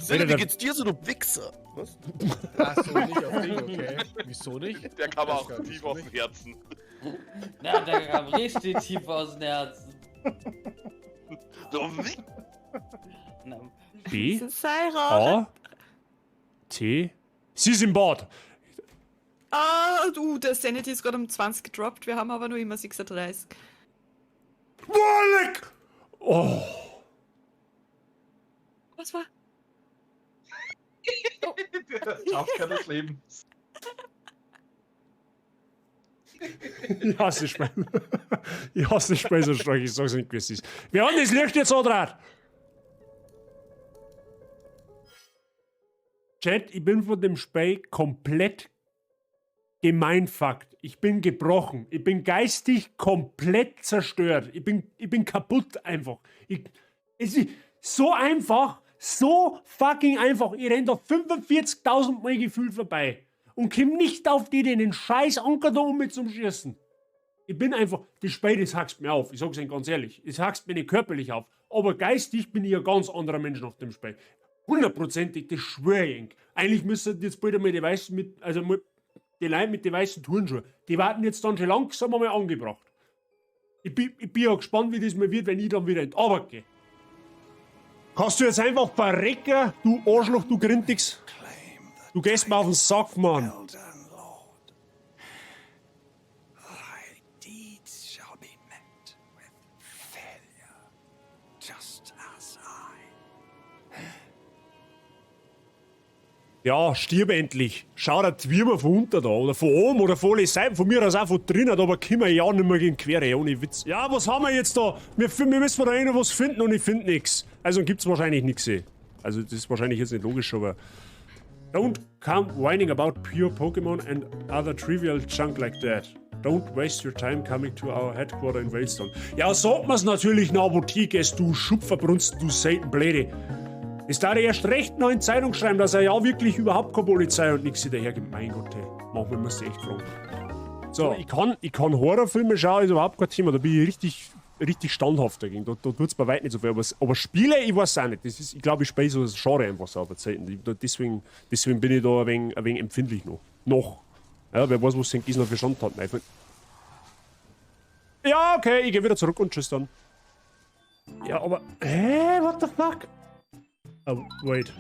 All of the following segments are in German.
Sinne, wie geht's dir so, du Wichser? Was? Achso, nicht auf dich, okay. Wieso nicht? Der kam auch tief aus dem Herzen. Ja, der kam richtig tief aus dem Herzen. So wie? Na, B, Sarah. A, T. Sie ist im Bad. Ah, du, der Sanity ist gerade um 20 gedroppt. Wir haben aber nur immer 36. Wallek! Oh. Was war? Schafker des Lebens. Ich hasse Spiel. Ich hasse Spiel so stark, ich sag's nicht, wie es ist. Wir haben das Licht jetzt andraht. Chat, ich bin von dem Spiel komplett gemeinfuckt. Ich bin gebrochen. Ich bin geistig komplett zerstört. Ich bin kaputt einfach. Es ist so einfach, so fucking einfach. Ich renn da 45.000 Mal gefühlt vorbei und komm nicht auf die, den scheiß Anker da um mit zum Schießen. Ich bin einfach, das Spiel, das hackst mir auf. Ich sag's Ihnen ganz ehrlich. Es hackst mir nicht körperlich auf. Aber geistig bin ich ein ganz anderer Mensch nach dem Spiel. 100%ig, das schwöre ich. Eigentlich müssen jetzt bald einmal die Weißen mit, also die Leute mit den weißen Turnschuhen, die warten jetzt dann schon langsam einmal angebracht. Ich bin ja gespannt, wie das mal wird, wenn ich dann wieder in die Arbeit gehe. Kannst du jetzt einfach verrecken, du Arschloch, du Grintix? Du gehst mir auf den Sack, Mann. Ja, stirb endlich. Schau der Twirmer von unten da. Oder von oben oder von alle Seiten. Von mir aus auch von drinnen. Aber können wir ja nicht mehr gegen Quere. Ohne Witz. Ja, was haben wir jetzt da? Wir müssen da eh noch was finden und ich finde nichts. Also gibt's wahrscheinlich nichts. Also das ist wahrscheinlich jetzt nicht logisch, aber... Don't come whining about pure Pokémon and other trivial junk like that. Don't waste your time coming to our headquarter in Wailstone. Ja, sagt man's natürlich in der Apotheke, du Schupferbrunst, du Seitenbläde. Es darf erst recht noch in Zeitung schreiben, dass er ja wirklich überhaupt keine Polizei und nichts hinterhergibt. Mein Gott, hey. Manchmal muss ich echt fragen. So, ich kann Horrorfilme schauen, ist überhaupt kein Thema. Da bin ich richtig standhaft dagegen. Da tut's bei weitem nicht so viel. Aber Spiele, ich weiß auch nicht. Das ist, ich glaube, ich spiele so das Genre einfach so auf der Zeit. Deswegen bin ich da ein wenig empfindlich noch. Ja, wer weiß, was St. Gisner verstanden hat. Nein, ja, okay, ich gehe wieder zurück und tschüss dann. Ja, aber... Hä? What the fuck? Oh, wait.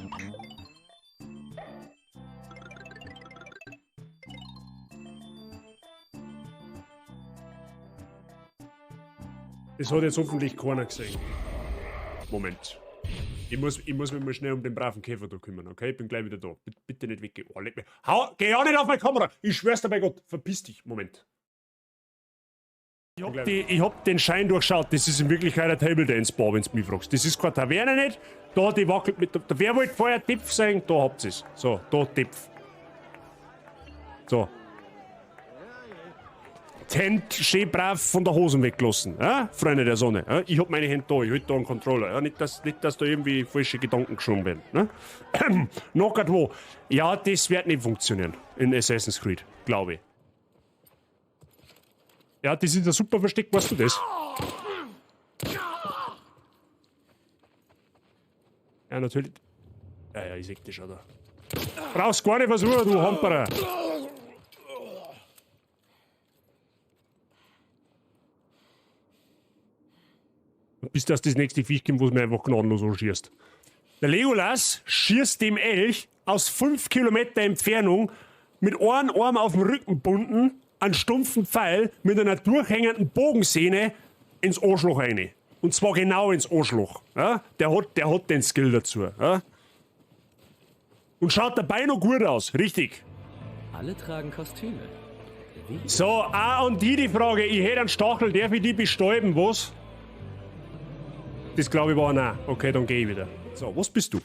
Das hat jetzt hoffentlich keiner gesehen. Moment. Ich muss mich mal schnell um den braven Käfer da kümmern, okay? Ich bin gleich wieder da. Bitte nicht weggehen. Oh, leg mich. Geh ja nicht auf meine Kamera! Ich schwör's dir bei Gott. Verpiss dich. Moment. Ich hab den Schein durchschaut. Das ist in Wirklichkeit ein Table Dance Bar, wenn du mich fragst. Das ist keine Taverne nicht. Da, die wackelt mit der... Wer wollte vorher Tipf sagen? Da habt ihr's. So, da Tipf. So. Die Hände schön brav von der Hosen weggelassen. Freunde der Sonne. Ich hab meine Hände da. Ich halte da einen Controller. Nicht, dass da irgendwie falsche Gedanken geschoben werden. Noch wo. Ja, das wird nicht funktionieren. In Assassin's Creed. Glaube ich. Ja, das ist ein super Versteck, weißt du das? Ja, natürlich. Ja, ich seh dich schon da. Brauchst gar nicht versuchen, du Hamperer. Bis das nächste Viech kommt, wo es mir einfach gnadenlos anschießt. Der Legolas schießt dem Elch aus 5 Kilometer Entfernung mit einem Arm auf dem Rücken gebunden, einen stumpfen Pfeil mit einer durchhängenden Bogensehne ins Arschloch rein. Und zwar genau ins Arschloch. Ja? Der hat den Skill dazu. Ja? Und schaut dabei noch gut aus, richtig. Alle tragen Kostüme. So, und die Frage, ich hätte einen Stachel, darf ich die bestäuben, was? Das glaube ich war nein. Okay, dann gehe ich wieder. So, was bist du?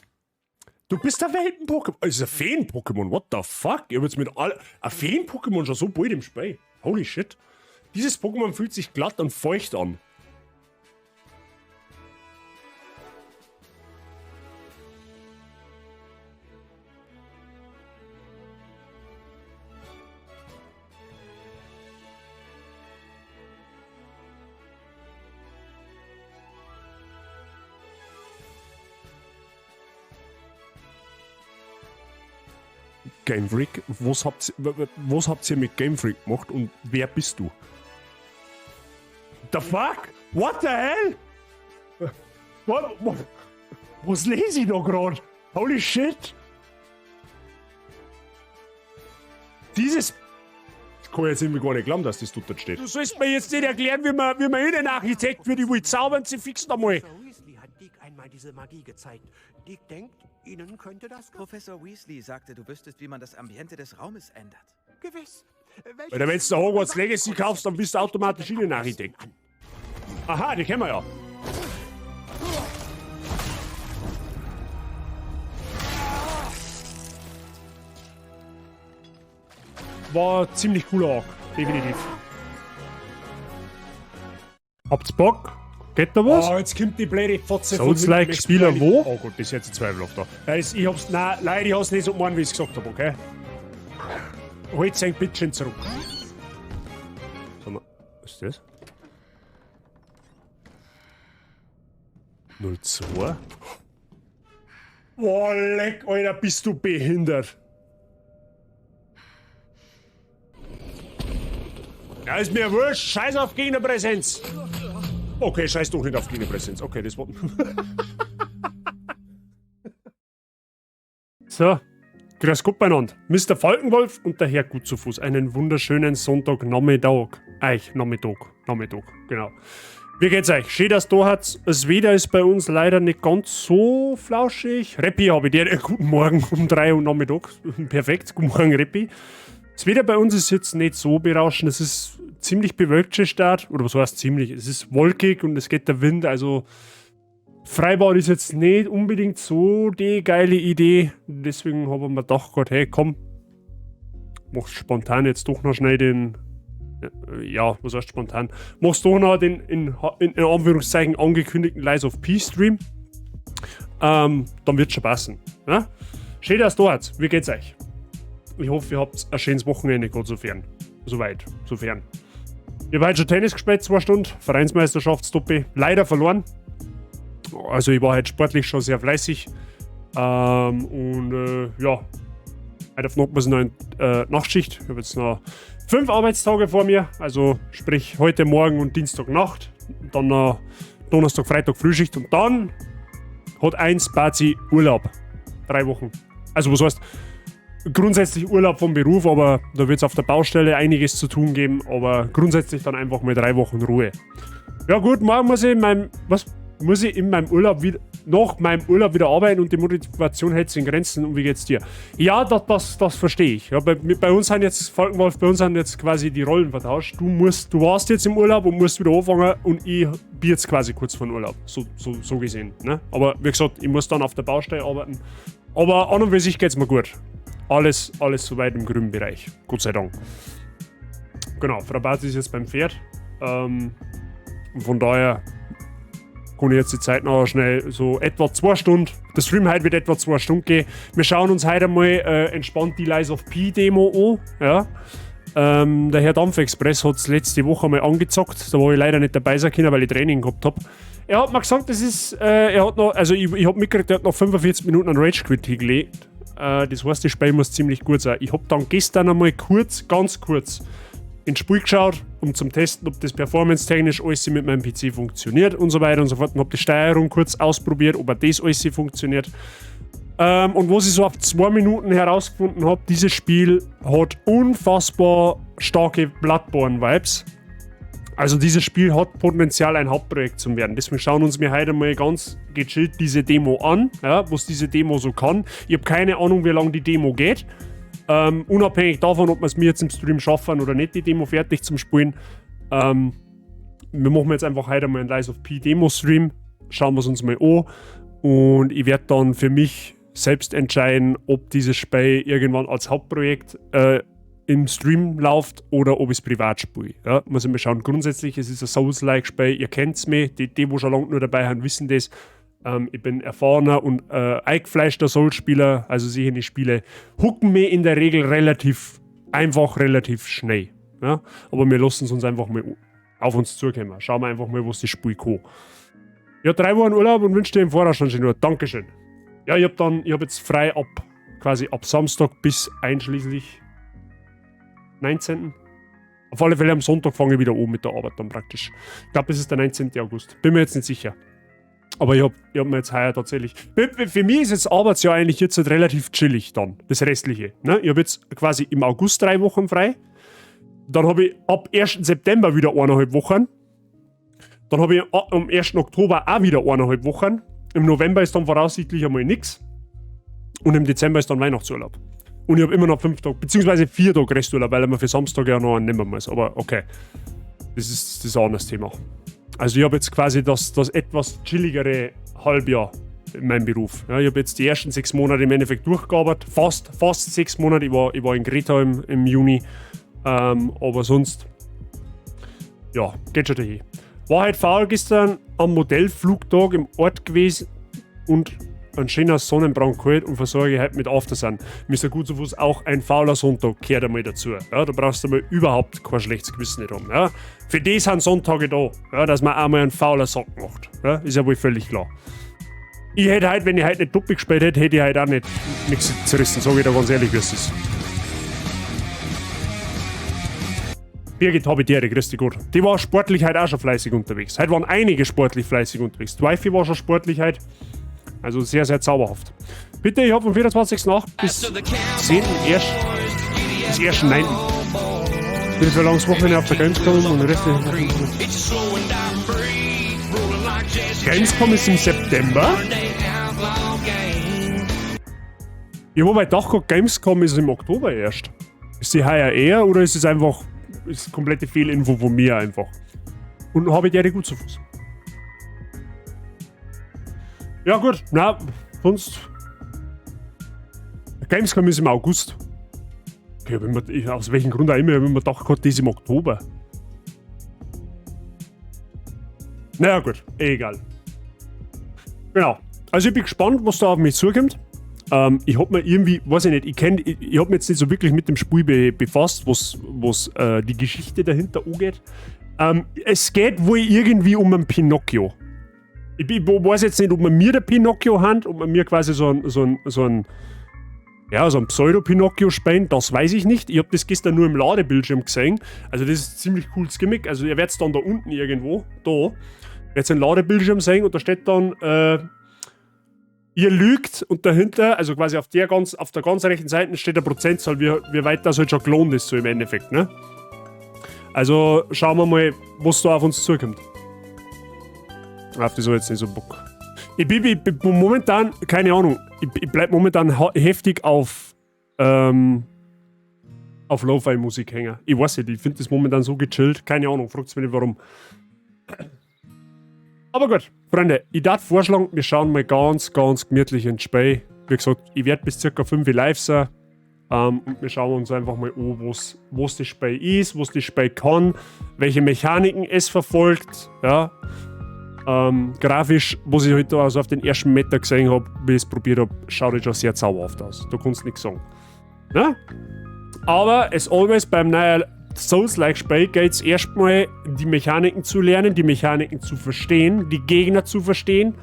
Du bist ein Welpen-Pokémon. Das ist ein Feen-Pokémon. What the fuck? Ich hab jetzt mit ein Feen-Pokémon schon so bald im Spiel. Holy shit. Dieses Pokémon fühlt sich glatt und feucht an. Game Freak? Was habt ihr mit Game Freak gemacht und wer bist du? The fuck? What the hell? Was lese ich da gerade? Holy shit! Dieses. Ich kann jetzt irgendwie gar nicht glauben, dass das dort steht. Du sollst mir jetzt nicht erklären, wie man Innenarchitekt wird. Ich will zaubern, sie fixen einmal. Professor Weasley hat Dick einmal diese Magie gezeigt. Dick denkt, Ihnen könnte das Professor Weasley sagte, du wüsstest, wie man das Ambiente des Raumes ändert. gewiss. Weil wenn du Hogwarts Legacy kaufst, dann bist du automatisch Innenarchitekt. Aha, die kennen wir ja. War ziemlich cooler Arc, definitiv. Habt's Bock? Geht da was? Oh, jetzt kommt die blöde Fotze Souls-like-Spieler wo? Oh Gott, das ist jetzt ein Zweifel auf da. Ich hab's, nein, leider, ich hab's nicht so gemacht, wie ich's gesagt hab, okay? Holt sein Bitchen zurück. Sag mal, was ist das? 02? Boah, leck, Alter, bist du behindert. Ja, ist mir wurscht. Scheiß auf Gegnerpräsenz. Okay, scheiß doch nicht auf Gegnerpräsenz. Okay, das war... So, grüß Gott beieinander. Mr. Falkenwolf und der Herr Gut zu Fuß. Einen wunderschönen Sonntagnachmittag. Nachmittag, genau. Wie geht's euch? Schön, dass du hat's. Das Wetter ist bei uns leider nicht ganz so flauschig. Reppi habe ich dir. Guten Morgen um 3 Uhr Nachmittag. Perfekt, guten Morgen, Reppi. Das Wetter bei uns ist jetzt nicht so berauschend. Es ist ziemlich bewölkt Start. Oder was heißt ziemlich? Es ist wolkig und es geht der Wind. Also Freibad ist jetzt nicht unbedingt so die geile Idee. Deswegen habe ich mir gedacht, Gott, hey, komm. Mach spontan jetzt doch noch schnell den... Ja, was heißt spontan? Machst doch noch den in Anführungszeichen angekündigten Lies of P Stream. Dann wird's schon passen. Ja? Schön, dass du da seid. Wie geht's euch? Ich hoffe, ihr habt ein schönes Wochenende gerade sofern. Sofern. Ich habe heute schon Tennis gespielt, 2 Stunden. Vereinsmeisterschaftstoppe. Leider verloren. Also ich war heute sportlich schon sehr fleißig. Ja. Heute auf Nacht muss ich noch in Nachtschicht. Ich habe jetzt noch 5 Arbeitstage vor mir. Also sprich heute Morgen und Dienstagnacht. Dann noch Donnerstag, Freitag Frühschicht. Und dann hat eins Bazi Urlaub. 3 Wochen. Also was heißt... Grundsätzlich Urlaub vom Beruf, aber da wird es auf der Baustelle einiges zu tun geben, aber grundsätzlich dann einfach mal 3 Wochen Ruhe. Ja gut, morgen muss ich in meinem Urlaub wieder arbeiten und die Motivation hält sich in Grenzen. Und wie geht's dir? Ja, das verstehe ich. Ja, bei uns sind jetzt, Falkenwolf, quasi die Rollen vertauscht. Du warst jetzt im Urlaub und musst wieder anfangen und ich bin jetzt quasi kurz vor dem Urlaub. So gesehen. Ne? Aber wie gesagt, ich muss dann auf der Baustelle arbeiten. Aber an und für sich geht's mir gut. Alles soweit im grünen Bereich. Gott sei Dank. Genau, Frau Barth ist jetzt beim Pferd. Von daher kann ich jetzt die Zeit noch schnell so etwa 2 Stunden. Der Stream heute wird etwa 2 Stunden gehen. Wir schauen uns heute mal entspannt die Lies of P Demo an. Ja. Der Herr Dampfexpress hat es letzte Woche mal angezockt. Da war ich leider nicht dabei sein können, weil ich Training gehabt habe. Er hat mir gesagt, das ist. Ich habe mitgekriegt, er hat noch 45 Minuten an Rage Quit hingelegt. Das heißt, das Spiel muss ziemlich gut sein. Ich habe dann gestern einmal ganz kurz ins Spiel geschaut, um zum Testen, ob das performance-technisch alles mit meinem PC funktioniert und so weiter und so fort. Und habe die Steuerung kurz ausprobiert, ob das alles funktioniert. Und was ich so auf 2 Minuten herausgefunden habe, dieses Spiel hat unfassbar starke Bloodborne-Vibes. Also dieses Spiel hat Potenzial, ein Hauptprojekt zu werden. Deswegen schauen uns wir heute mal ganz gechillt diese Demo an, ja, was diese Demo so kann. Ich habe keine Ahnung, wie lange die Demo geht. Unabhängig davon, ob wir es mir jetzt im Stream schaffen oder nicht, die Demo fertig zum Spielen. Wir machen jetzt einfach heute mal einen Lies of P Demo-Stream. Schauen wir es uns mal an. Und ich werde dann für mich selbst entscheiden, ob dieses Spiel irgendwann als Hauptprojekt im Stream läuft oder ob ich es privat spiele. Ja, muss ich mal schauen. Grundsätzlich, es ist ein Souls-like-Spiel, ihr kennt es mich, die schon lange nur dabei haben, wissen das. Ich bin erfahrener und eingefleischter Souls-Spieler, also solche Spiele hucken mich in der Regel relativ schnell. Ja? Aber wir lassen es uns einfach mal auf uns zukommen. Schauen wir einfach mal, was das Spiel kann. Ja, 3 Wochen Urlaub und wünsche dir im Voraus schon nur. Dankeschön. Ja, ich hab jetzt frei ab quasi ab Samstag bis einschließlich 19. Auf alle Fälle am Sonntag fange ich wieder an mit der Arbeit dann praktisch. Ich glaube, es ist der 19. August. Bin mir jetzt nicht sicher. Aber ich hab mir jetzt heuer tatsächlich... Für mich ist jetzt Arbeitsjahr eigentlich jetzt halt relativ chillig dann, das Restliche. Ne? Ich habe jetzt quasi im August 3 Wochen frei. Dann habe ich ab 1. September wieder 1,5 Wochen. Dann habe ich am 1. Oktober auch wieder 1,5 Wochen. Im November ist dann voraussichtlich einmal nichts. Und im Dezember ist dann Weihnachtsurlaub. Und ich habe immer noch 5 Tage, beziehungsweise 4 Tage Resturlaub, weil ich mir für Samstag ja noch einen nehmen muss. Aber okay, das ist ein anderes Thema. Also ich habe jetzt quasi das etwas chilligere Halbjahr in meinem Beruf. Ja, ich habe jetzt die ersten 6 Monate im Endeffekt durchgearbeitet. Fast 6 Monate. Ich war in Greta im Juni. Aber sonst, ja, geht schon dahin. War halt faul gestern am Modellflugtag im Ort gewesen und ein schöner Sonnenbrand geholt und versorge halt mit Aftersun. Mr. Gut zu Fuß, auch ein fauler Sonntag gehört einmal dazu. Ja, da brauchst du mal überhaupt kein schlechtes Gewissen nicht haben. Ja. Für das sind Sonntage da, ja, dass man einmal einen fauler Sack macht. Ja, ist ja wohl völlig klar. Ich hätte halt, wenn ich heute nicht doppelt gespielt hätte, hätte ich halt auch nichts zerrissen, sage ich da ganz ehrlich, wie es ist. Birgit Habitäre, grüß dich gut. Die war sportlich halt auch schon fleißig unterwegs. Heute waren einige sportlich fleißig unterwegs. Dwifey war schon sportlich heute. Also sehr, sehr zauberhaft. Bitte, ich habe vom 24.8. bis 10.1. bis 1.9. Bin für ein langes Wochenende auf der Gamescom und den restlichen Gamescom ist im September. Ich habe halt gedacht, Gamescom ist im Oktober erst. Ist die heuer eher oder ist es einfach ist komplette Fehlinfo von mir einfach? Und habe ich die gut zu Fuß. Ja gut, na, sonst... Gamescom ist im August. Okay, aus welchem Grund auch immer, ich habe immer gedacht, Gott, das ist im Oktober. Naja gut, egal. Genau. Also ich bin gespannt, was da auf mich zukommt. Ich hab mir irgendwie, weiß ich nicht, ich hab mir jetzt nicht so wirklich mit dem Spiel befasst, was die Geschichte dahinter angeht. Es geht wohl irgendwie um einen Pinocchio. Ich weiß jetzt nicht, ob man mir der Pinocchio hat, ob man mir quasi so ein Pseudo-Pinocchio spielt, das weiß ich nicht. Ich habe das gestern nur im Ladebildschirm gesehen. Also das ist ein ziemlich cooles Gimmick. Also ihr werdet es dann da unten irgendwo, da, jetzt einen Ladebildschirm sehen und da steht dann, ihr lügt und dahinter, also quasi auf der ganz rechten Seite steht eine Prozentzahl, wie weit das halt schon gelohnt ist, so im Endeffekt, ne? Also schauen wir mal, was da auf uns zukommt. Auf das so jetzt nicht so Bock. Ich bin momentan, keine Ahnung, ich bleib momentan heftig auf Lo-Fi-Musik hängen. Ich weiß nicht, ich finde das momentan so gechillt, keine Ahnung, fragt's mich nicht warum. Aber gut, Freunde, ich darf vorschlagen, wir schauen mal ganz gemütlich ins Spiel. Wie gesagt, ich werde bis ca. 5 live sein. Und wir schauen uns einfach mal an, was das Spiel ist, was das Spiel kann, welche Mechaniken es verfolgt. Ja. Grafisch, was ich heute also auf den ersten Meter gesehen habe, wie ich es probiert habe, schaut jetzt schon sehr zauberhaft aus. Da kannst du nichts sagen. Ja? Aber as always beim neuen Souls-like-Spiel geht es erstmal, die Mechaniken zu lernen, die Mechaniken zu verstehen, die Gegner zu verstehen.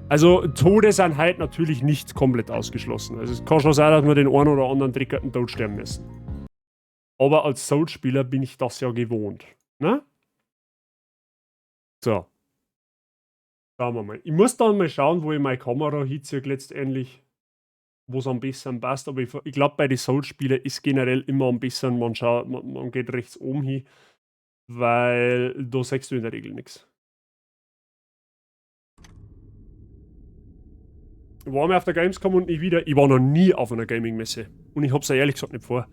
Also Tode sind halt natürlich nicht komplett ausgeschlossen. Also es kann schon sein, dass wir den einen oder anderen triggerten Tod sterben müssen. Aber als Souls-Spieler bin ich das ja gewohnt. Ne? So. Schauen wir mal. Ich muss dann mal schauen, wo ich meine Kamera hinziehe letztendlich. Wo es am besten passt. Aber ich glaube, bei den Souls-Spielen ist generell immer am besten, man geht rechts oben hin. Weil da siehst du in der Regel nichts. Ich war mal auf der Gamescom und nie wieder. Ich war noch nie auf einer Gaming-Messe. Und ich hab's ja ehrlich gesagt nicht vor.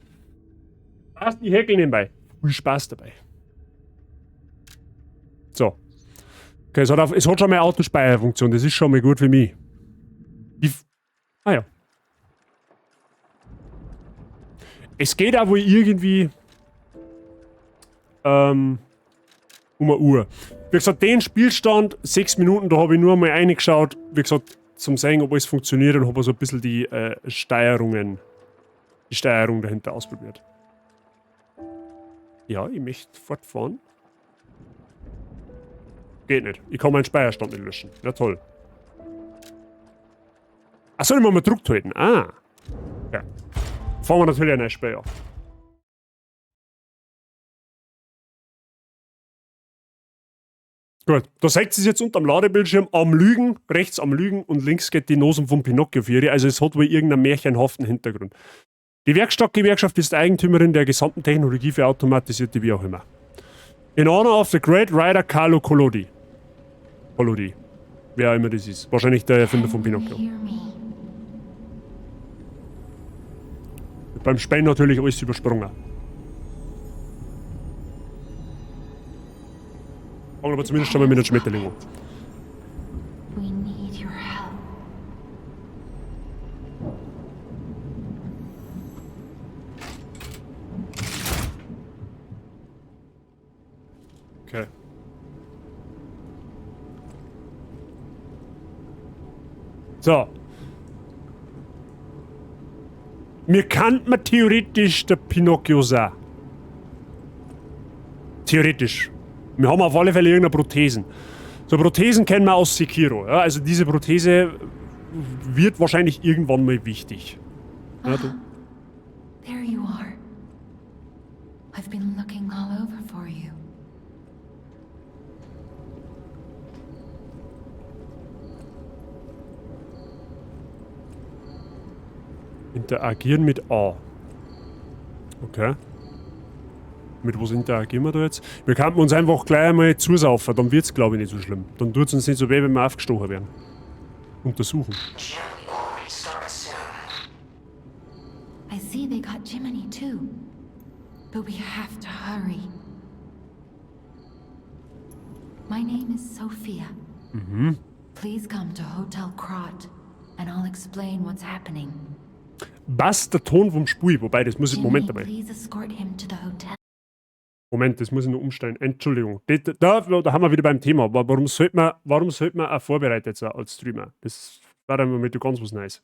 Passt die Häkel nebenbei. Viel Spaß dabei. So. Okay, es hat schon mal eine Autospeicherfunktion. Das ist schon mal gut für mich. Ah ja. Es geht auch wohl irgendwie um eine Uhr. Wie gesagt, den Spielstand, 6 Minuten, da habe ich nur mal reingeschaut. Wie gesagt, zum sehen, ob alles funktioniert und habe so ein bisschen die Steuerung dahinter ausprobiert. Ja, ich möchte fortfahren. Geht nicht. Ich kann meinen Speicherstand nicht löschen. Ja, toll. Achso, ich muss mal gedruckt halten. Ah. Okay. Fangen wir natürlich ein neues Spiel an. Gut, da seht ihr es jetzt unterm Ladebildschirm am Lügen, rechts am Lügen und links geht die Nase von Pinocchio für ihr. Also es hat wohl irgendeinen märchenhaften Hintergrund. Die Werkstattgewerkschaft ist Eigentümerin der gesamten Technologie für automatisierte wie auch immer. In honor of the great writer Carlo Collodi. Collodi. Wer auch immer das ist. Wahrscheinlich der Erfinder von Pinocchio. Beim Spielen natürlich alles übersprungen. Fangen aber zumindest schon mal mit den Schmetterlingen an. We need your help. Okay. So. Mir kann man theoretisch der Pinocchio sein. Theoretisch. Wir haben auf alle Fälle irgendeine Prothesen. So Prothesen kennen wir aus Sekiro. Ja? Also diese Prothese wird wahrscheinlich irgendwann mal wichtig. Ja, du. There you are. I've been looking all over for you. Interagieren mit A. Okay. Mit was interagieren wir da jetzt? Wir könnten uns einfach gleich einmal zusaufen, dann wird es glaube ich nicht so schlimm. Dann tut es uns nicht so weh, wenn wir aufgestochen werden. Untersuchen. I see they got Jiminy too. But we have to hurry. My name is Sophia. Mhm. Please come to Hotel Krat and I'll explain what's happening. Was der Ton vom Spiel, wobei das muss ich. Moment dabei. Please escort him to the hotel. Moment, das muss ich noch umstellen. Entschuldigung. Da haben wir wieder beim Thema. Aber warum sollte man auch vorbereitet sein als Streamer? Das war dann mal ganz was Neues.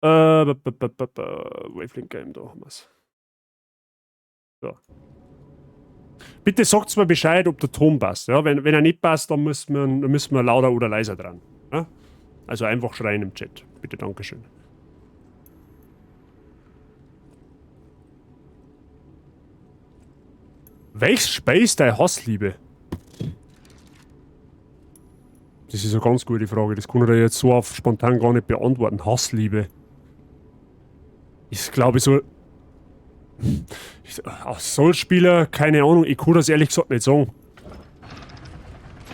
Wavelength Game, da haben wir es. So. Bitte sagt mir Bescheid, ob der Ton passt. Ja? Wenn er nicht passt, dann müssen wir lauter oder leiser dran. Ja? Also einfach schreien im Chat. Bitte, Dankeschön. Welches Spiel ist deine Hassliebe? Das ist eine ganz gute Frage. Das kann ich dir jetzt so auf spontan gar nicht beantworten. Hassliebe. Ist, glaube ich, so. Als Soul-Spieler, keine Ahnung, ich kann das ehrlich gesagt nicht sagen.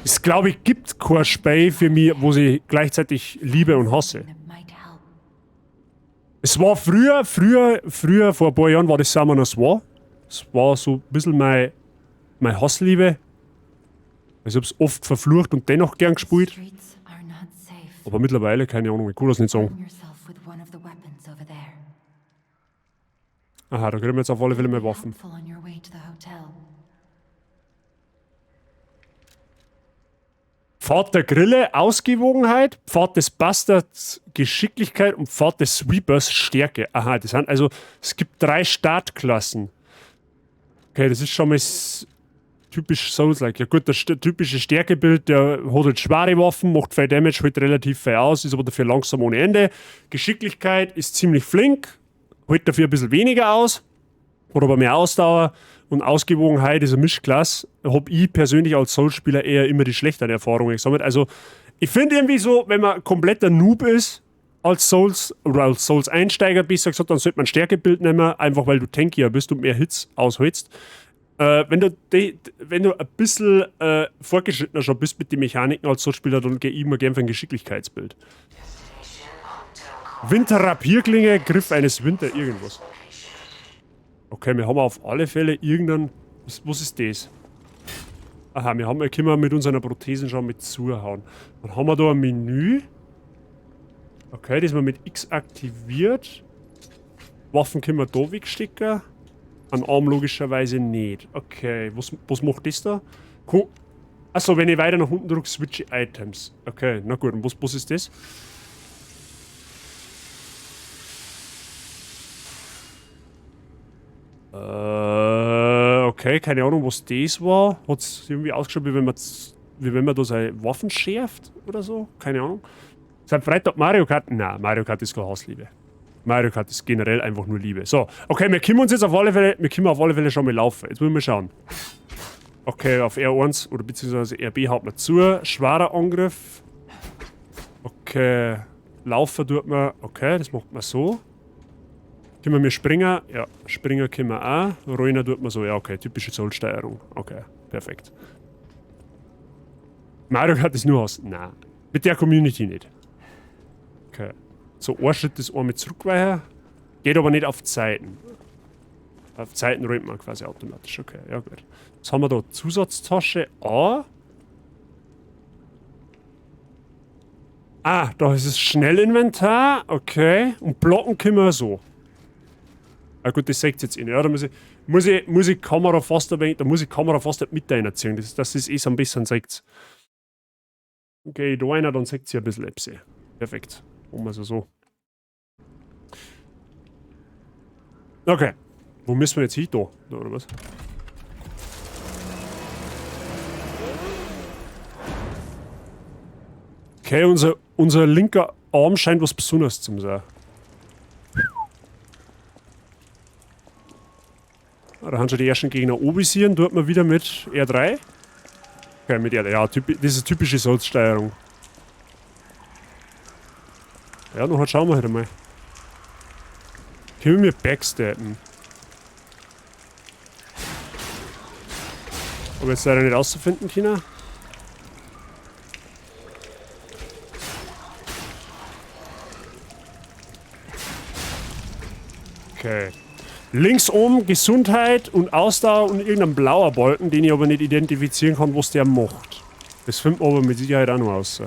Es, glaube ich, gibt kein Spiel für mich, wo ich gleichzeitig liebe und hasse. Es war früher, vor ein paar Jahren war das Summoners War. Das war so ein bisschen meine Hassliebe. Also ich hab's oft verflucht und dennoch gern gespielt. Aber mittlerweile, keine Ahnung, ich kann das nicht sagen. Aha, da kriegen wir jetzt auf alle Fälle mehr Waffen. Pfad der Grille, Ausgewogenheit. Pfad des Bastards, Geschicklichkeit. Und Pfad des Sweepers, Stärke. Aha, das sind also, es gibt 3 Startklassen. Okay, das ist schon mal typisch Souls-like. Ja gut, das typische Stärkebild, der hat halt schwere Waffen, macht viel Damage, hält relativ viel aus, ist aber dafür langsam ohne Ende. Geschicklichkeit ist ziemlich flink, hält dafür ein bisschen weniger aus, hat aber mehr Ausdauer. Und Ausgewogenheit ist eine Mischklasse. Habe ich persönlich als Souls-Spieler eher immer die schlechteren Erfahrungen gesammelt. Also, ich finde irgendwie so, wenn man kompletter Noob ist, als Souls, oder als Souls-Einsteiger besser gesagt, dann sollte man ein Stärkebild nehmen, einfach weil du tankier bist und mehr Hits aushältst. Wenn du ein bisschen fortgeschrittener schon bist mit den Mechaniken als Souls-Spieler, dann gehe ich immer gern für ein Geschicklichkeitsbild. Winterrapierklinge, Griff eines Winter, irgendwas. Okay, wir haben auf alle Fälle irgendeinen. Was ist das? Aha, können wir mit unseren Prothesen schon mit zuhauen. Dann haben wir da ein Menü. Okay, das wir mit X aktiviert. Waffen können wir da wegstecken. An Arm logischerweise nicht. Okay, was macht das da? Achso, wenn ich weiter nach unten drücke, switche Items. Okay, na gut, und was ist das? Okay, keine Ahnung, was das war. Hat es irgendwie ausgeschaut, wie wenn man da seine Waffen schärft oder so? Keine Ahnung. Seit Freitag Mario Kart? Nein, Mario Kart ist keine Hassliebe. Mario Kart ist generell einfach nur Liebe. So, okay, wir können uns jetzt auf alle Fälle, schon mal laufen. Jetzt müssen wir schauen. Okay, auf R1 oder beziehungsweise RB haut man zu. Schwerer Angriff. Okay, laufen tut man. Okay, das macht man so. Können wir springen? Ja, springen können wir auch. Ruiner tut man so. Ja, okay, typische Zollsteuerung. Okay, perfekt. Mario Kart ist nur aus. Nein, mit der Community nicht. Okay. So, ein Schritt ist einmal zurückweichen. Geht aber nicht auf Zeiten. Auf Zeiten räumt man quasi automatisch. Okay, ja gut. Jetzt haben wir da Zusatztasche A. Ah, da ist es Schnellinventar. Okay. Und blocken können wir so. Ah gut, das seht ihr jetzt eh nicht. Ja, da muss ich Kamera fast ein wenig, da muss ich Kamera fast mit reinziehen. Das ist eh so ein bisschen seht. Okay, da einer, dann seht ihr ein bisschen Epsi. Perfekt. Machen wir es so. Okay. Wo müssen wir jetzt hin? Da, oder was? Okay, unser linker Arm scheint was Besonderes zu sein. Da haben schon die ersten Gegner obisieren, tut man wieder mit R3. Okay, mit R3, ja, das ist typische Sollsteuerung. Ja, noch schauen wir halt mal. Können wir backstabben? Aber jetzt leider nicht auszufinden, China. Okay. Links oben Gesundheit und Ausdauer und irgendein blauer Balken, den ich aber nicht identifizieren kann, was der macht. Das findet man aber mit Sicherheit auch noch aus.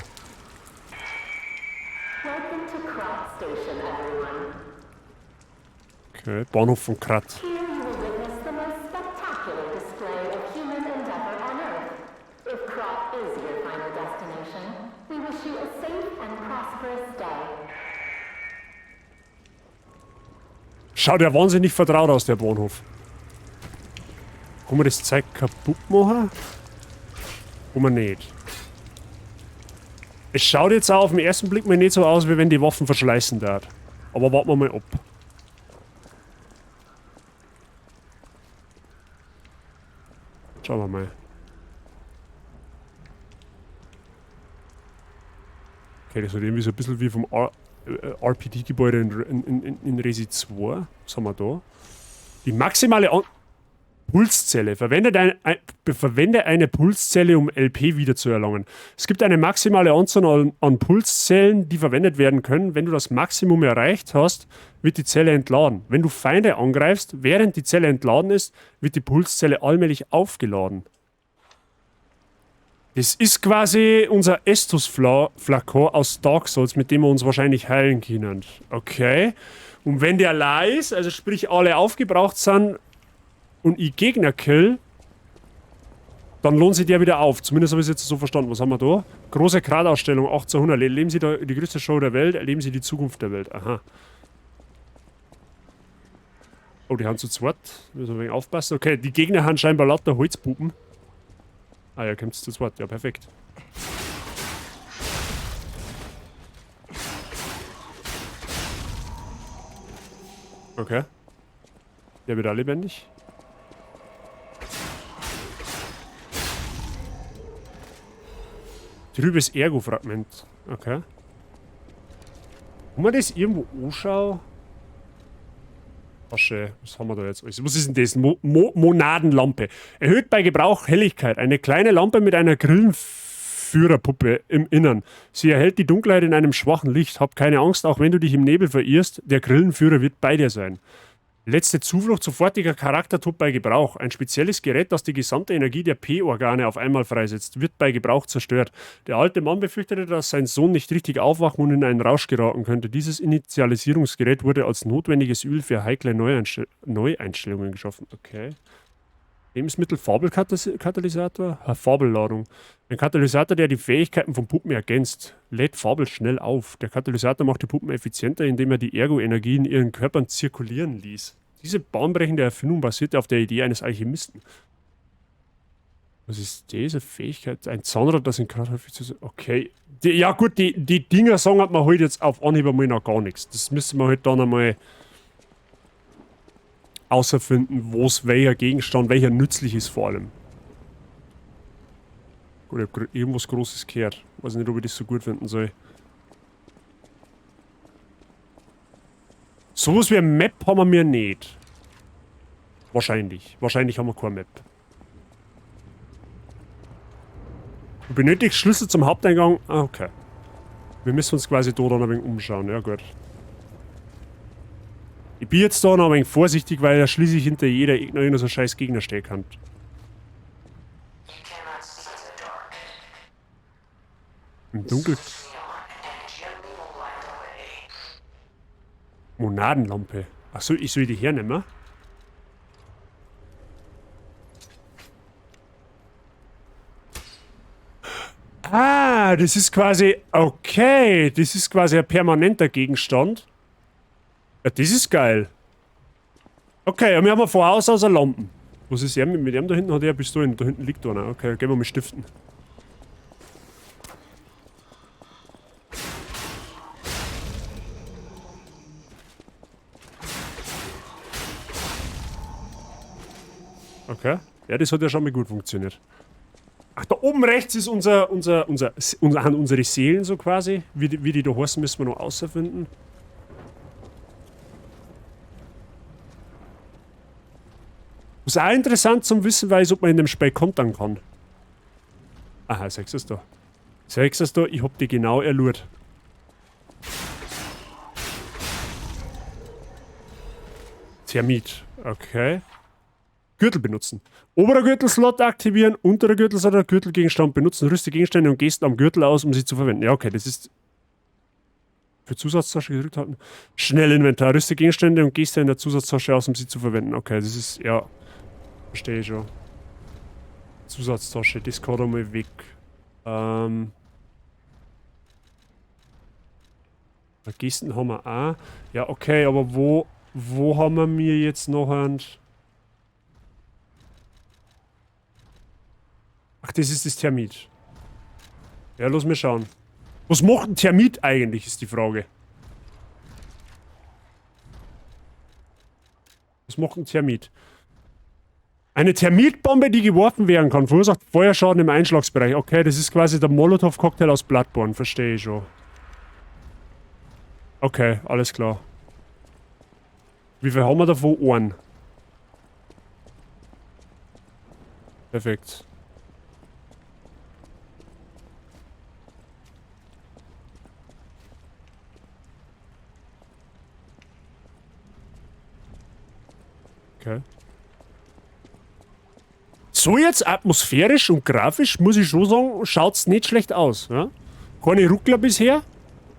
Okay, Bahnhof von Krat. Schaut ja wahnsinnig vertraut aus, der Bahnhof. Kann man das Zeug kaputt machen? Kann man nicht. Es schaut jetzt auch auf den ersten Blick mal nicht so aus, wie wenn die Waffen verschleißen darf. Aber warten wir mal ab. Schauen wir mal. Okay, das ist irgendwie so ein bisschen wie vom RPD-Gebäude in Resi 2. Was haben wir da? Die maximale Pulszelle. Verwende eine Pulszelle, um LP wiederzuerlangen. Es gibt eine maximale Anzahl an Pulszellen, die verwendet werden können. Wenn du das Maximum erreicht hast, wird die Zelle entladen. Wenn du Feinde angreifst, während die Zelle entladen ist, wird die Pulszelle allmählich aufgeladen. Das ist quasi unser Estus-Flakon aus Dark Souls, mit dem wir uns wahrscheinlich heilen können. Okay. Und wenn der leer ist, also sprich alle aufgebraucht sind und ich Gegner kill, dann lohnt sich der wieder auf. Zumindest habe ich es jetzt so verstanden. Was haben wir da? Große Gradausstellung 1800. Erleben Sie da die größte Show der Welt, erleben Sie die Zukunft der Welt. Aha. Oh, die haben zu zweit. Müssen wir ein wenig aufpassen. Okay, die Gegner haben scheinbar lauter Holzpuppen. Ah ja, kommt zu zweit. Ja, perfekt. Okay. Der wird auch lebendig. Trübes Ergo-Fragment. Okay. Kann man das irgendwo anschauen? Asche, was haben wir da jetzt? Was ist denn das? Monadenlampe. Erhöht bei Gebrauch Helligkeit. Eine kleine Lampe mit einer Grillenführerpuppe im Innern. Sie erhält die Dunkelheit in einem schwachen Licht. Hab keine Angst, auch wenn du dich im Nebel verirrst. Der Grillenführer wird bei dir sein. Letzte Zuflucht, sofortiger Charaktertod bei Gebrauch. Ein spezielles Gerät, das die gesamte Energie der P-Organe auf einmal freisetzt, wird bei Gebrauch zerstört. Der alte Mann befürchtete, dass sein Sohn nicht richtig aufwachen und in einen Rausch geraten könnte. Dieses Initialisierungsgerät wurde als notwendiges Übel für heikle Neueinstellungen geschaffen. Okay. Lebensmittel-Fabelkatalysator? Fabelladung. Ein Katalysator, der die Fähigkeiten von Puppen ergänzt. Lädt Fabel schnell auf. Der Katalysator macht die Puppen effizienter, indem er die Ergo-Energie in ihren Körpern zirkulieren ließ. Diese bahnbrechende Erfindung basierte auf der Idee eines Alchemisten. Was ist diese Fähigkeit? Ein Zahnrad, das in Kraft häufig zu... Okay. Ja gut, die Dinger sagen hat man halt jetzt auf Anhieb einmal noch gar nichts. Das müssen wir halt dann einmal außerfinden, was welcher Gegenstand, welcher nützlich ist vor allem. Gut, ich hab grad irgendwas Großes gehört. Weiß nicht, ob ich das so gut finden soll. Sowas wie eine Map haben wir nicht. Wahrscheinlich. Wahrscheinlich haben wir keine Map. Du benötigst Schlüssel zum Haupteingang. Ah, okay. Wir müssen uns quasi da dann ein wenig umschauen. Ja, gut. Ich bin jetzt da noch ein wenig vorsichtig, weil ja schließlich hinter jeder irgendeiner so scheiß Gegner stehen kann. Im Dunkeln. Monadenlampe. Achso, ich soll die hernehmen? Ah, das ist quasi... Okay, das ist quasi ein permanenter Gegenstand. Ja, das ist geil. Okay, und wir haben voraus außer Lampen. Was ist er mit dem da hinten? Hat er eine Pistole? Da hinten liegt einer. Okay, gehen wir mal stiften. Okay. Ja, das hat ja schon mal gut funktioniert. Ach, da oben rechts ist unsere Seelen so quasi. Wie die da heißen, müssen wir noch außerfinden. Was auch interessant zum Wissen weiß, ob man in dem Spiel kontern kann. Aha, sagst du es da. Sagst du es da, ich hab die genau erlurt. Termit, okay. Gürtel benutzen. Oberer Gürtelslot aktivieren, unterer Gürtelslot oder Gürtelgegenstand benutzen, rüste Gegenstände und Gesten am Gürtel aus, um sie zu verwenden. Ja, okay, das ist... Für Zusatztasche gedrückt halten. Schnellinventar, rüste Gegenstände und Gesten in der Zusatztasche aus, um sie zu verwenden. Okay, das ist... Ja... Verstehe ich schon. Zusatztasche, das kann da mal weg. Gesten haben wir auch. Ja, okay, aber wo haben wir mir jetzt noch ein... Ach, das ist das Termit. Ja, lass mal schauen. Was macht ein Termit eigentlich, ist die Frage. Was macht ein Termit? Eine Termitbombe, die geworfen werden kann, verursacht Feuerschaden im Einschlagsbereich. Okay, das ist quasi der Molotow-Cocktail aus Bloodborne, verstehe ich schon. Okay, alles klar. Wie viel haben wir davon? Einen. Perfekt. Okay. So jetzt atmosphärisch und grafisch, muss ich schon sagen, schaut's nicht schlecht aus. Ja? Keine Ruckler bisher.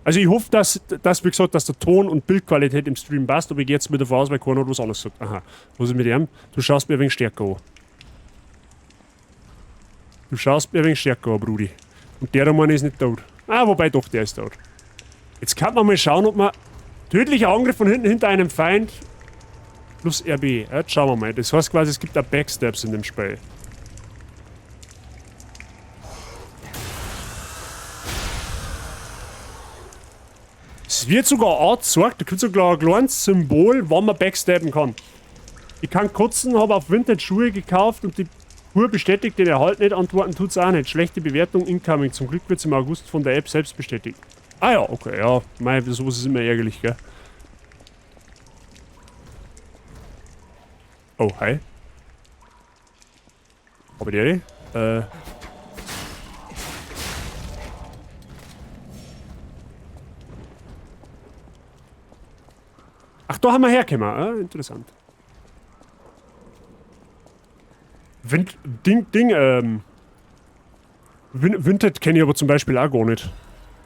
Also ich hoffe, dass wie gesagt, dass der Ton- und Bildqualität im Stream passt, aber ich gehe jetzt mit davon aus, weil keiner hat was anderes sagt. Aha, was ist mit dem? Du schaust mir ein wenig stärker an. Du schaust mir ein wenig stärker an, Brudi. Und der da meine ist nicht tot. Ah, wobei doch, der ist tot. Jetzt kann man mal schauen, ob man... Tödlicher Angriff von hinten hinter einem Feind plus RB. Jetzt schauen wir mal. Das heißt quasi, es gibt auch Backstabs in dem Spiel. Es wird sogar angezeigt, da gibt es sogar ein kleines Symbol, wann man backstabben kann. Ich kann kotzen, habe auf Vintage Schuhe gekauft und die Uhr bestätigt den Erhalt nicht, antworten tut's auch nicht. Schlechte Bewertung incoming. Zum Glück wird es im August von der App selbst bestätigt. Ah ja, okay, ja. Mei, sowas ist immer ärgerlich, gell? Oh, hi. Aber die? Ach, da haben wir hergekommen. Ah, interessant. Vinted kenne ich aber zum Beispiel auch gar nicht.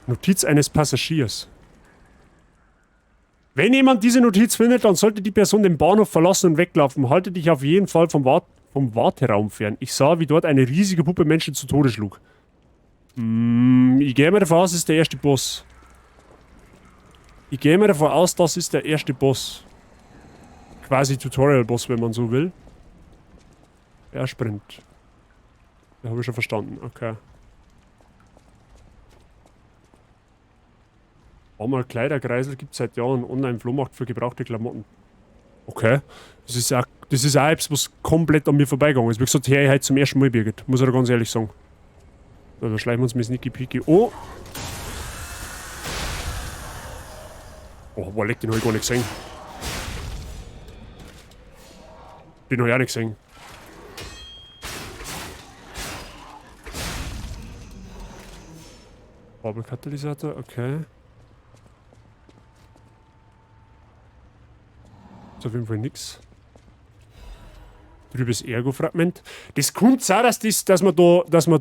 Notiz eines Passagiers. Wenn jemand diese Notiz findet, dann sollte die Person den Bahnhof verlassen und weglaufen. Halte dich auf jeden Fall vom Warteraum fern. Ich sah, wie dort eine riesige Puppe Menschen zu Tode schlug. Ich gehe mal davon aus, das ist der erste Boss. Ich gehe mal davon aus, das ist der erste Boss. Quasi Tutorial-Boss, wenn man so will. Er springt. Ja, habe ich schon verstanden. Okay. Einmal Kleiderkreisel gibt es seit Jahren Online-Flohmarkt für gebrauchte Klamotten. Okay. Das ist auch etwas, was komplett an mir vorbeigegangen ist. Wie gesagt, her ich heute zum ersten Mal, Birgit. Muss ich dir ganz ehrlich sagen. So, da schleichen wir uns mit Sneaky Peaky. Oh! Oh, boah, leck, den habe ich gar nicht gesehen. Den habe ich auch nicht gesehen. Kabelkatalysator, okay. Ist auf jeden Fall nix. Trübes Ergo-Fragment. Das könnte sein, dass man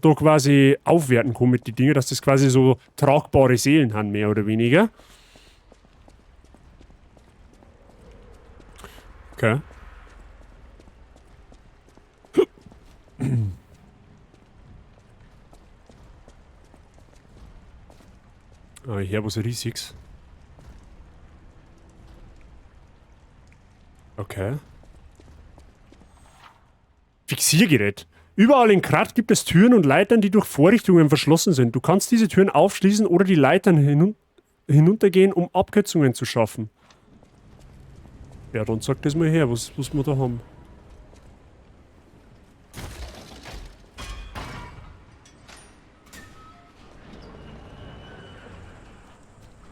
da quasi aufwerten kann mit den Dingen, dass das quasi so tragbare Seelen haben, mehr oder weniger. Okay. Ah, hier was Riesiges. Okay. Fixiergerät. Überall in Krat gibt es Türen und Leitern, die durch Vorrichtungen verschlossen sind. Du kannst diese Türen aufschließen oder die Leitern hinuntergehen, um Abkürzungen zu schaffen. Ja, dann sag das mal her, was wir da haben.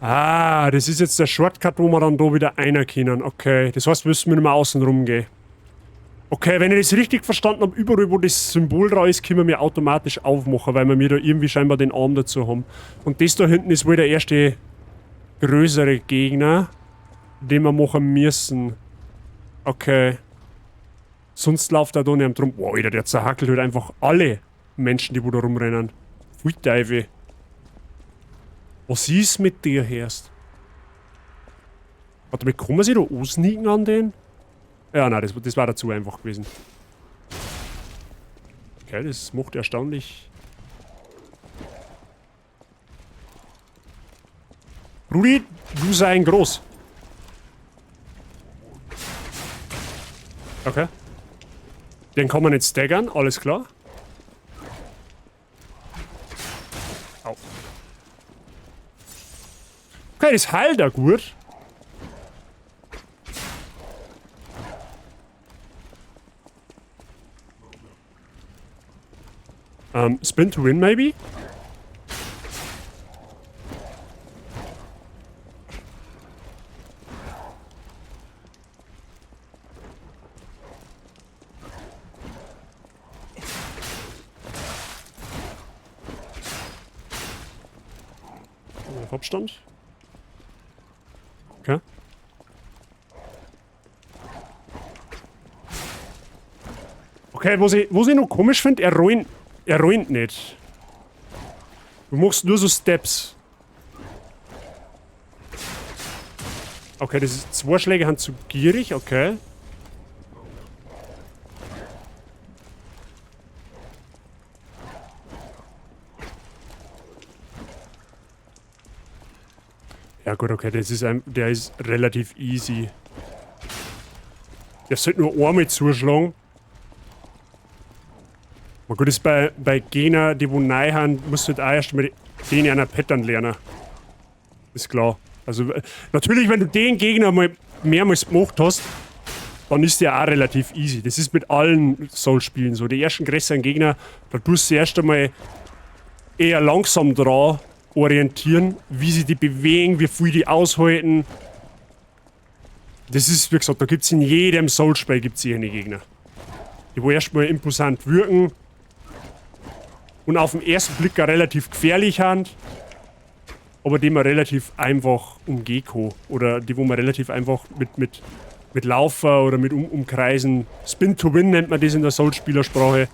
Ah, das ist jetzt der Shortcut, wo wir dann da wieder einer können. Okay, das heißt, wir müssen nicht mehr außen rumgehen. Okay, wenn ich das richtig verstanden habe, überall, wo das Symbol drauf ist, können wir mir automatisch aufmachen, weil wir mir da irgendwie scheinbar den Arm dazu haben. Und das da hinten ist wohl der erste größere Gegner, den wir machen müssen. Okay. Sonst läuft er da nicht rum. Boah, Alter, der zerhackelt halt einfach alle Menschen, die wo da rumrennen. Pfui Teufel. Was ist mit dir, Herst? Warte mal, kann man sich da ansneaken an den? Ja, nein, das war dazu einfach gewesen. Okay, das macht erstaunlich. Rudi, du sei ein groß. Okay. Den kann man nicht staggern, alles klar. Au. Okay, das heilt er gut. Spin to win, maybe? Abstand. Okay. Okay, was ich noch komisch finde, er rollt nicht. Du machst nur so Steps. Okay, das ist 2 Schläge haben zu gierig, okay. Ja gut, okay, der ist relativ easy. Der sollte nur einmal zuschlagen. Aber gut, ist bei Gegner, die wo neu haben, musst du halt auch erstmal den einer Pattern lernen. Ist klar. Also natürlich, wenn du den Gegner mal mehrmals gemacht hast, dann ist der auch relativ easy. Das ist mit allen Soul-Spielen so. Die ersten größeren Gegner, da tust du erst einmal eher langsam dran orientieren, wie sie die bewegen, wie viel die aushalten. Das ist, wie gesagt, da gibt es in jedem Soul-Spiel gibt's solche Gegner. Die wo erstmal imposant wirken und auf den ersten Blick auch relativ gefährlich sind, aber die man relativ einfach umgehen kann. Oder die wo man relativ einfach mit Laufen oder mit Umkreisen, Spin to Win nennt man das in der Soul-Spielersprache,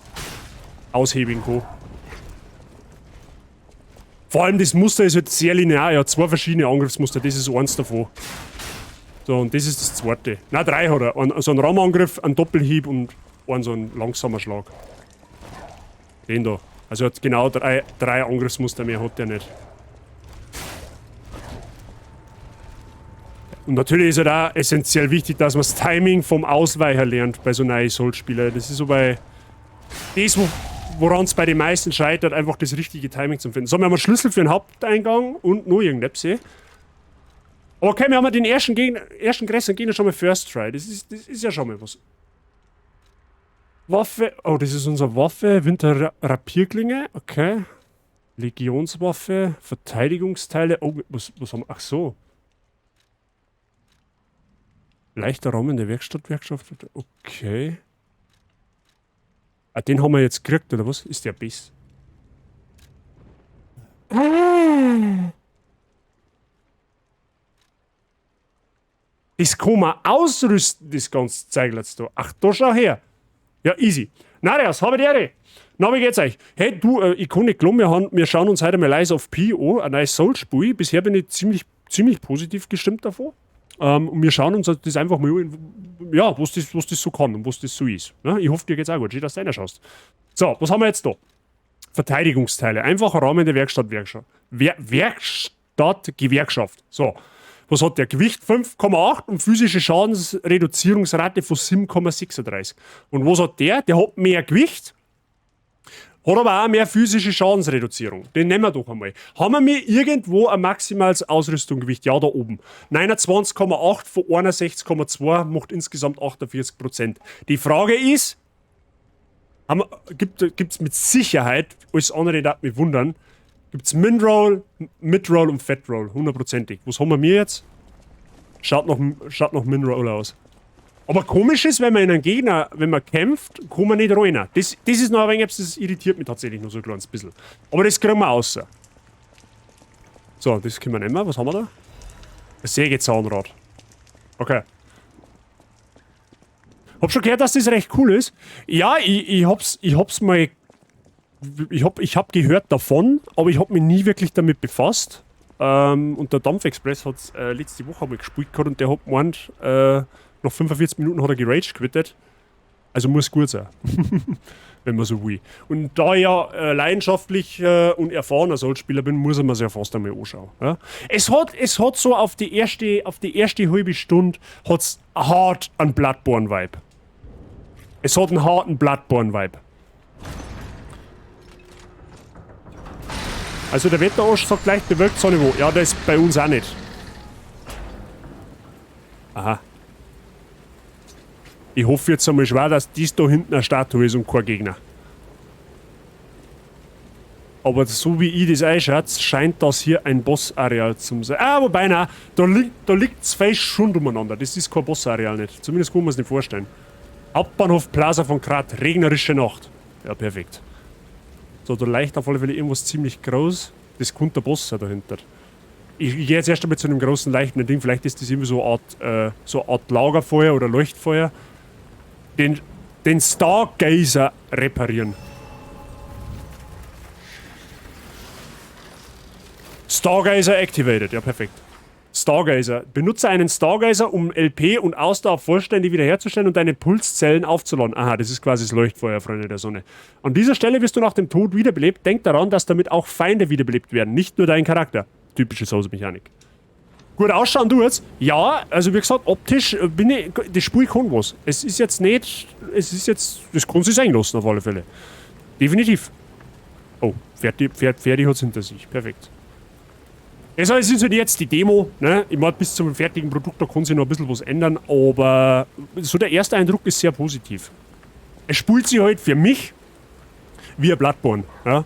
aushebeln kann. Vor allem das Muster ist halt sehr linear, ja, 2 verschiedene Angriffsmuster, das ist eins davon. So, und das ist das zweite. Nein, 3 hat er. So ein Raumangriff, ein Doppelhieb und so ein langsamer Schlag. Den da. Also er hat genau 3 Angriffsmuster mehr, hat der nicht. Und natürlich ist halt auch essentiell wichtig, dass man das Timing vom Ausweicher lernt bei so neuen Soul-Spielern. Das ist so bei... Das, woran es bei den meisten scheitert, einfach das richtige Timing zu finden. So, wir haben einen Schlüssel für den Haupteingang und noch irgendetwas. Aber okay, wir haben ja den ersten größeren Gegner schon mal First Try. Das ist ja schon mal was. Waffe. Oh, das ist unsere Waffe. Winterrapierklinge. Okay. Legionswaffe. Verteidigungsteile. Oh, was haben wir? Ach so. Leichter Raum in der Werkstatt. Okay. Ah, den haben wir jetzt gekriegt, oder was? Ist der Biss? Das kann man ausrüsten, das ganze Zeug jetzt da. Ach, da schau her. Ja, easy. Na, das habe ich dir. Na, wie geht's euch? Hey, du, ich kann nicht glauben, wir schauen uns heute mal Lies of P an, ein neues Soul-Spiel. Bisher bin ich ziemlich positiv gestimmt davon. Und wir schauen uns das einfach mal an, ja, was das so kann und was das so ist. Ja, ich hoffe, dir geht's auch gut. Schön, dass du reinschaust. So, was haben wir jetzt da? Verteidigungsteile. Einfacher Rahmen der Werkstatt-Gewerkschaft. So. Was hat der? Gewicht 5,8 und physische Schadensreduzierungsrate von 7,36. Und was hat der? Der hat mehr Gewicht, hat aber auch mehr physische Schadensreduzierung. Den nehmen wir doch einmal. Haben wir irgendwo ein maximales Ausrüstungsgewicht? Ja, da oben. 29,8 von 61,2 macht insgesamt 48%. Die Frage ist, gibt es mit Sicherheit, alles andere darf mich wundern, gibt es Min-Roll, Mid-Roll und Fat-Roll, 100%ig. Was haben wir jetzt? Schaut noch Min-Roll aus. Aber komisch ist, wenn man in einen Gegner, wenn man kämpft, kann man nicht rein. Das ist noch ein wenig, das irritiert mich tatsächlich noch so ein kleines bisschen. Aber das kriegen wir raus. So, das können wir nehmen. Was haben wir da? Ein Sägezahnrad. Okay. Hab schon gehört, dass das recht cool ist. Ja, ich hab's mal. Ich hab gehört davon, aber ich hab mich nie wirklich damit befasst. Und der Dampfexpress hat letzte Woche mal gespielt gehabt und der hat gemeint, nach 45 Minuten hat er gerage quittet. Also muss gut sein. Wenn man so will. Und da ich ja leidenschaftlich und erfahrener Soulspieler bin, muss ich mir ja fast einmal anschauen. Ja? Es hat so auf die erste halbe Stunde hat's hart einen Bloodborne-Vibe. Es hat einen harten Bloodborne-Vibe. Also der Wetterasch sagt gleich bewölkt Sonne wo. Ja, das ist bei uns auch nicht. Aha. Ich hoffe jetzt einmal schwer, dass dies da hinten eine Statue ist und kein Gegner. Aber so wie ich das einschaue, scheint das hier ein Bossareal zu sein. Ah, wobei, nein, da liegt das Feld schon umeinander. Das ist kein Bossareal nicht. Zumindest kann man es nicht vorstellen. Hauptbahnhof Plaza von Graz, regnerische Nacht. Ja, perfekt. So, da leicht auf alle Fälle irgendwas ziemlich groß. Das könnte der Boss sein dahinter. Ich gehe jetzt erst einmal zu einem großen, leichten Ding. Vielleicht ist das irgendwie so eine Art Lagerfeuer oder Leuchtfeuer. Den Stargazer reparieren. Stargazer activated. Ja, perfekt. Stargazer. Benutze einen Stargazer, um LP und Ausdauer vollständig wiederherzustellen und deine Pulszellen aufzuladen. Aha, das ist quasi das Leuchtfeuer, Freunde der Sonne. An dieser Stelle wirst du nach dem Tod wiederbelebt. Denk daran, dass damit auch Feinde wiederbelebt werden, nicht nur dein Charakter. Typische Souls-Mechanik. Gut ausschauen du jetzt? Ja, also wie gesagt, optisch bin ich. Das Spiel kann was. Es ist jetzt nicht. Es ist jetzt. Das kann sich sein lassen, auf alle Fälle. Definitiv. Oh, Ferdi hat es hinter sich. Perfekt. Es ist halt jetzt die Demo, ne? Ich meine, bis zum fertigen Produkt, da kann sich noch ein bisschen was ändern, aber so der erste Eindruck ist sehr positiv. Es spielt sich halt für mich wie ein Bloodborne, ja?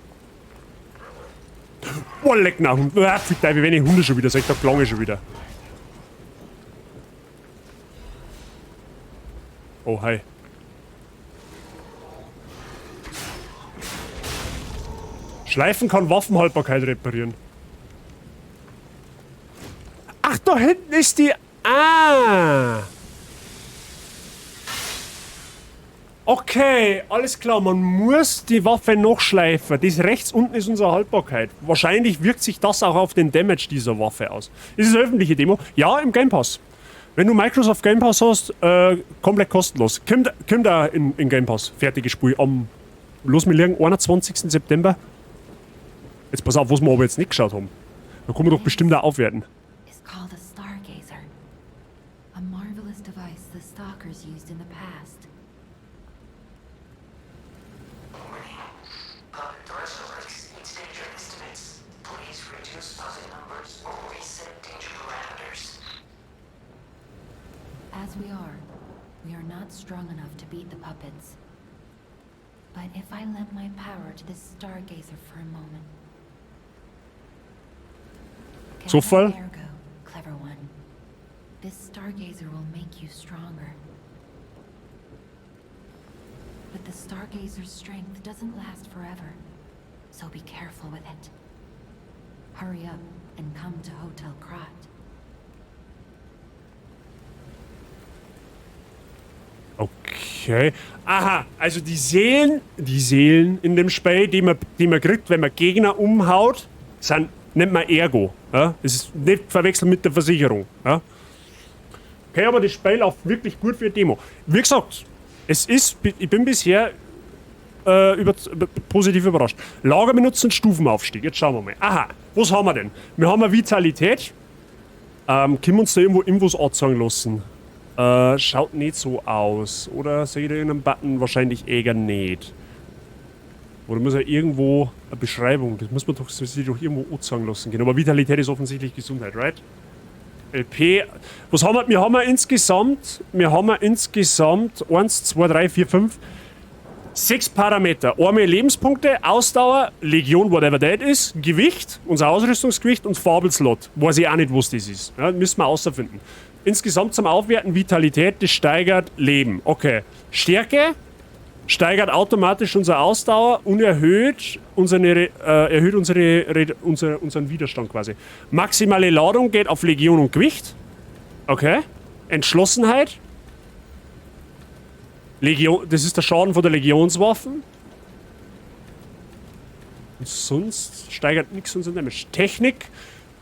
Oh, leck nach Hund. Wie wenig Hunde schon wieder, sag ich doch lange schon wieder. Oh, hi. Schleifen kann Waffenhaltbarkeit reparieren. Ach, da hinten ist die... Ah! Okay, alles klar, man muss die Waffe noch schleifen. Das rechts unten ist unsere Haltbarkeit. Wahrscheinlich wirkt sich das auch auf den Damage dieser Waffe aus. Ist es eine öffentliche Demo? Ja, im Game Pass. Wenn du Microsoft Game Pass hast, komplett kostenlos. Kommt da in Game Pass. Fertiges Spiel los mit liegen, 21. September. Jetzt pass auf, was wir aber jetzt nicht geschaut haben. Da kann man doch bestimmt auch aufwerten. It's called a Stargazer. A marvelous device the Stalkers used in the past. as we are not strong enough to beat the puppets. But if I lend my power to this stargazer for a moment. Zufall? Ergo, clever one. This stargazer will make you stronger. But the stargazer's strength doesn't last forever. So be careful with it. Hurry up and come to Hotel Krat. Okay. Aha, also die Seelen in dem Spiel, die man kriegt, wenn man Gegner umhaut, nennt man Ergo. Ja? Das ist nicht verwechseln mit der Versicherung. Ja? Okay, aber das Spiel läuft wirklich gut für die Demo. Wie gesagt, ich bin bisher positiv überrascht. Lager benutzen, Stufenaufstieg. Jetzt schauen wir mal. Aha, was haben wir denn? Wir haben eine Vitalität. Können wir uns da irgendwo Infos anzeigen lassen? Schaut nicht so aus. Oder seht ihr irgendeinen Button? Wahrscheinlich eher nicht. Oder muss ja irgendwo eine Beschreibung, das muss man doch, sich doch irgendwo anzeigen lassen. Genau, aber Vitalität ist offensichtlich Gesundheit, right? LP, was haben wir? Wir haben insgesamt 1, 2, 3, 4, 5, 6 Parameter. Einmal Lebenspunkte, Ausdauer, Legion, whatever that is, Gewicht, unser Ausrüstungsgewicht und Fabelslot. Weiß ich auch nicht, was das ist. Ja, müssen wir außerfinden. Insgesamt zum Aufwerten Vitalität, das steigert Leben. Okay. Stärke steigert automatisch unsere Ausdauer und erhöht unseren Widerstand quasi. Maximale Ladung geht auf Legion und Gewicht. Okay. Entschlossenheit. Legion, das ist der Schaden von der Legionswaffen. Und sonst steigert nichts unseren Damage. Technik.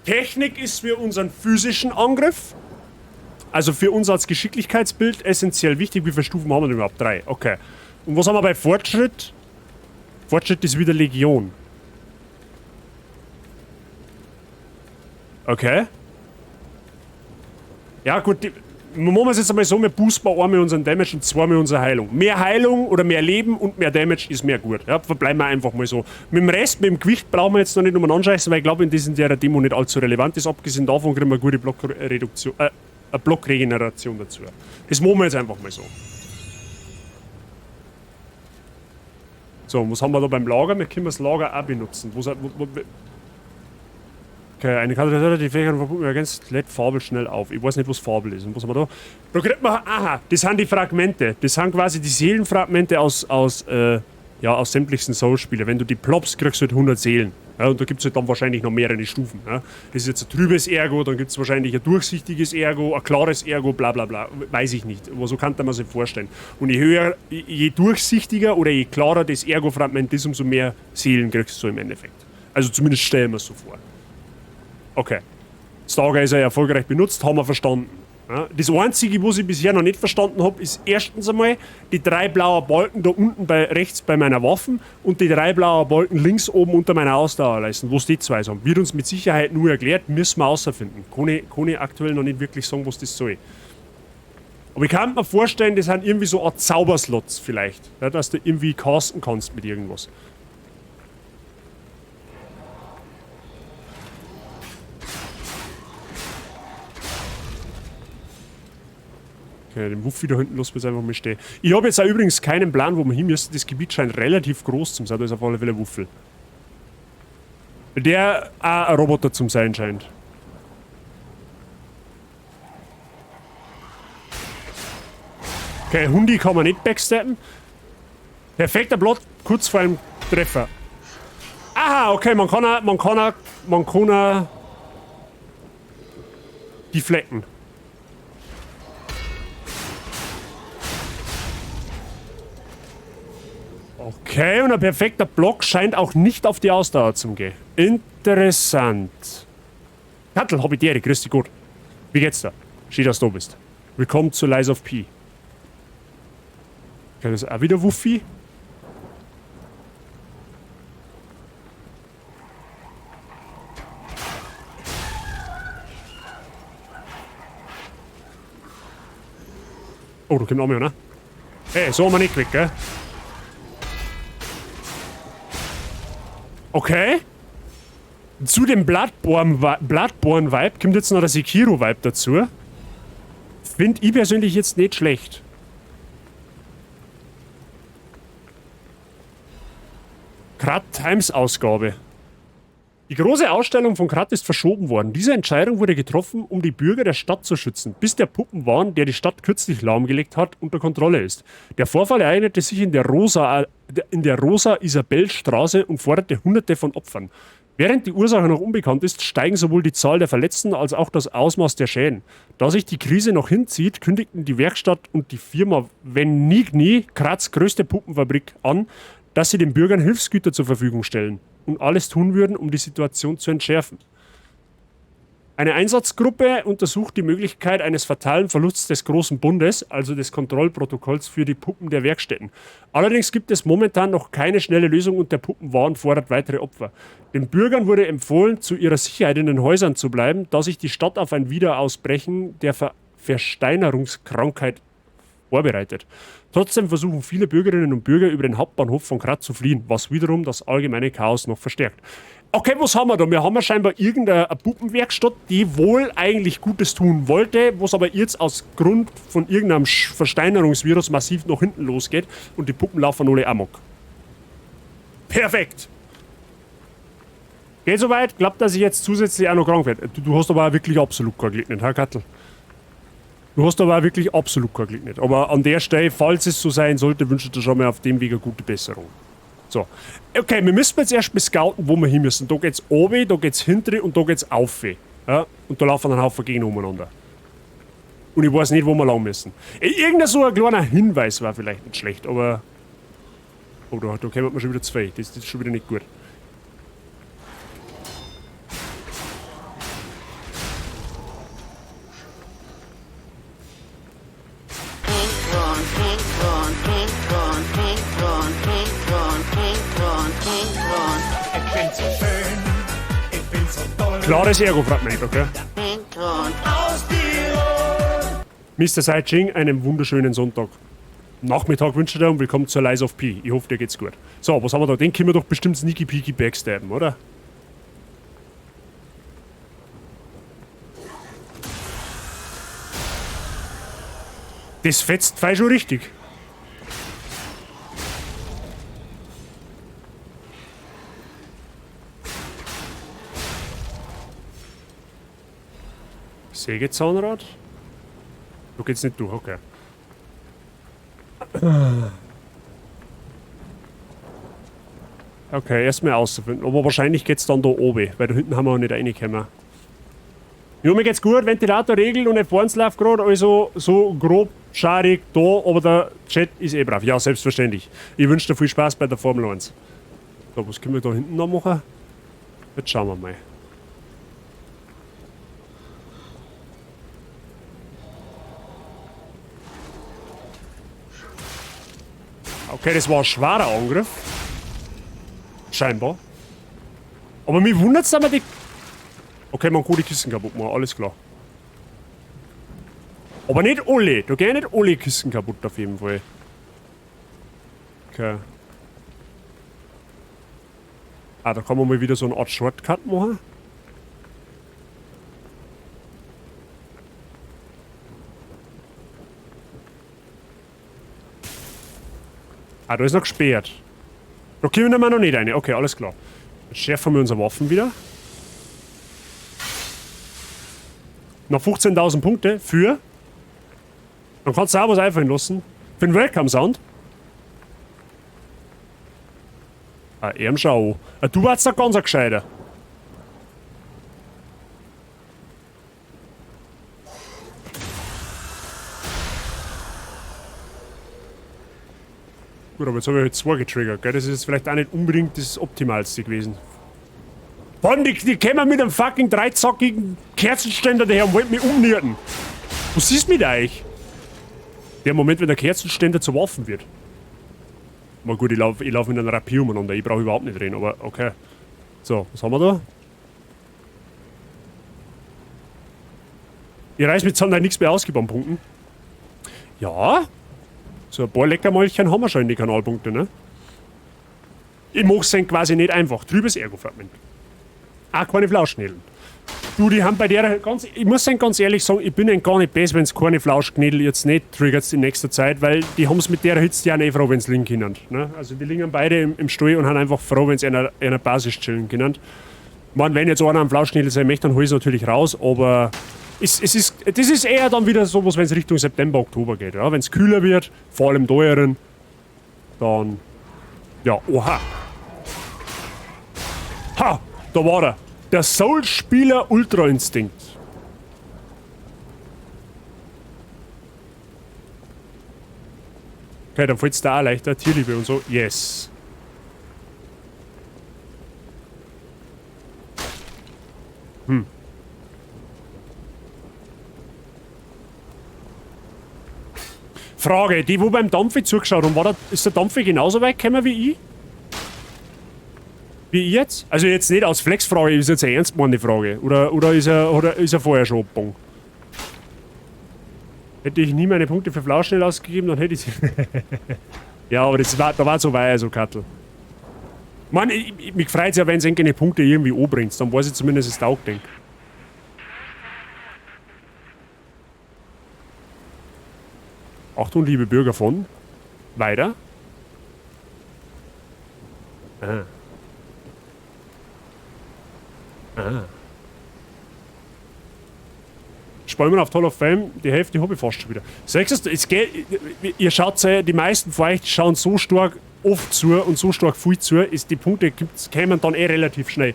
Technik ist für unseren physischen Angriff. Also für uns als Geschicklichkeitsbild essentiell wichtig. Wie viele Stufen haben wir denn überhaupt? 3. Okay. Und was haben wir bei Fortschritt? Fortschritt ist wieder Legion. Okay. Ja gut, machen wir es jetzt einmal so, wir boosten einmal unseren Damage und zweimal unsere Heilung. Mehr Heilung oder mehr Leben und mehr Damage ist mehr gut. Ja, verbleiben wir einfach mal so. Mit dem Rest, mit dem Gewicht brauchen wir jetzt noch nicht nochmal anscheißen, weil ich glaube, in der Demo nicht allzu relevant ist. Abgesehen davon kriegen wir eine gute Blockregeneration dazu. Das machen wir jetzt einfach mal so. So, was haben wir da beim Lager? Wir können das Lager auch benutzen. Okay, eine Karte, die Fähigkeit verbunden ergänzt, lädt Fabel schnell auf. Ich weiß nicht, was Fabel ist. Und was haben wir da? Da kriegt man, aha, das sind die Fragmente. Das sind quasi die Seelenfragmente aus sämtlichsten Soul-Spielen. Wenn du die ploppst, kriegst du halt 100 Seelen. Ja, und da gibt es halt dann wahrscheinlich noch mehrere Stufen. Ja. Das ist jetzt ein trübes Ergo, dann gibt es wahrscheinlich ein durchsichtiges Ergo, ein klares Ergo, bla bla bla. Weiß ich nicht. Aber so kann man sich vorstellen. Und je durchsichtiger oder je klarer das Ergo-Fragment ist, umso mehr Seelen kriegst du im Endeffekt. Also zumindest stellen wir es so vor. Okay. Stargazer erfolgreich benutzt, haben wir verstanden. Ja, das Einzige, was ich bisher noch nicht verstanden habe, ist erstens einmal die 3 blauen Balken da unten rechts bei meiner Waffen und die 3 blauen Balken links oben unter meiner Ausdauerleisten, was die 2 sind. Wird uns mit Sicherheit nur erklärt, müssen wir außerfinden. Kann ich aktuell noch nicht wirklich sagen, was das soll. Aber ich kann mir vorstellen, das sind irgendwie so Art Zauberslots vielleicht, ja, dass du irgendwie casten kannst mit irgendwas. Okay, den Wuffi da hinten lassen wir jetzt einfach mal stehen. Ich habe jetzt auch übrigens keinen Plan, wo wir hin müssen. Das Gebiet scheint relativ groß zu sein. Da ist auf alle Fälle ein Wuffel. Der auch ein Roboter zum sein scheint. Okay, Hundi kann man nicht backstappen. Perfekter Plot, kurz vor einem Treffer. Aha, okay, man kann die Flecken. Okay, und ein perfekter Block scheint auch nicht auf die Ausdauer zu gehen. Interessant. Kattel, Hobbitiere, grüß dich gut. Wie geht's da? Schön, dass du da bist. Willkommen zu Lies of P. Okay, das ist auch wieder Wuffi. Oh, da kommt auch mehr, ne? Hey, so haben wir nicht weg, gell? Okay. Zu dem Bloodborne-Vibe kommt jetzt noch der Sekiro-Vibe dazu. Finde ich persönlich jetzt nicht schlecht. Krat Times Ausgabe. Die große Ausstellung von Krat ist verschoben worden. Diese Entscheidung wurde getroffen, um die Bürger der Stadt zu schützen, bis der Puppenwahn, der die Stadt kürzlich lahmgelegt hat, unter Kontrolle ist. Der Vorfall ereignete sich in der Rosa-Isabel-Straße und forderte Hunderte von Opfern. Während die Ursache noch unbekannt ist, steigen sowohl die Zahl der Verletzten als auch das Ausmaß der Schäden. Da sich die Krise noch hinzieht, kündigten die Werkstatt und die Firma Venigni, Krats größte Puppenfabrik, an, dass sie den Bürgern Hilfsgüter zur Verfügung stellen und alles tun würden, um die Situation zu entschärfen. Eine Einsatzgruppe untersucht die Möglichkeit eines fatalen Verlusts des Großen Bundes, also des Kontrollprotokolls für die Puppen der Werkstätten. Allerdings gibt es momentan noch keine schnelle Lösung und der Puppenwahn fordert weitere Opfer. Den Bürgern wurde empfohlen, zu ihrer Sicherheit in den Häusern zu bleiben, da sich die Stadt auf ein Wiederausbrechen der Versteinerungskrankheit vorbereitet. Trotzdem versuchen viele Bürgerinnen und Bürger über den Hauptbahnhof von Krat zu fliehen, was wiederum das allgemeine Chaos noch verstärkt. Okay, was haben wir da? Wir haben ja scheinbar irgendeine Puppenwerkstatt, die wohl eigentlich Gutes tun wollte, was aber jetzt aus Grund von irgendeinem Versteinerungsvirus massiv nach hinten losgeht und die Puppen laufen alle amok. Perfekt! Geht soweit? Glaubt, dass ich jetzt zusätzlich auch noch krank werde. Du hast aber auch wirklich absolut kein Glück nicht, Herr Kattel. Du hast aber auch wirklich absolut kein Glück nicht. Aber an der Stelle, falls es so sein sollte, wünsche ich dir schon mal auf dem Weg eine gute Besserung. So. Okay, wir müssen jetzt erst mal scouten, wo wir hin müssen. Da geht's oben, da geht's hinten und da geht's auf. Ja? Und da laufen ein Haufen Gegner umeinander. Und ich weiß nicht, wo wir lang müssen. Irgendein so ein kleiner Hinweis war vielleicht nicht schlecht, aber... Oh, da kommt man schon wieder zwei. Das ist schon wieder nicht gut. Klares Ergo-Fragment, okay? Mr. Saiching, einen wunderschönen Sonntag. Nachmittag wünsche ich dir und willkommen zur Lies of P. Ich hoffe, dir geht's gut. So, was haben wir da? Den können wir doch bestimmt sneaky peaky backstabben, oder? Das fetzt fein schon richtig. Sägezahnrad? Du geht's nicht durch, okay. Okay, erstmal auszufinden. Aber wahrscheinlich geht's dann da oben, weil da hinten haben wir auch nicht reingekommen. Ja, mir geht's gut, Ventilator regelt und nicht vor uns läuft gerade, also so grob scharig da, aber der Chat ist eh brav. Ja, selbstverständlich. Ich wünsche dir viel Spaß bei der Formel 1. So, was können wir da hinten noch machen? Jetzt schauen wir mal. Okay, das war ein schwerer Angriff. Scheinbar. Aber mich wundert es, dass wir die... Okay, man kann die Kisten kaputt machen, alles klar. Aber nicht alle. Da gehen nicht alle Kisten kaputt auf jeden Fall. Okay. Ah, da kann man mal wieder so eine Art Shortcut machen. Ah, da ist noch gesperrt. Da können wir noch nicht rein. Okay, alles klar. Jetzt schärfen wir unsere Waffen wieder. Noch 15.000 Punkte für... Dann kannst du auch was einfallen lassen. Für den Welcome-Sound. Ah, Ehrenschau. Ah, du warst da ganz ein Gescheiter. Gut, aber jetzt habe ich halt zwei getriggert, gell? Das ist jetzt vielleicht auch nicht unbedingt das Optimalste gewesen. Vor allem, die kommen mit einem fucking dreizackigen Kerzenständer daher und wollten mich umnirten. Was ist mit euch? Der Moment, wenn der Kerzenständer zur Waffen wird. Na gut, ich lauf mit einem Rapier umeinander. Ich brauche überhaupt nicht reden, aber okay. So, was haben wir da? Ich reiß mit Zander nichts mehr ausgeben an Punkten. Ja. So ein paar Leckermäulchen haben wir schon in die Kanalpunkte, ne? Ich mach's dann quasi nicht einfach. Trübes Ergo-Fragment. Ah, keine Flauschnädeln. Du, die haben bei der, ich muss sagen, ganz ehrlich sagen, ich bin gar nicht besser, wenn es keine Flauschknädel jetzt nicht triggert in nächster Zeit, weil die haben es mit der Hitze ja nicht froh, wenn sie liegen können. Ne? Also die liegen beide im Stall und haben einfach froh, wenn sie in einer Basis chillen können. Man, wenn jetzt einer am Flauschknädel sein möchte, dann hol ich es natürlich raus, aber das ist eher dann wieder sowas, wenn es Richtung September, Oktober geht. Ja? Wenn es kühler wird, vor allem teuren, dann, ja, oha. Ha, da war er. Der Soul-Spieler Ultra Instinct. Okay, dann fällt es da auch leichter. Tierliebe und so. Yes. Frage, die wo beim Dampfe zugeschaut haben, ist der Dampfe genauso weit gekommen wie ich? Wie ich jetzt? Also jetzt nicht aus Flexfrage, ist jetzt eine ernst gemeinte Frage. Oder ist er vorher schon abgegangen? Hätte ich nie meine Punkte für Flauschnell ausgegeben, dann hätte ich sie. Ja, aber da war so weit, so Kattel. Mann, mich freut es ja, wenn es irgendeine Punkte irgendwie anbringt. Dann weiß ich zumindest, dass es taugt, denke. Achtung, liebe Bürger von. Weiter. Ah. Spalmen auf Hall of Fame, die Hälfte habe ich fast schon wieder. Sagst du, ihr schaut, die meisten von euch schauen so stark oft zu und so stark viel zu, ist die Punkte kämen dann relativ schnell.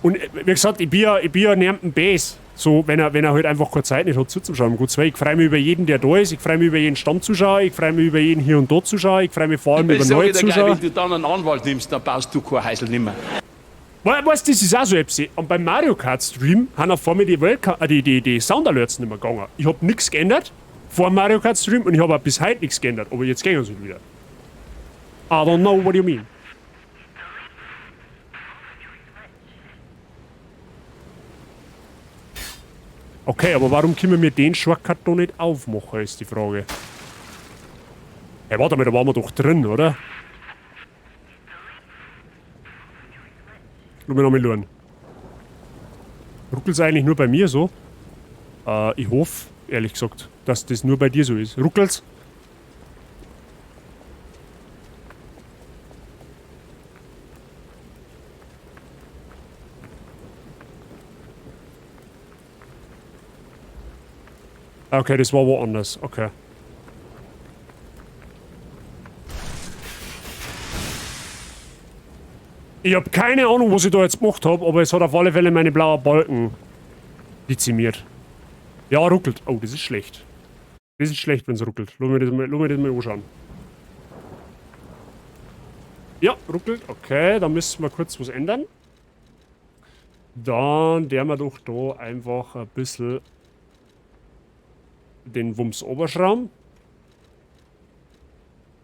Und wie gesagt, ich bin ja nirgends ein Bass. So, wenn er halt einfach keine Zeit nicht hat zuzuschauen. Gut, ich freue mich über jeden, der da ist. Ich freue mich über jeden Stammzuschauer. Ich freue mich über jeden hier und dort Zuschauer. Ich freue mich vor allem über neue Zuschauer. Wenn du dann einen Anwalt nimmst, dann baust du kein Heisel nimmer. Weißt du, das ist auch so etwas. Und beim Mario Kart Stream haben vor mir die Sound-Alerts nicht mehr gegangen. Ich habe nichts geändert vor dem Mario Kart Stream und ich habe auch bis heute nichts geändert. Aber jetzt gehen sie wieder. I don't know what you mean. Okay, aber warum können wir den Shortcut da nicht aufmachen, ist die Frage. Hey, warte mal, da waren wir doch drin, oder? Lass mich noch mal schauen. Ruckelt's eigentlich nur bei mir so? Ich hoffe, ehrlich gesagt, dass das nur bei dir so ist. Ruckelt's? Okay, das war woanders. Okay. Ich habe keine Ahnung, was ich da jetzt gemacht habe, aber es hat auf alle Fälle meine blauen Balken dezimiert. Ja, ruckelt. Oh, das ist schlecht. Das ist schlecht, wenn es ruckelt. Lass mir das mal anschauen. Ja, ruckelt. Okay, dann müssen wir kurz was ändern. Dann der wir doch da einfach ein bisschen den Wumms oberschrauben.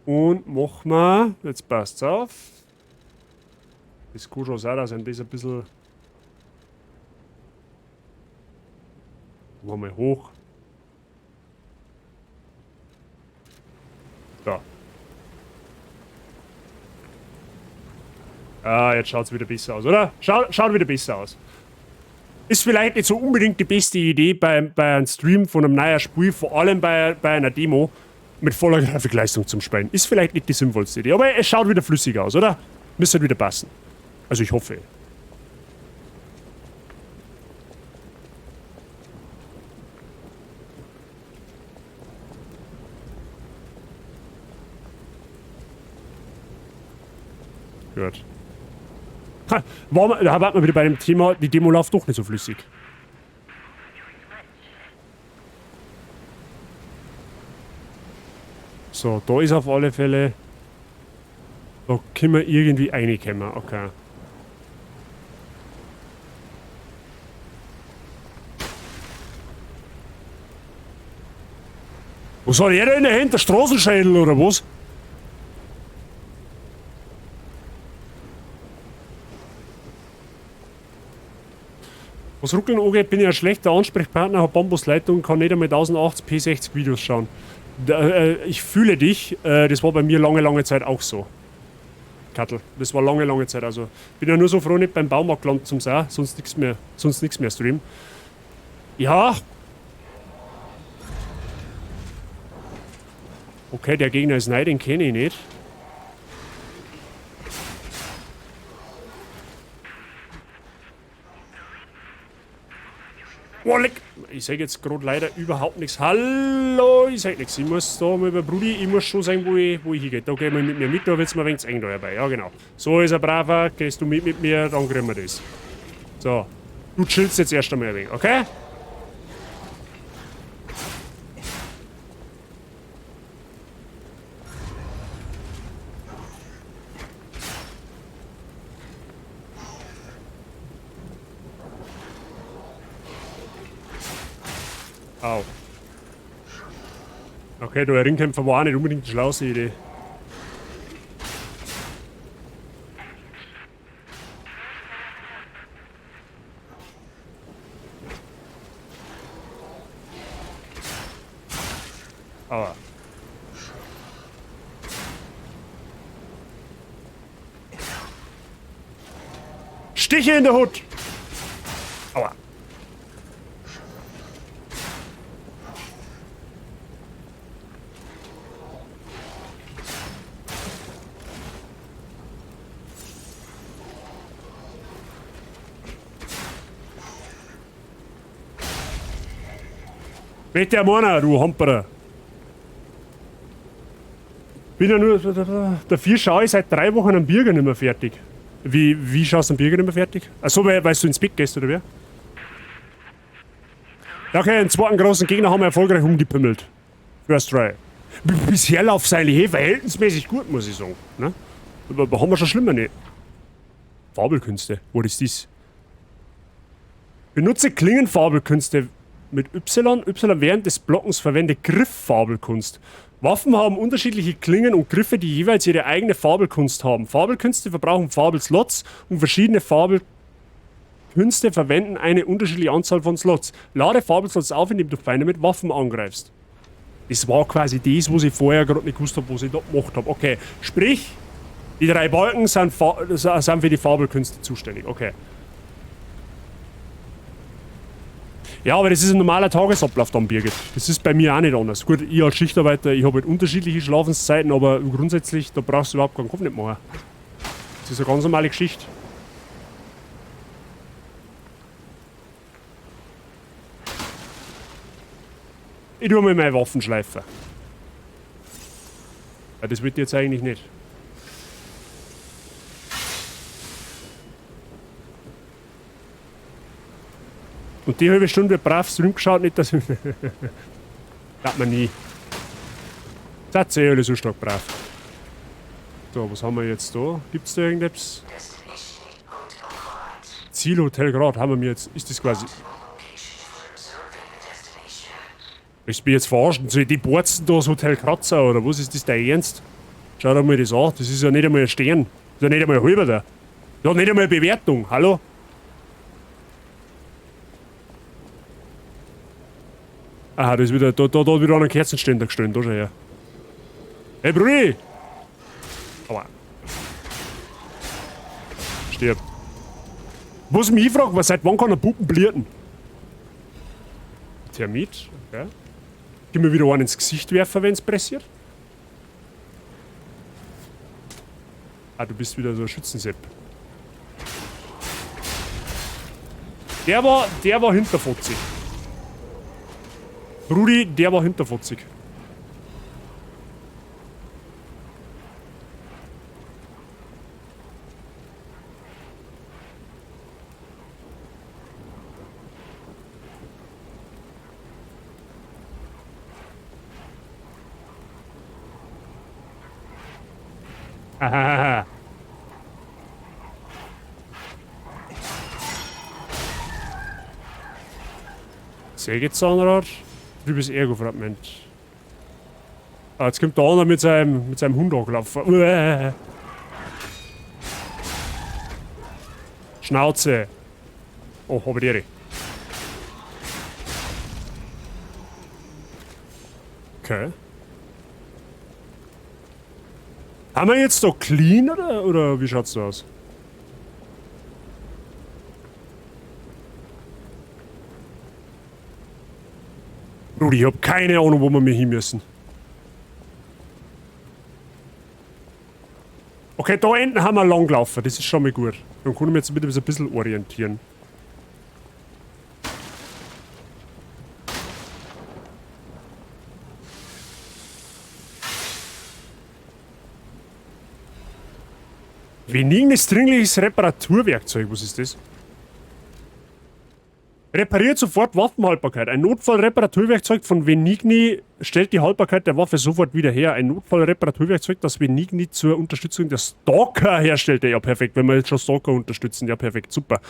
Und machen wir, jetzt passt's auf. Das kann schon sein, dass ein das ein bisschen. Machen wir hoch. Da. Ah, jetzt schaut es wieder besser aus, oder? Schaut wieder besser aus. Ist vielleicht nicht so unbedingt die beste Idee bei einem Stream von einem neuen Spiel, vor allem bei einer Demo, mit voller Grafikleistung zum Spielen. Ist vielleicht nicht die sinnvollste Idee, aber es schaut wieder flüssig aus, oder? Müsste halt wieder passen. Also ich hoffe. Gut. Ha, da warten wir wieder bei dem Thema, die Demo läuft doch nicht so flüssig. So, da ist auf alle Fälle. Da können wir irgendwie reinkommen, okay. Was hat er denn in der Hand? Der Straßenschädel oder was? Was Ruckeln angeht, bin ich ein schlechter Ansprechpartner, habe Bambusleitung, kann nicht einmal 1080p 60 Videos schauen. Ich fühle dich, das war bei mir lange Zeit auch so. Kattel. Das war lange, lange Zeit. Also bin ja nur so froh, nicht beim Baumarkt gelandet zum Sau, sonst nichts mehr streamen. Ja. Okay, der Gegner ist neu, den kenne ich nicht. Oh, leck. Ich sag jetzt gerade leider überhaupt nichts. Hallo, ich sag nichts. Ich muss da mal über Brudi, ich muss schon sagen, wo ich hingehe. Da gehen wir mit mir mit, da wird's mir ein wenig eng dabei. Ja, genau. So ist er braver, gehst du mit mir, dann kriegen wir das. So. Du chillst jetzt erst einmal ein wenig, okay? Au. Okay, der Ringkämpfer war auch nicht unbedingt die schlauste Idee. Aber. Stiche in der Hut! Aua. Bitte Mona, du Homperer. Bin ja nur. Dafür schaue ich seit 3 Wochen am Bürger nicht mehr fertig. Wie schaust du am Bürger nicht mehr fertig? Achso, weil du ins Bett gehst, oder wer? Okay, den zweiten großen Gegner haben wir erfolgreich umgepümmelt. First try. Bisher läuft es eigentlich verhältnismäßig gut, muss ich sagen. Ne? Aber haben wir schon schlimmer nicht. Fabelkünste, was ist das? Benutze Klingenfabelkünste mit Y während des Blockens verwende Grifffabelkunst. Waffen haben unterschiedliche Klingen und Griffe, die jeweils ihre eigene Fabelkunst haben. Fabelkünste verbrauchen Fabelslots und verschiedene Fabelkünste verwenden eine unterschiedliche Anzahl von Slots. Lade Fabelslots auf, indem du Feinde mit Waffen angreifst. Das war quasi das, was ich vorher gerade nicht gewusst habe, was ich da gemacht habe. Okay, sprich, die 3 Balken sind für die Fabelkünste zuständig. Okay. Ja, aber das ist ein normaler Tagesablauf dann, Birgit. Das ist bei mir auch nicht anders. Gut, ich als Schichtarbeiter, ich habe halt unterschiedliche Schlafenszeiten, aber grundsätzlich, da brauchst du überhaupt keinen Kopf nicht machen. Das ist eine ganz normale Geschichte. Ich tue mal meine Waffen schleifen. Ja, das wird jetzt eigentlich nicht. Und die halbe Stunde wird brav Stream geschaut, nicht dass. Hat man nie. Seid ihr alle so stark brav. So, was haben wir jetzt da? Gibt's da irgendetwas? Zielhotel Grad haben wir jetzt. Ist das quasi. Ich bin jetzt verarscht. Soll ich die Borzen da das Hotel Kratzer oder was ist das der Ernst? Schau dir mal das an. Das ist ja nicht einmal ein Stern. Das ist ja nicht einmal ein halber da. Das hat nicht einmal eine Bewertung. Hallo? Aha, das ist wieder, da hat wieder einen Kerzenständer gestellt, da schau her. Hey Brudi! Aua. Stirb. Was mich fragt, was seit wann kann ein Puppen blirten? Thermit, okay. Gib mir wieder einen ins Gesicht werfen, wenn es pressiert. Ah, du bist wieder so ein Schützensepp. Der war hinterfotzig. Rudi, der war hinterfotzig. Hahaha. Sägezahnrad. Trübes Ergo-Fragment. Ah, jetzt kommt der andere mit seinem Hund angelaufen. Schnauze. Oh, hab ich die. Okay. Haben wir jetzt da clean oder wie schaut's da aus? Rudi, ich hab keine Ahnung, wo wir mehr hin müssen. Okay, da hinten haben wir langgelaufen, das ist schon mal gut. Dann können wir jetzt wieder ein bisschen orientieren. Veniges dringliches Reparaturwerkzeug, was ist das? Repariert sofort Waffenhaltbarkeit. Ein Notfallreparaturwerkzeug von Venigni stellt die Haltbarkeit der Waffe sofort wieder her. Ein Notfallreparaturwerkzeug, das Venigni zur Unterstützung der Stalker herstellte. Ja, perfekt, wenn wir jetzt schon Stalker unterstützen. Ja, perfekt, super.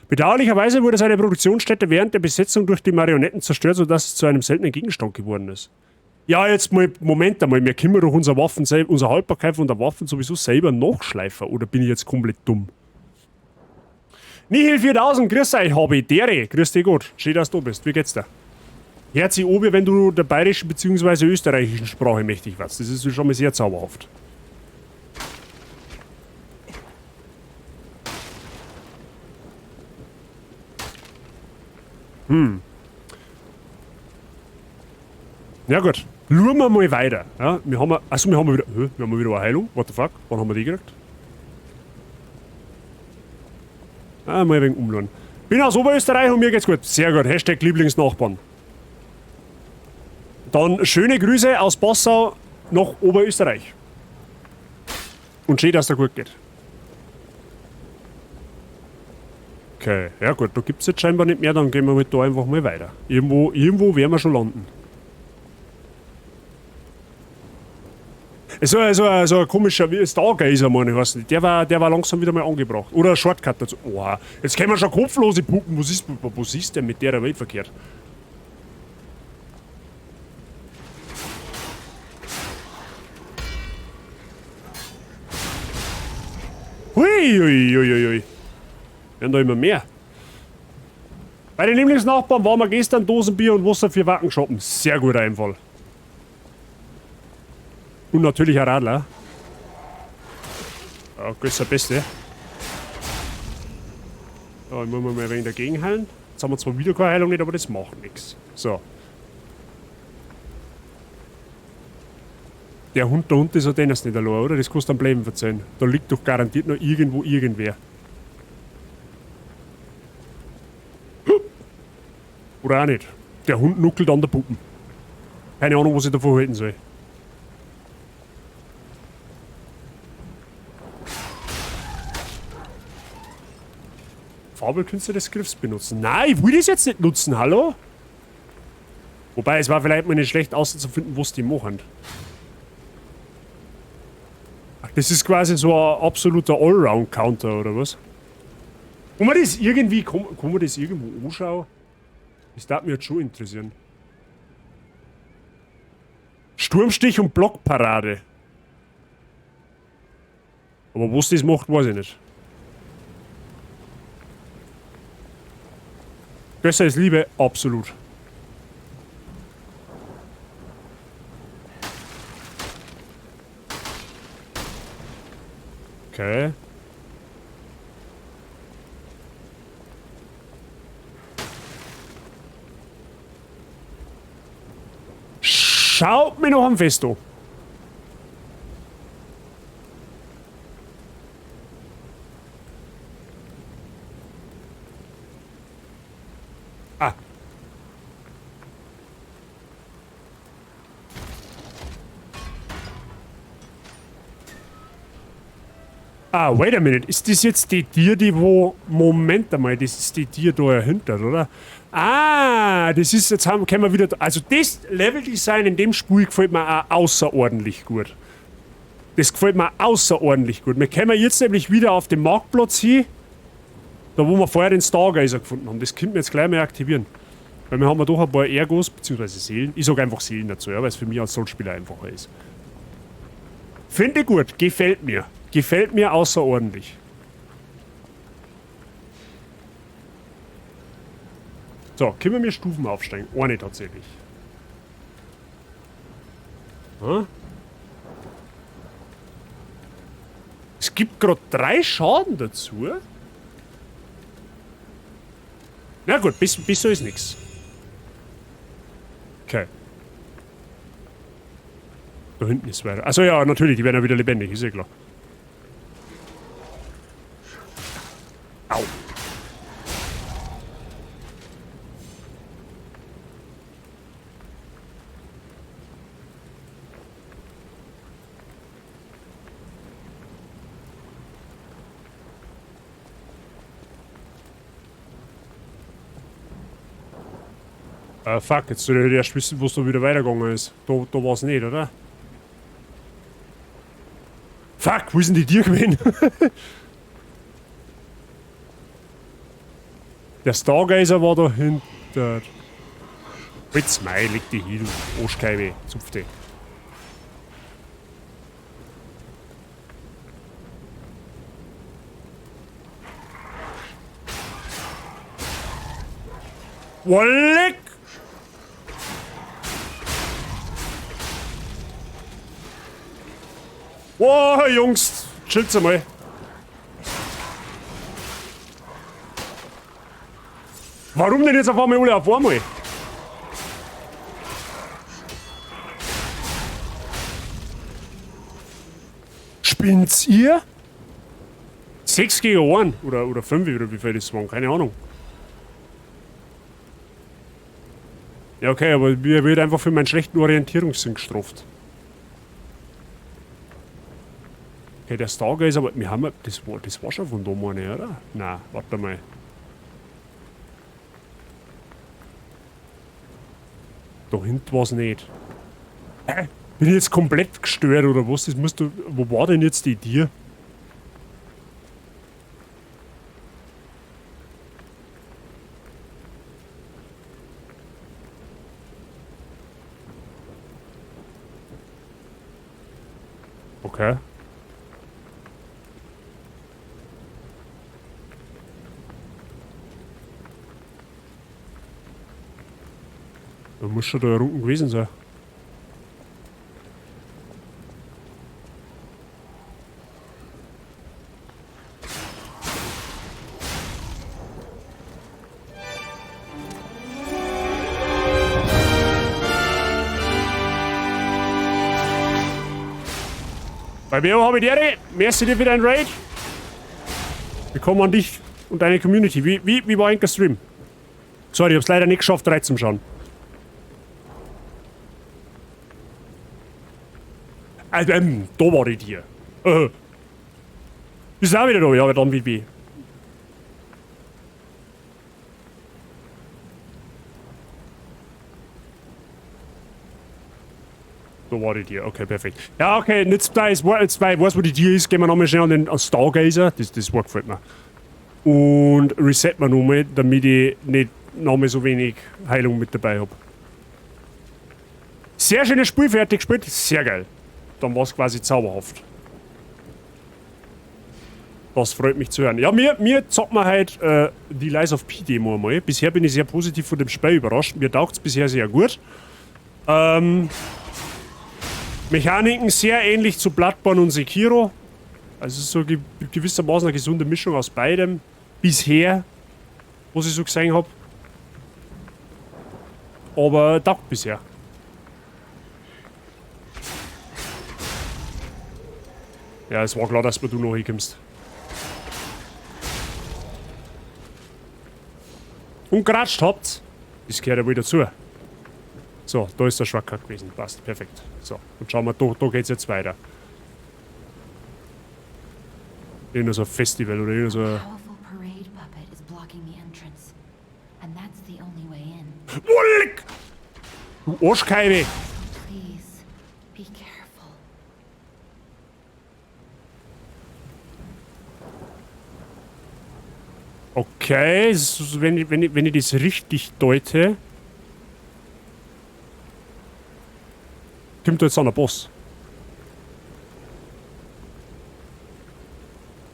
Bedauerlicherweise wurde seine Produktionsstätte während der Besetzung durch die Marionetten zerstört, sodass es zu einem seltenen Gegenstand geworden ist. Ja, jetzt mal, Moment einmal, wir können doch unsere Haltbarkeit von der Waffen sowieso selber nachschleifen. Oder bin ich jetzt komplett dumm? Nihil 4000, grüß euch, Hobby, Dere, grüß dich gut, schön, dass du bist, wie geht's dir? Herzi Obi, wenn du der bayerischen bzw. österreichischen Sprache mächtig warst, das ist schon mal sehr zauberhaft. Ja gut, schauen wir mal weiter. Ja, wir haben wieder eine Heilung, what the fuck, wann haben wir die gekriegt? Ah, mal ein wenig umladen. Bin aus Oberösterreich und mir geht's gut. Sehr gut. Hashtag Lieblingsnachbarn. Dann schöne Grüße aus Passau nach Oberösterreich. Und schön, dass es dir gut geht. Okay, ja gut, da gibt's jetzt scheinbar nicht mehr, dann gehen wir mit da einfach mal weiter. Irgendwo werden wir schon landen. So ein komischer Stargazer, meine ich, weiß nicht. Der war langsam wieder mal angebracht. Oder ein Shortcut dazu. Oha, jetzt können wir schon kopflose puppen. Was ist denn mit der Welt verkehrt? Hui. Werden da immer mehr. Bei den Lieblingsnachbarn waren wir gestern Dosenbier und Wasser für Wacken shoppen. Sehr guter Einfall. Und natürlich ein Radler. Ja, das ist der Beste. Ja, ich muss mal ein wenig dagegen heilen. Jetzt haben wir zwar wieder keine Heilung nicht, aber das macht nichts. So. Der Hund da unten ist ja dennoch nicht allein, oder? Das kannst du am Bleiben verzeihen. Da liegt doch garantiert noch irgendwo irgendwer. Oder auch nicht. Der Hund nuckelt an der Puppen. Keine Ahnung, was ich davon halten soll. Fabelkünste des Griffs benutzen. Nein, ich will das jetzt nicht nutzen, hallo? Wobei, es war vielleicht mal nicht schlecht auszufinden, was die machen. Ach, das ist quasi so ein absoluter Allround-Counter, oder was? Kann man das irgendwie, kann man das irgendwo anschauen? Das darf mich jetzt schon interessieren. Sturmstich und Blockparade. Aber was das macht, weiß ich nicht. Besser ist Liebe, absolut. Okay. Schaut mir noch am Festo. Ah, wait a minute. Ist das jetzt die Tier, die wo... Moment einmal, das ist die Tier da dahinter, oder? Ah, das ist... Jetzt können wir wieder... Also das Leveldesign in dem Spiel gefällt mir auch außerordentlich gut. Das gefällt mir außerordentlich gut. Wir kommen jetzt nämlich wieder auf den Marktplatz hin. Da, wo wir vorher den Stargazer gefunden haben. Das können wir jetzt gleich mal aktivieren. Weil wir haben ja doch ein paar Ergos, beziehungsweise Seelen. Ich sage einfach Seelen dazu, ja, weil es für mich als Soulspieler einfacher ist. Finde ich gut. Gefällt mir. Gefällt mir außerordentlich. So, können wir Stufen aufsteigen? Eine tatsächlich. Hm? gibt gerade 3 Schaden dazu. Na gut, bis so ist nichts. Okay. Da hinten ist weiter. Also ja, natürlich, die werden ja wieder lebendig, ist ja klar. Au. Fuck, jetzt soll ich erst wissen, wo es da wieder weitergegangen ist. Da war es nicht, oder? Fuck, wo ist denn die Tier gewesen? Der Stargazer war da hinter. Jetzt mei, leg die hin, du Arschkeibe, zupf die. Wolleck! Wow, Jungs, chillt's einmal. Warum denn jetzt auf einmal alle auf einmal? Spinnt's ihr? 6 gegen 1 oder 5 oder wie viel das waren, keine Ahnung. Ja, okay, aber mir wird einfach für meinen schlechten Orientierungssinn gestraft. Okay, der Stargazer, aber wir haben. Das war schon von da, meine ich, oder? Nein, warte mal. Da hinten war es nicht. Hä? Bin ich jetzt komplett gestört oder was? Das musst du. Wo war denn jetzt die Tier? Okay. Da muss schon da unten gewesen sein. Bei mir habe ich die Ehre. Merci dir für dein Raid. Willkommen an dich und deine Community. Wie war eigentlich der Stream? Sorry, ich hab's leider nicht geschafft, reinzuschauen. Da war die Tier. Bist du auch wieder da? Ja, dann wie. Da war die Tier. Okay, perfekt. Ja, okay, jetzt weiß, wo die Tier ist, gehen wir nochmal schnell an den Stargazer. Das Wort gefällt mir. Und reset wir nochmal, damit ich nicht nochmal so wenig Heilung mit dabei habe. Sehr schönes Spiel, fertig gespielt. Sehr geil. Dann war es quasi zauberhaft. Das freut mich zu hören. Ja, mir zocken wir heute die Lies of P Demo einmal. Bisher bin ich sehr positiv von dem Spiel überrascht. Mir taugt es bisher sehr gut. Mechaniken sehr ähnlich zu Bloodborne und Sekiro. Also so gewissermaßen eine gesunde Mischung aus beidem. Bisher, was ich so gesehen habe. Aber taugt bisher. Ja, es war klar, dass du noch hinkommst. Und geratscht habt. Das gehört ja wieder dazu. So, da ist der Shortcut gewesen. Passt, perfekt. So, und schauen wir, da geht's jetzt weiter. Irgend so ein Festival oder irgend so ein... Wolleck! Du Arschkeibe! Okay, wenn ich das richtig deute, kommt da jetzt an der Boss.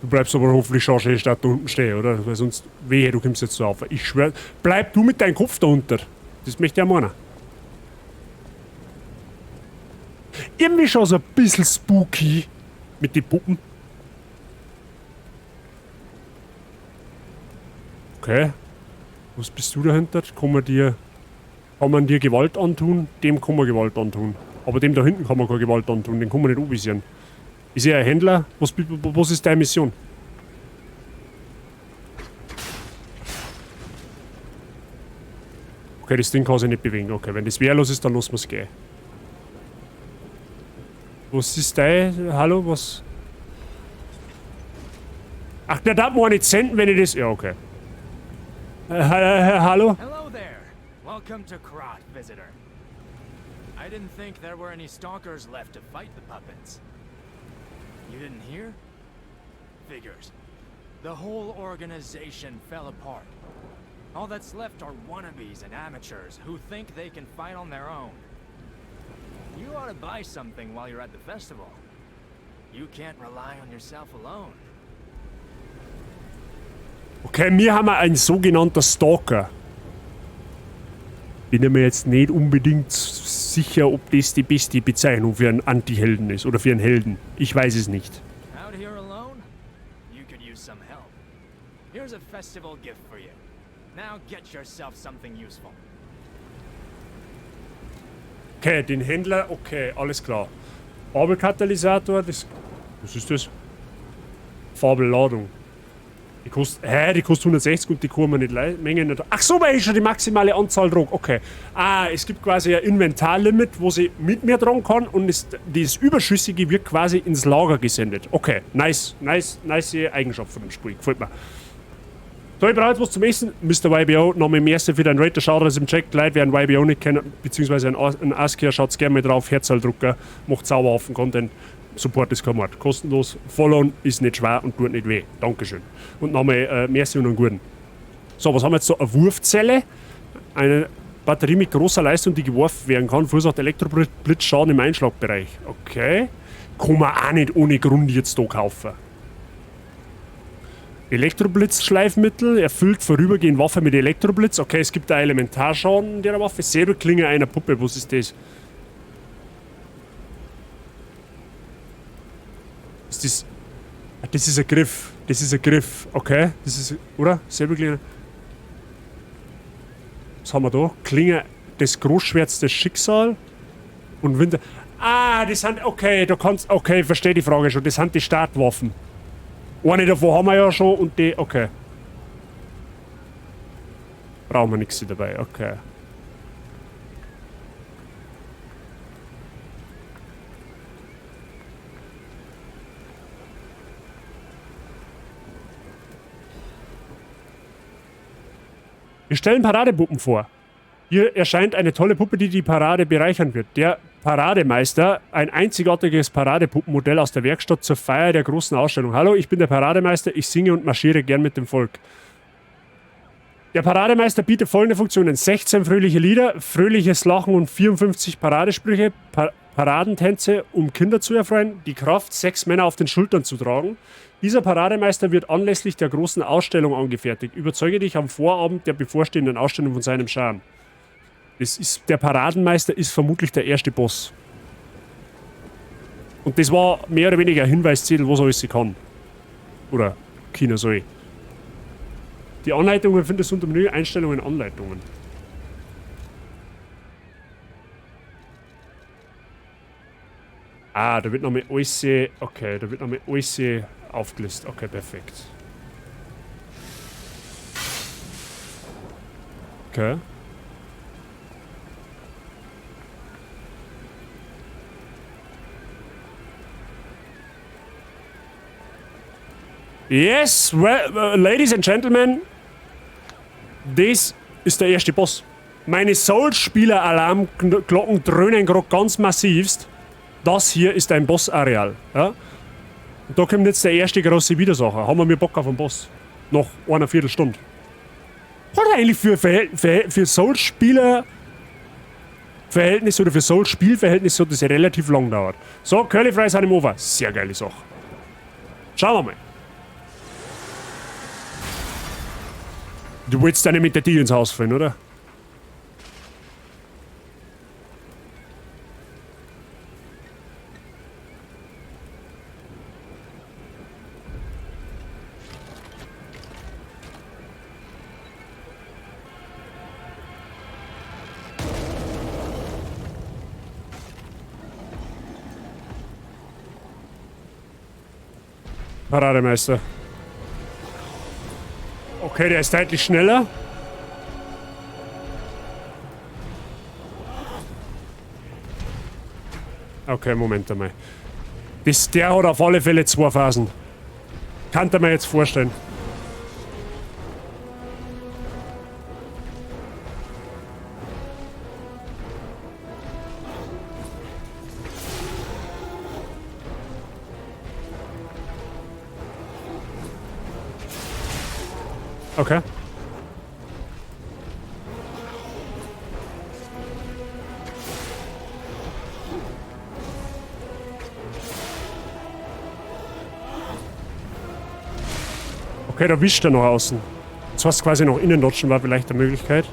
Du bleibst aber hoffentlich schon schön statt da unten stehen, oder? Weil sonst, wehe, du kommst jetzt so auf. Ich schwör, bleib du mit deinem Kopf da unter. Das möchte ich ja meinen. Irgendwie schon so ein bisschen spooky mit den Puppen. Okay. Was bist du dahinter? Kann man dir Gewalt antun? Dem kann man Gewalt antun. Aber dem da hinten kann man keine Gewalt antun. Den kann man nicht anvisieren. Ist er ein Händler? Was ist deine Mission? Okay, das Ding kann sich nicht bewegen. Okay, wenn das wehrlos ist, dann lassen wir es gehen. Was ist dein... Hallo, was... Ach, der darf mir nicht senden, wenn ich das... Ja, okay. Hallo? Hello there. Welcome to Krat, visitor. I didn't think there were any stalkers left to fight the puppets. You didn't hear? Figures. The whole organization fell apart. All that's left are wannabes and amateurs who think they can fight on their own. You ought to buy something while you're at the festival. You can't rely on yourself alone. Okay, wir haben einen sogenannten Stalker. Bin mir jetzt nicht unbedingt sicher, ob das die beste Bezeichnung für einen Anti-Helden ist oder für einen Helden. Ich weiß es nicht. Out here alone? You could use some help. Here's a festival gift for you. Now get yourself something useful. Okay, den Händler, okay, alles klar. Fabelkatalysator, das... Was ist das? Fabelladung. Die kostet 160 und die kann man nicht Menge nicht. Ach so, weil ich schon die maximale Anzahl trage. Okay. Ah, es gibt quasi ein Inventarlimit, wo sie mit mir tragen kann und das Überschüssige wird quasi ins Lager gesendet. Okay, nice Eigenschaft von dem Spiel. Gefällt mir. So, ich brauche jetzt was zum Essen. Mr. YBO, nochmal Merci für dein Rater. Schaut das im Chat. Leute, wer einen YBO nicht kennen, beziehungsweise einen Askia, schaut gerne mal drauf. Herzaldrucker, macht sauberhaften Content. Support ist kein Mord. Kostenlos. Followen ist nicht schwer und tut nicht weh. Dankeschön. Und nochmal Merci und einen guten. So, was haben wir jetzt so? Eine Wurfzelle. Eine Batterie mit großer Leistung, die geworfen werden kann. Verursacht Elektroblitzschaden im Einschlagbereich. Okay. Kann man auch nicht ohne Grund jetzt hier kaufen. Elektroblitzschleifmittel. Erfüllt vorübergehend Waffe mit Elektroblitz. Okay, es gibt da Elementarschaden in der Waffe. Säbelklinge einer Puppe. Was ist das? Das ist ein Griff. Das ist ein Griff. Okay. Das ist. Oder? Säbelklinge. Was haben wir da? Klinge des Großschwerts des Schicksal. Und Winter. Ah, das sind. Okay, du kannst. Okay, ich verstehe die Frage schon. Das sind die Startwaffen. Eine davon haben wir ja schon und die. Okay. Brauchen wir nichts dabei. Okay. Wir stellen Paradepuppen vor. Hier erscheint eine tolle Puppe, die die Parade bereichern wird. Der Parademeister, ein einzigartiges Paradepuppenmodell aus der Werkstatt zur Feier der großen Ausstellung. Hallo, ich bin der Parademeister, ich singe und marschiere gern mit dem Volk. Der Parademeister bietet folgende Funktionen. 16 fröhliche Lieder, fröhliches Lachen und 54 Paradesprüche, Paradentänze, um Kinder zu erfreuen, die Kraft, 6 Männer auf den Schultern zu tragen. Dieser Parademeister wird anlässlich der großen Ausstellung angefertigt. Überzeuge dich am Vorabend der bevorstehenden Ausstellung von seinem Charme. Der Paradenmeister ist vermutlich der erste Boss. Und das war mehr oder weniger ein Hinweiszettel, was alles sie kann. Oder China soll. Die Anleitungen findest du unter Menü Einstellungen Anleitungen. Ah, da wird nochmal alles. Okay, da wird nochmal alles aufgelistet. Okay, perfekt. Okay. Yes, well, ladies and gentlemen, das ist der erste Boss. Meine Soul-Spieler-Alarmglocken dröhnen gerade ganz massivst. Das hier ist ein Boss-Areal. Ja? Und da kommt jetzt der erste große Widersacher. Haben wir Bock auf einen Boss? Noch eine Viertelstunde. Hat eigentlich für Soul-Spieler-Verhältnis oder für Soul-Spielverhältnis so, dass es relativ lang dauert. So, Curly Fries hat im Over. Sehr geile Sache. Schauen wir mal. Du willst deine mit der Tür ins Haus fallen, oder? Parademeister. Okay, der ist deutlich schneller. Okay, Moment einmal. Der hat auf alle Fälle 2 Phasen. Kann ich mir jetzt vorstellen. Okay. Okay, da wischt er noch außen. Jetzt hast du quasi noch innen dodgen, war vielleicht eine Möglichkeit.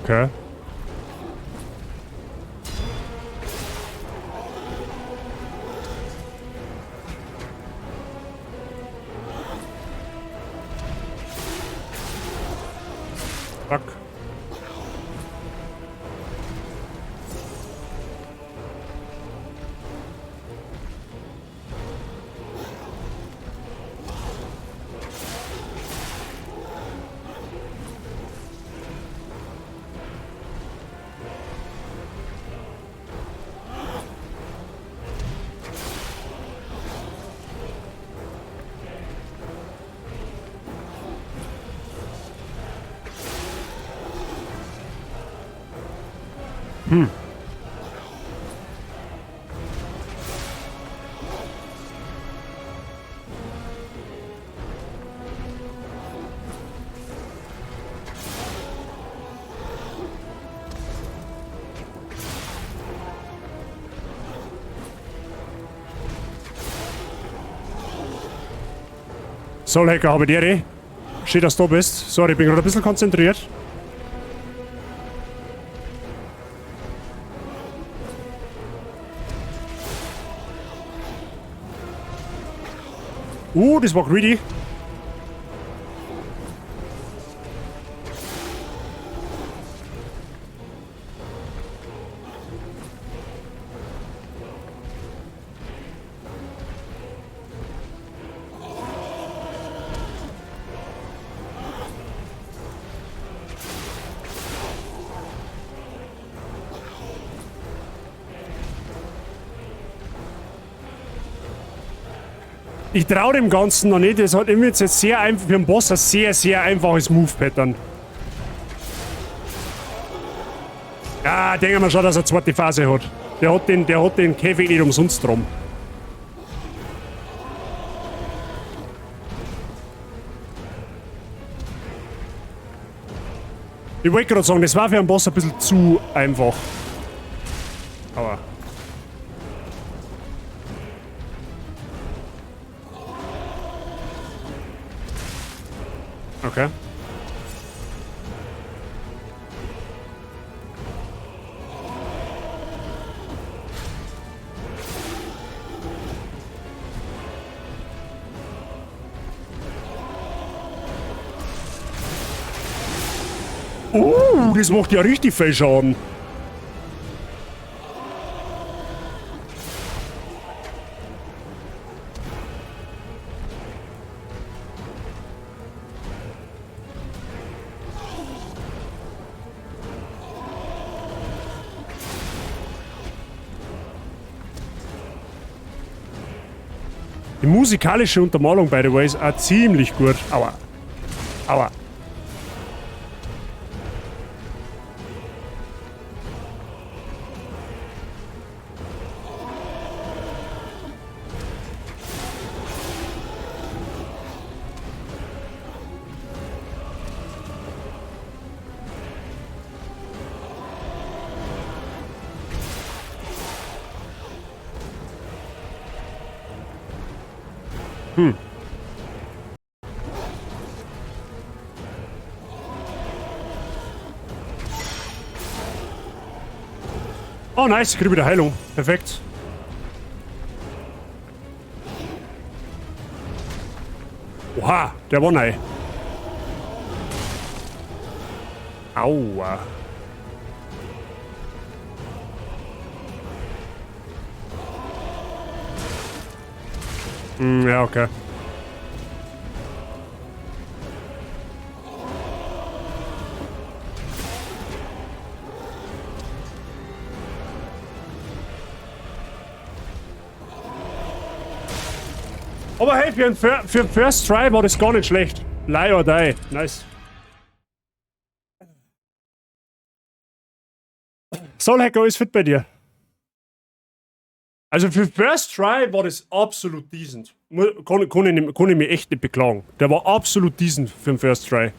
Okay. Fuck. So, Lecker, habe ich dir. Schön, dass du da bist. Sorry, ich bin gerade ein bisschen konzentriert. Das war greedy. Ich traue dem Ganzen noch nicht. Das hat irgendwie jetzt sehr einfach für den Boss ein sehr, sehr einfaches Move-Pattern. Ja, denken wir schon, dass er eine zweite Phase hat. Der hat den Käfig nicht umsonst drum. Ich wollte gerade sagen, das war für einen Boss ein bisschen zu einfach. Aber. Okay. Das macht ja richtig viel Schaden. Die musikalische Untermalung, by the way, ist auch ziemlich gut. Aua. Aua. Oh nice, ich krieg wieder Heilung. Perfekt. Oha, der war neu. Aua. Ja, okay. Aber hey, für einen First Try war das gar nicht schlecht. Lie or die. Nice. Soulhacker ist fit bei dir. Also für First Try war das absolut decent. Kann ich mich echt nicht beklagen. Der war absolut decent für den First Try.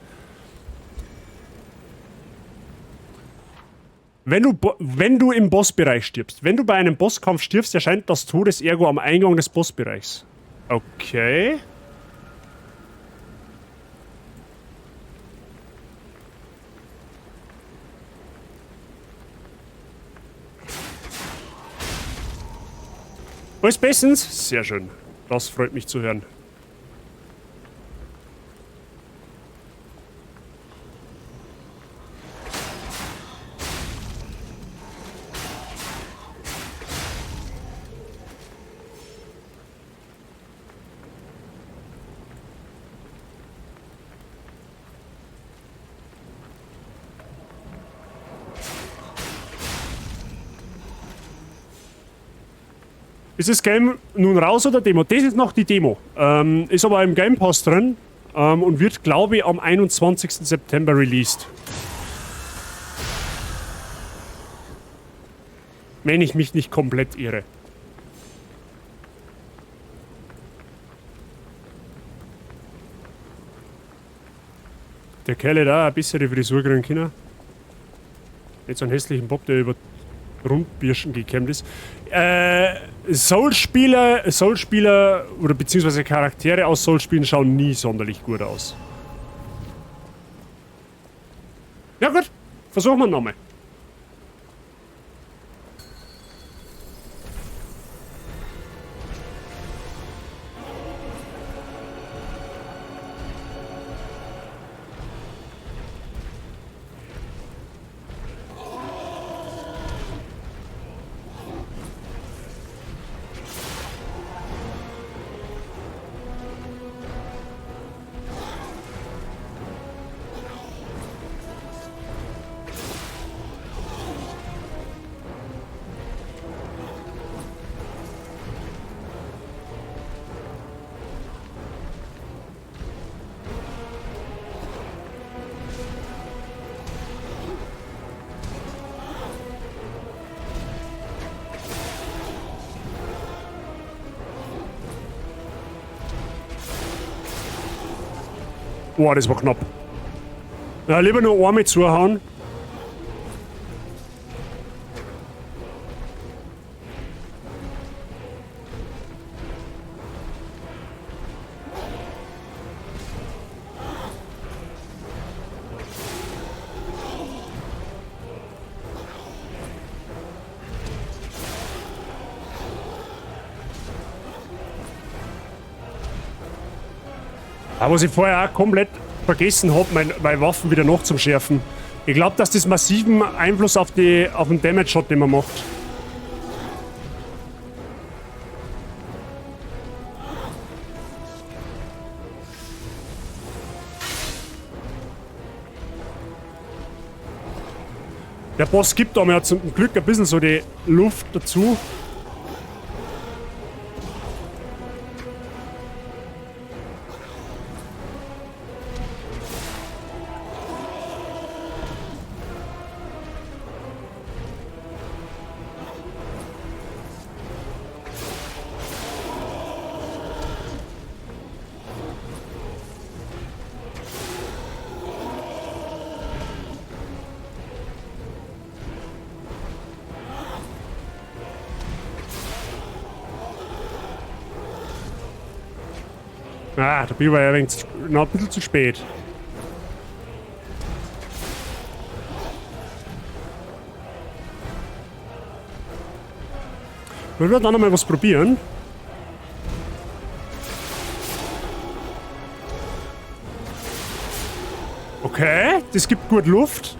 Wenn du im Bossbereich stirbst, wenn du bei einem Bosskampf stirbst, erscheint das Todesergo am Eingang des Bossbereichs. Okay. Alles bestens? Sehr schön. Das freut mich zu hören. Ist das Game nun raus oder Demo? Das ist noch die Demo. Ist aber im Game Pass drin und wird, glaube ich, am 21. September released. Wenn ich mich nicht komplett irre. Der Kerl da ein bisschen die Frisur kriegen können. Jetzt so einen hässlichen Bob, der über Rundbirschen gekämmt ist. Soul-Spieler oder beziehungsweise Charaktere aus Soul-Spielen schauen nie sonderlich gut aus. Ja gut, versuchen wir nochmal. Boah, das war knapp. Ja, lieber nur Arme zuhauen. Aber was ich vorher auch komplett vergessen habe, meine Waffen wieder noch zum Schärfen. Ich glaube, dass das massiven Einfluss auf den Damage-Shot, den man macht. Der Boss gibt aber ja zum Glück ein bisschen so die Luft dazu. Ah, da bin ich ja noch ein bisschen zu spät. Wollen wir dann noch mal was probieren? Okay, das gibt gut Luft.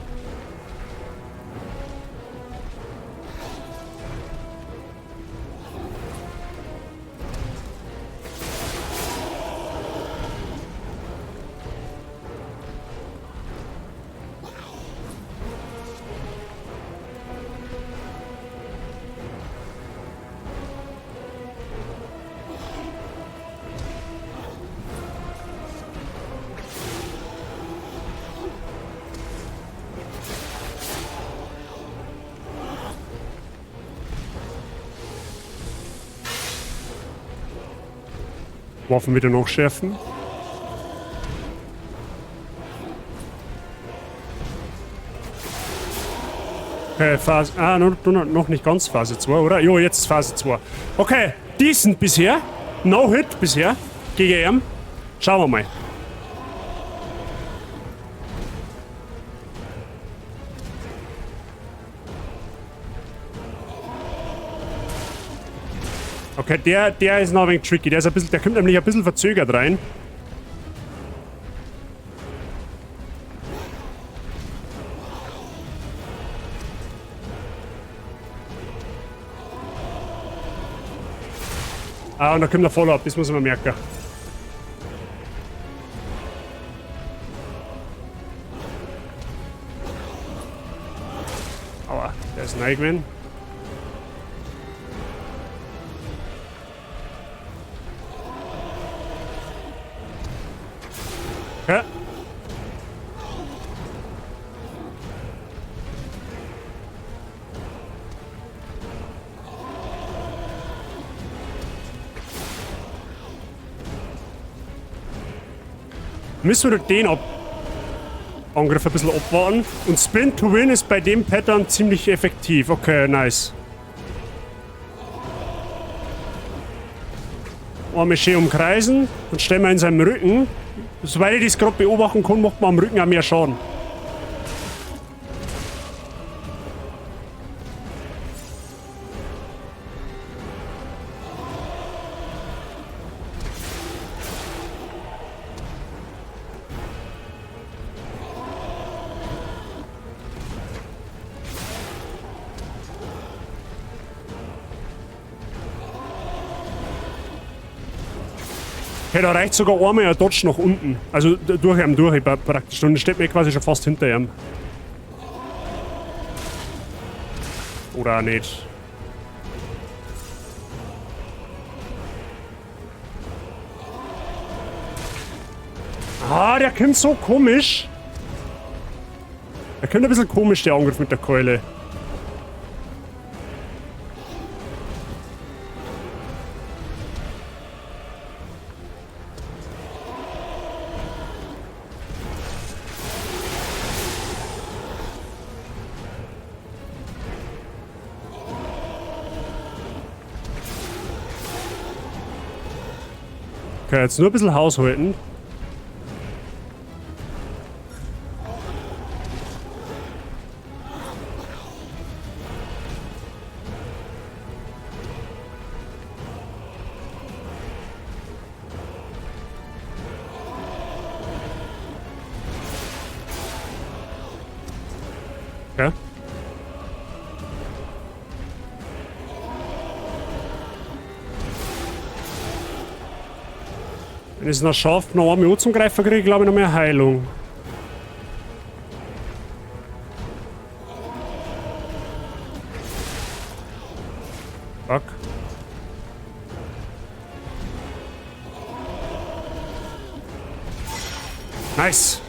Waffen wieder nachschärfen. Okay, Phase... Ah, noch nicht ganz Phase 2, oder? Jo, jetzt Phase 2. Okay, decent bisher. No Hit bisher. GGM. Schauen wir mal. Okay, der ist noch ein wenig tricky. Der kommt nämlich ein bisschen verzögert rein. Ah, und da kommt der Follow-up, das muss man merken. Aua, der ist neu gewesen. Okay. Müssen wir den Angriff ein bisschen abwarten. Und Sprint to Win ist bei dem Pattern ziemlich effektiv. Okay, nice. Einmal schön umkreisen. Dann stellen wir in seinem Rücken. Soweit ich das gerade beobachten kann, macht man am Rücken auch mehr Schaden. Okay, da reicht sogar einmal ein Dodge nach unten. Also durch ihm durch praktisch. Und dann steht mir quasi schon fast hinter ihm. Oder auch nicht. Ah, der kommt so komisch. Der kommt ein bisschen komisch, der Angriff mit der Keule. Okay, jetzt nur ein bisschen haushalten. Okay. Wenn ich es noch schafft, noch einmal zum Greifen kriege, glaube ich noch mehr Heilung. Fuck. Nice.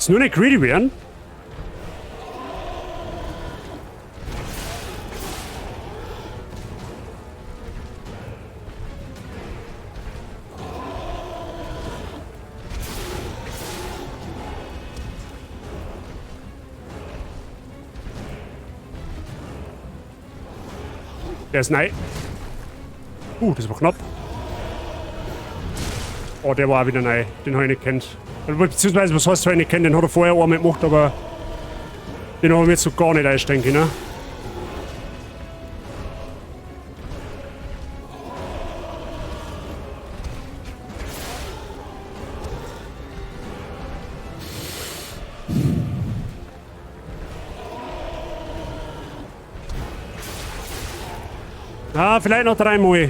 Ist nur nicht greedy werden. Der ist nein. Das war knapp. Oh, der war auch wieder nein. Den habe ich nicht kennt. Beziehungsweise, was heißt, habe ich nicht kennt? Den hat er vorher auch mitgemacht, aber den habe ich mir jetzt so gar nicht einstellen können. Ah, vielleicht noch 3 Mal.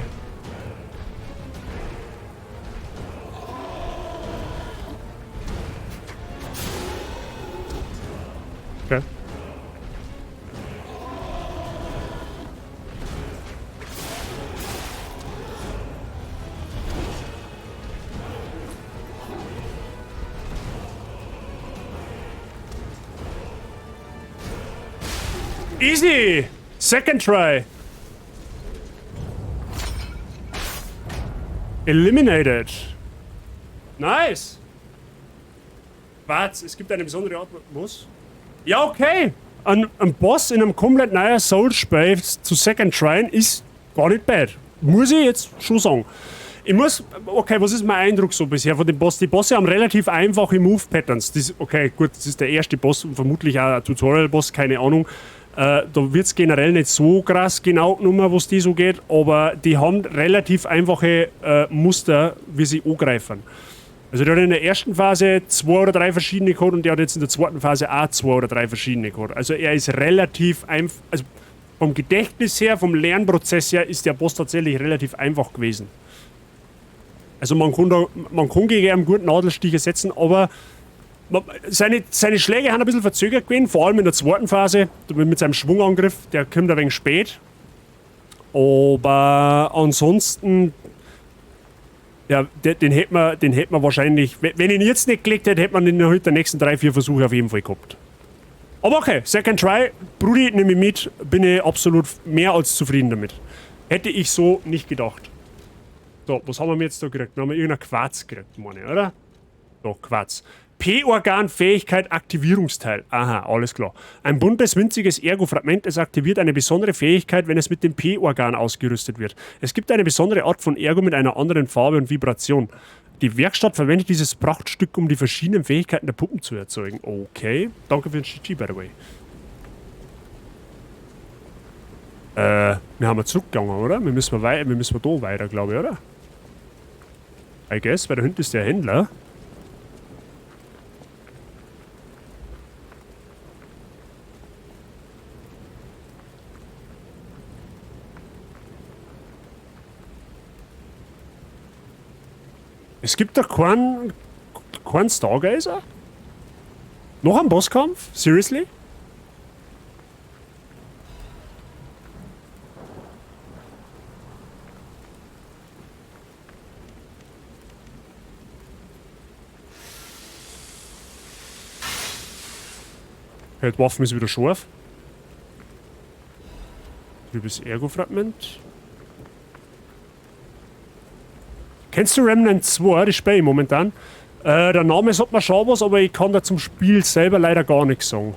Okay. Easy! Second try. Eliminated. Nice. Was? Es gibt eine besondere Art... Was? Ja, okay. Ein Boss in einem komplett neuen Souls-Spiel zu Second Try ist gar nicht bad. Muss ich jetzt schon sagen. Ich muss... Okay, was ist mein Eindruck so bisher von dem Boss? Die Bosse haben relativ einfache Move-Patterns. Okay, gut, das ist der erste Boss und vermutlich auch ein Tutorial-Boss, keine Ahnung. Da wird es generell nicht so krass genau genommen, was die so geht, aber die haben relativ einfache Muster, wie sie angreifen. Also der hat in der ersten Phase 2 oder 3 verschiedene gehabt und der hat jetzt in der zweiten Phase auch 2 oder 3 verschiedene gehabt. Also er ist relativ einfach, also vom Gedächtnis her, vom Lernprozess her ist der Boss tatsächlich relativ einfach gewesen. Also man kann gegen einen guten Nadelstich setzen, aber seine Schläge haben ein bisschen verzögert gewesen, vor allem in der zweiten Phase, mit seinem Schwungangriff, der kommt ein wenig spät. Aber ansonsten, ja, den hätte man wahrscheinlich, wenn ich ihn jetzt nicht gelegt hätte, hätte man ihn in den nächsten 3, 4 Versuche auf jeden Fall gehabt. Aber okay, Second Try, Brudi, nehme ich mit, bin ich absolut mehr als zufrieden damit. Hätte ich so nicht gedacht. So, was haben wir jetzt da gekriegt? Wir haben irgendein Quarz gekriegt, meine ich, oder? Doch, Quarz. P-Organ-Fähigkeit Aktivierungsteil. Aha, alles klar. Ein buntes, winziges Ergo-Fragment. Es aktiviert eine besondere Fähigkeit, wenn es mit dem P-Organ ausgerüstet wird. Es gibt eine besondere Art von Ergo mit einer anderen Farbe und Vibration. Die Werkstatt verwendet dieses Prachtstück, um die verschiedenen Fähigkeiten der Puppen zu erzeugen. Okay. Danke für den GG, by the way. Wir haben zurückgegangen, oder? Wir müssen da weiter, glaube ich, oder? I guess, weil da hinten ist der Händler. Es gibt da keinen Stargazer? Noch ein Bosskampf? Seriously? Okay, die Waffen ist wieder scharf. Trübes Ergo-Fragment. Kennst du Remnant 2? Das spiele ich momentan. Der Name sagt mir schon was, aber ich kann da zum Spiel selber leider gar nichts sagen.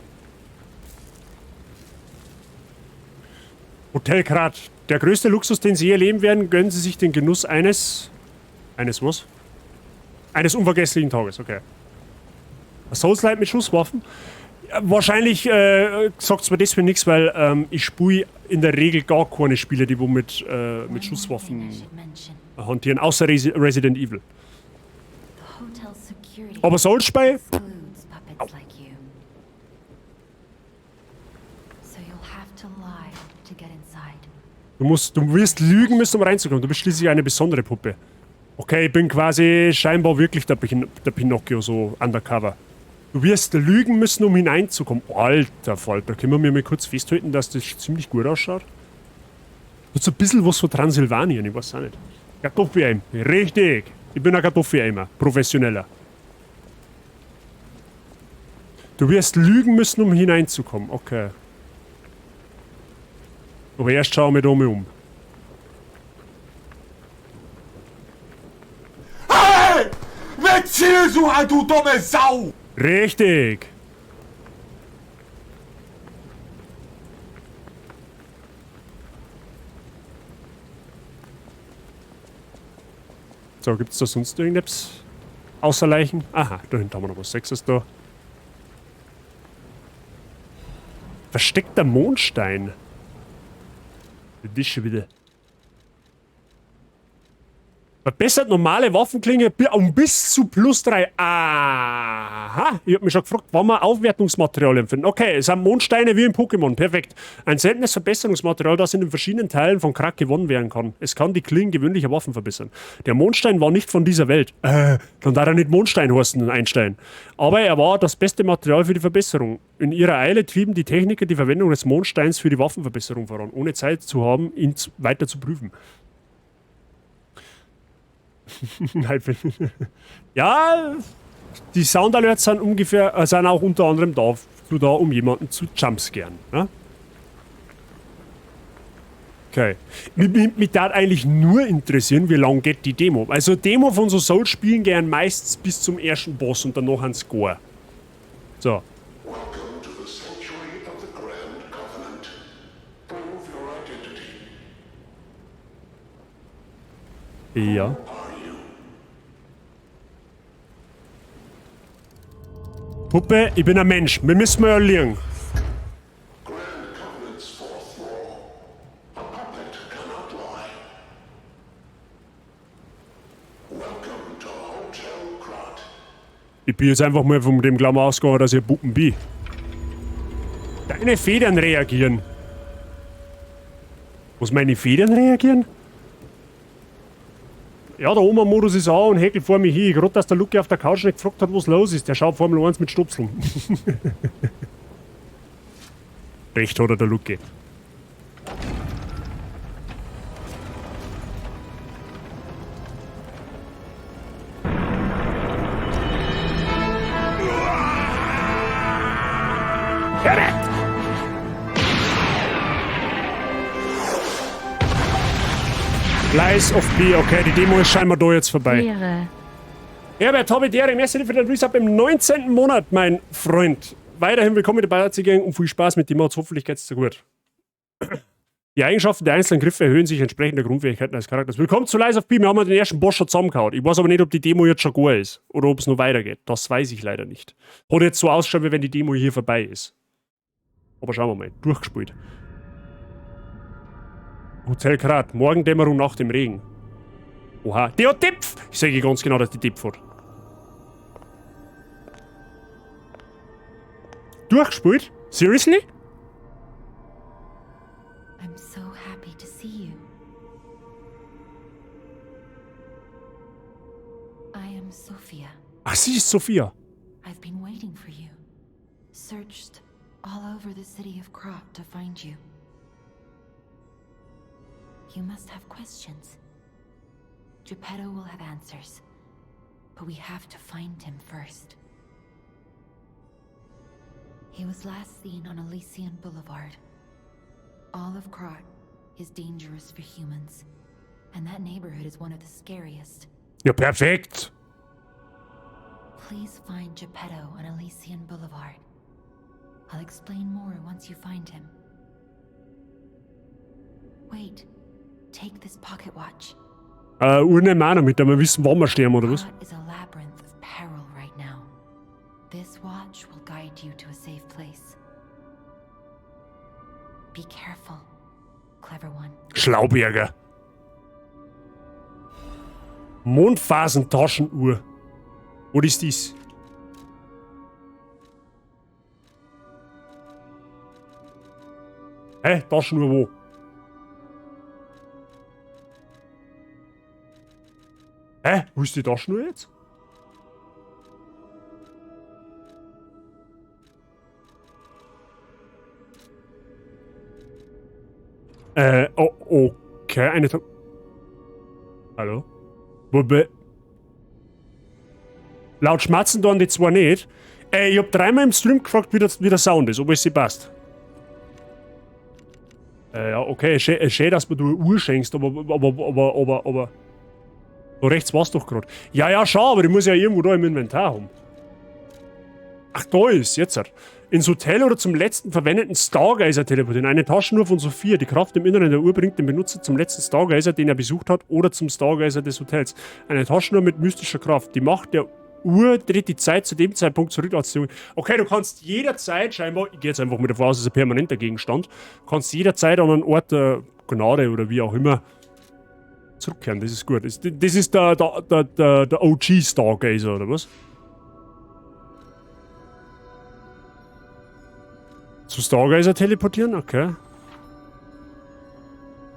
Hotel Krat. Der größte Luxus, den Sie hier erleben werden, gönnen Sie sich den Genuss eines... Eines was? Eines unvergesslichen Tages, okay. Souls-Light mit Schusswaffen. Wahrscheinlich sagt es mir deswegen nichts, weil ich spiele in der Regel gar keine Spiele, die wo mit Schusswaffen hantieren, außer Resident Evil. Aber Souls-Spiel? Du wirst lügen müssen, um reinzukommen. Du bist schließlich eine besondere Puppe. Okay, ich bin quasi scheinbar wirklich der Pinocchio, so undercover. Du wirst lügen müssen, um hineinzukommen. Alter Falter, können wir mal kurz festhalten, dass das ziemlich gut ausschaut? Hat so ein bisschen was von Transsilvanien, ich weiß auch nicht. Kartoffeleimer, richtig. Ich bin ein Kartoffeleimer, professioneller. Du wirst lügen müssen, um hineinzukommen. Okay. Aber erst schauen wir da mal um. Hey! Wer Zielsucher, du dumme Sau! Richtig. So, gibt's da sonst irgendetwas? Außer Leichen? Aha, da hinten haben wir noch was Sechses da. Versteckter Mondstein. Das schon wieder. Verbessert normale Waffenklinge um bis zu +3. Aha. Ich hab mich schon gefragt, wann wir Aufwertungsmaterialien finden. Okay, es sind Mondsteine wie im Pokémon. Perfekt. Ein seltenes Verbesserungsmaterial, das in den verschiedenen Teilen von Krak gewonnen werden kann. Es kann die Klingen gewöhnlicher Waffen verbessern. Der Mondstein war nicht von dieser Welt. Dann darf er nicht Mondstein heißen und einstellen. Aber er war das beste Material für die Verbesserung. In ihrer Eile trieben die Techniker die Verwendung des Mondsteins für die Waffenverbesserung voran, ohne Zeit zu haben, ihn weiter zu prüfen. Ja, die Sound Alerts sind ungefähr, sind auch unter anderem da, um jemanden zu jumpscaren. Ne? Okay. Mich darf eigentlich nur interessieren, wie lange geht die Demo. Also Demo von so Souls-Spielen gehen meistens bis zum ersten Boss und danach ein Score. So. Ja. Puppe, ich bin ein Mensch. Wir müssen mal lernen. Ich bin jetzt einfach mal von dem Klammer ausgegangen, dass ihr Puppen bin. Deine Federn reagieren. Was meine Federn reagieren? Ja, der Oma-Modus ist an und häkelt vor mir hin. Gerade, dass der Lucky auf der Couch nicht gefragt hat, was los ist. Der schaut Formel 1 mit Stupseln. Recht hat er, der Lucky. Lies of B, okay, die Demo ist scheinbar da jetzt vorbei. Herbert, habe dir im ersten für den Resub im 19. Monat, mein Freund. Weiterhin willkommen dabei zu gehen und viel Spaß mit dem, hoffentlich geht's dir gut. Die Eigenschaften der einzelnen Griffe erhöhen sich entsprechend der Grundfähigkeiten des Charakters. Willkommen zu Lies of P, wir haben den ersten Boss schon zusammengehauen. Ich weiß aber nicht, ob die Demo jetzt schon gut ist oder ob es noch weitergeht. Das weiß ich leider nicht. Hat jetzt so ausschaut, wie wenn die Demo hier vorbei ist. Aber schauen wir mal, durchgespielt. Hotel Krat, Morgendämmerung nach dem Regen. Oha, der hat Tipf! Ich sage ganz genau, dass die Tipf hat. Durchgespielt? Seriously? I'm so happy to see you. I am Sophia. Ach, sie ist Sophia. I've been waiting for you. Searched all over the city of Krat to find you. You must have questions. Geppetto will have answers, but we have to find him first. He was last seen on Elysian Boulevard. All of Krat is dangerous for humans, and that neighborhood is one of the scariest. Ja, perfekt. Please find Geppetto on Elysian Boulevard. I'll explain more once you find him. Wait. Take this pocket watch. Urnehmen auch noch mit, damit wir wissen, wann wir sterben, oder was? Krat is a labyrinth of peril right now. This watch will guide you to a safe place. Be careful, clever one. Schlauberger. Mondphasentaschenuhr. Was ist das? Hä? Taschenuhr wo? Hä? Wo ist die Taschenuhr jetzt? Okay, eine Hallo? Laut schmatzen dann die zwar nicht. Ich hab dreimal im Stream gefragt, wie der Sound ist, ob es sie passt. Ja, okay, schön, dass du eine Uhr schenkst, aber... Da rechts war's doch gerade. Ja, schau, aber die muss ja irgendwo da im Inventar haben. Ach, da ist, jetzt. Ins Hotel oder zum letzten verwendeten Stargazer teleportieren. Eine Taschenuhr von Sophia. Die Kraft im Inneren der Uhr bringt den Benutzer zum letzten Stargazer, den er besucht hat, oder zum Stargazer des Hotels. Eine Taschenuhr mit mystischer Kraft. Die Macht der Uhr dreht die Zeit zu dem Zeitpunkt zurück, als die Uhr... Okay, du kannst jederzeit scheinbar... Ich gehe jetzt einfach mit davon aus, es ist ein permanenter Gegenstand. Du kannst jederzeit an einen Ort der Gnade oder wie auch immer zurückkehren. Das ist gut. Das ist der OG Stargazer, oder was? Zu Stargazer teleportieren? Okay.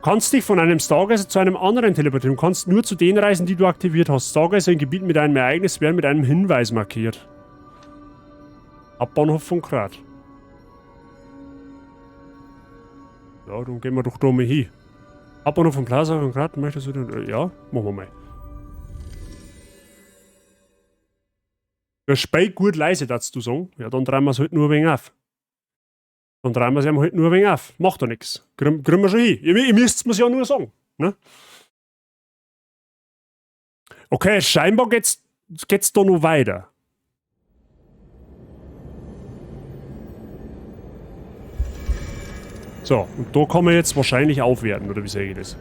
Kannst dich von einem Stargazer zu einem anderen teleportieren. Du kannst nur zu den reisen, die du aktiviert hast. Stargazer in Gebieten mit einem Ereignis werden mit einem Hinweis markiert. Hauptbahnhof von Krat. Ja, dann gehen wir doch da mal hin. Hauptbahnhof von Plaza von Krat, möchtest du denn? Ja, machen wir mal. Der Speik gut leise, darfst du sagen. Ja, dann drehen wir es halt nur ein wenig auf. Dann drehen wir es halt nur ein wenig auf. Macht doch nichts. Kriegen wir schon hin. Ihr müsst es mir ja nur sagen. Ne? Okay, scheinbar geht's da noch weiter. So, und da kann man jetzt wahrscheinlich aufwerten, oder wie sage ich das?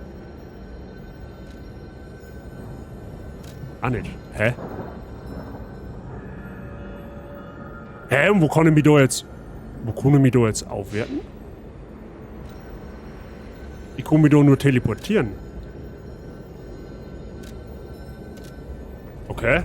Ah, nicht. Hä? Hä, und wo kann ich mich da jetzt... Wo kann ich mich da jetzt aufwerten? Ich kann mich da nur teleportieren. Okay.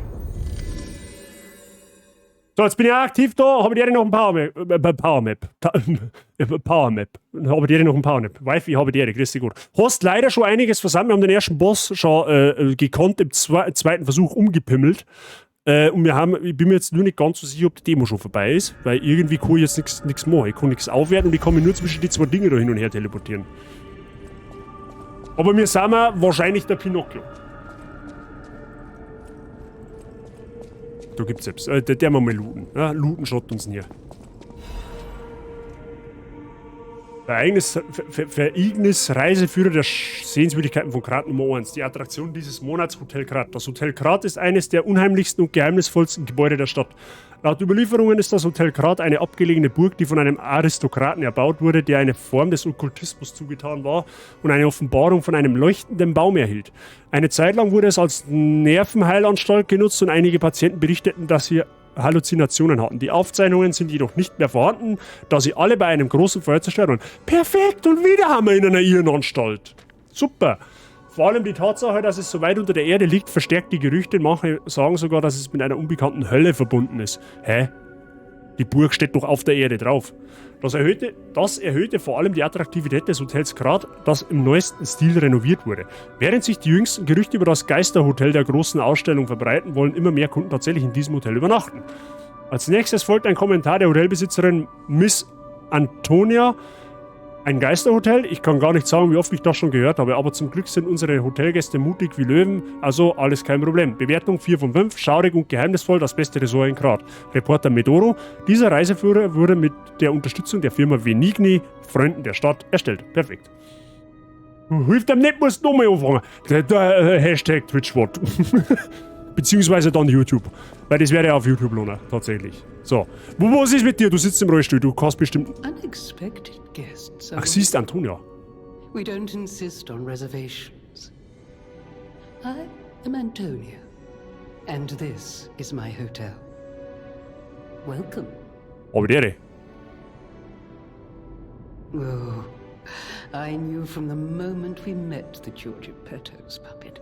So, jetzt bin ich aktiv da, habe ich dir noch ein Power-Map. Habe ich dir noch ein Power-Map. Wi-Fi habe ich dir, grüß dich gut. Hast leider schon einiges versammelt. Wir haben den ersten Boss schon gekonnt im zweiten Versuch umgepimmelt. Und ich bin mir jetzt nur nicht ganz so sicher, ob die Demo schon vorbei ist, weil irgendwie kann ich jetzt nichts machen. Ich kann nichts aufwerten und ich kann mich nur zwischen die zwei Dinge da hin und her teleportieren. Aber wir sind wahrscheinlich der Pinocchio. Da gibt's selbst. Der mal looten. Ja, looten schaut uns näher. Vereignis Reiseführer der Sehenswürdigkeiten von Krat Nummer 1. Die Attraktion dieses Monats Hotel Krat. Das Hotel Krat ist eines der unheimlichsten und geheimnisvollsten Gebäude der Stadt. Laut Überlieferungen ist das Hotel Krat eine abgelegene Burg, die von einem Aristokraten erbaut wurde, der eine Form des Okkultismus zugetan war und eine Offenbarung von einem leuchtenden Baum erhielt. Eine Zeit lang wurde es als Nervenheilanstalt genutzt und einige Patienten berichteten, dass sie Halluzinationen hatten. Die Aufzeichnungen sind jedoch nicht mehr vorhanden, da sie alle bei einem großen Feuer zerstört wurden. Perfekt! Und wieder haben wir in einer Irrenanstalt. Super! Vor allem die Tatsache, dass es so weit unter der Erde liegt, verstärkt die Gerüchte. Manche sagen sogar, dass es mit einer unbekannten Hölle verbunden ist. Hä? Die Burg steht doch auf der Erde drauf. Das erhöhte vor allem die Attraktivität des Hotels Krat, das im neuesten Stil renoviert wurde. Während sich die jüngsten Gerüchte über das Geisterhotel der großen Ausstellung verbreiten, wollen immer mehr Kunden tatsächlich in diesem Hotel übernachten. Als nächstes folgt ein Kommentar der Hotelbesitzerin Miss Antonia. Ein Geisterhotel? Ich kann gar nicht sagen, wie oft ich das schon gehört habe, aber zum Glück sind unsere Hotelgäste mutig wie Löwen, also alles kein Problem. Bewertung 4 von 5, schaurig und geheimnisvoll, das beste Ressort in Krat. Reporter Medoro, dieser Reiseführer wurde mit der Unterstützung der Firma Venigni, Freunden der Stadt, erstellt. Perfekt. Hilft einem nicht, musst du nochmal anfangen. Hashtag Twitchwort. Beziehungsweise dann YouTube. Weil das wäre ja auf YouTube lohnen, tatsächlich. So. Was ist mit dir? Du sitzt im Rollstuhl, du kannst bestimmt... Unexpected guests. Ach, siehst Antonia. We don't insist on reservations. I am Antonia. And this is my hotel. Welcome. Aber der. Oh, I knew from the moment we met that you're Geppetto's puppet.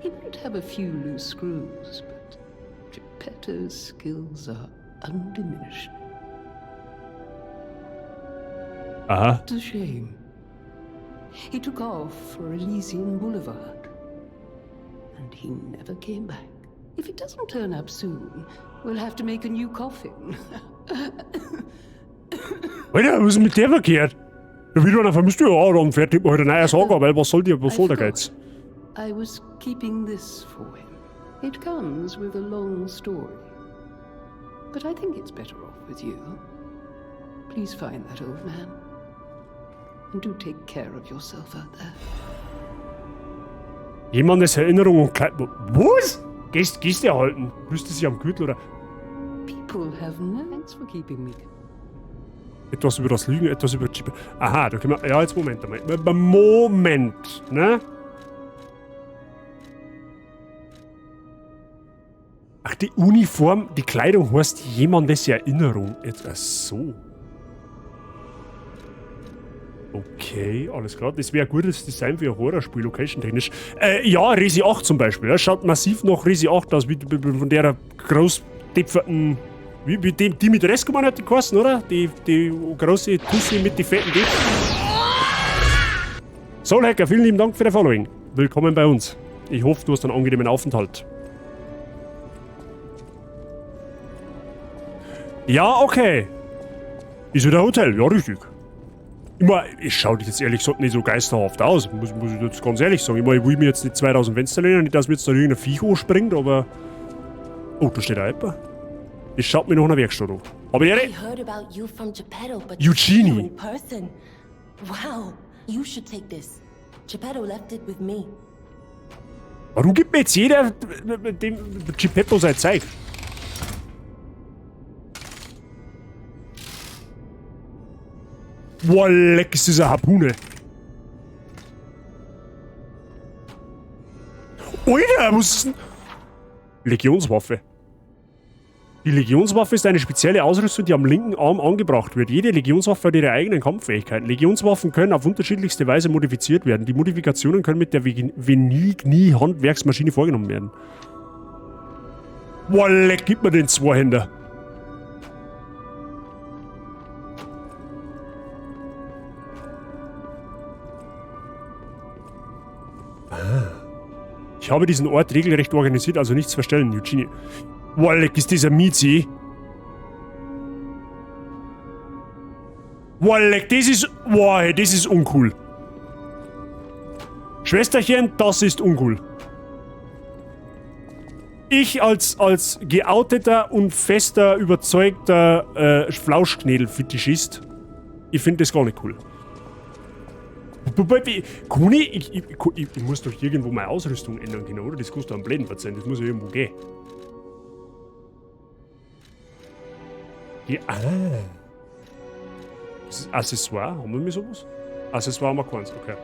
He might have a few loose screws, but Geppetto's skills are undiminished. Aha. It's a shame. He took off for Elysian Boulevard, and he never came back. If he doesn't turn up soon, we'll have to make a new coffin. Alter, was ist mit der verkehrt? Da wird einer vermisst, ja, dann fertig mal heute eine neue Saga, weil was soll der Geiz? I was keeping this for him. It comes with a long story. But I think it's better off with you. Please find that old man. And do take care of yourself out there. Jemandes Erinnerung und Kleid... Was? Gehst erhalten? Müsste sie am Gürtel oder... People have no thanks for keeping me. Etwas über das Lügen, etwas über Chip. Aha, da können wir... Ja, jetzt Moment einmal. Moment, ne? Ach, die Uniform, die Kleidung heißt jemandes Erinnerung. Etwas so. Okay, alles klar. Das wäre ein gutes Design für ein Horrorspiel, location-technisch. Ja, Resi 8 zum Beispiel. Das schaut massiv nach Resi 8 aus, wie von der großdepferten... Wie die mit Rescuman hat die geheißen, oder? Die große Tussi mit den fetten Deppen. Soulhacker, vielen lieben Dank für das Following. Willkommen bei uns. Ich hoffe, du hast einen angenehmen Aufenthalt. Ja, okay. Ist wieder ein Hotel, ja richtig. Es schaut jetzt ehrlich gesagt nicht so geisterhaft aus, muss ich jetzt ganz ehrlich sagen. Ich will mir jetzt nicht 2000 Fenster lehnen, nicht, dass mir jetzt da irgendein Viech hochspringt, aber... Oh, da steht auch jemand. Das schaut mir nach einer Werkstatt an. Aber Eugenie! Wow, you should take this. Geppetto left it with me. Warum gibt mir jetzt jeder dem Geppetto sein Zeug? Boah, leck, ist das eine Harpune. Alter, was ist denn... Legionswaffe. Die Legionswaffe ist eine spezielle Ausrüstung, die am linken Arm angebracht wird. Jede Legionswaffe hat ihre eigenen Kampffähigkeiten. Legionswaffen können auf unterschiedlichste Weise modifiziert werden. Die Modifikationen können mit der Venigni-Handwerksmaschine vorgenommen werden. Boah, leck, gib mir den Zweihänder. Ich habe diesen Ort regelrecht organisiert, also nichts verstellen, Eugenie. Boah, leck, ist dieser Miezi. Boah, leck, das ist... Boah, hey, das ist uncool. Schwesterchen, das ist uncool. Ich als geouteter und fester, überzeugter Flauschknädel-Fetischist, ich finde das gar nicht cool. Kuni, ich muss doch irgendwo meine Ausrüstung ändern, genau, oder? Das kostet einen Bläden verzeihen, das muss ja irgendwo gehen. Ja, das ist Accessoire, haben wir mir sowas? Accessoire haben wir keins, okay.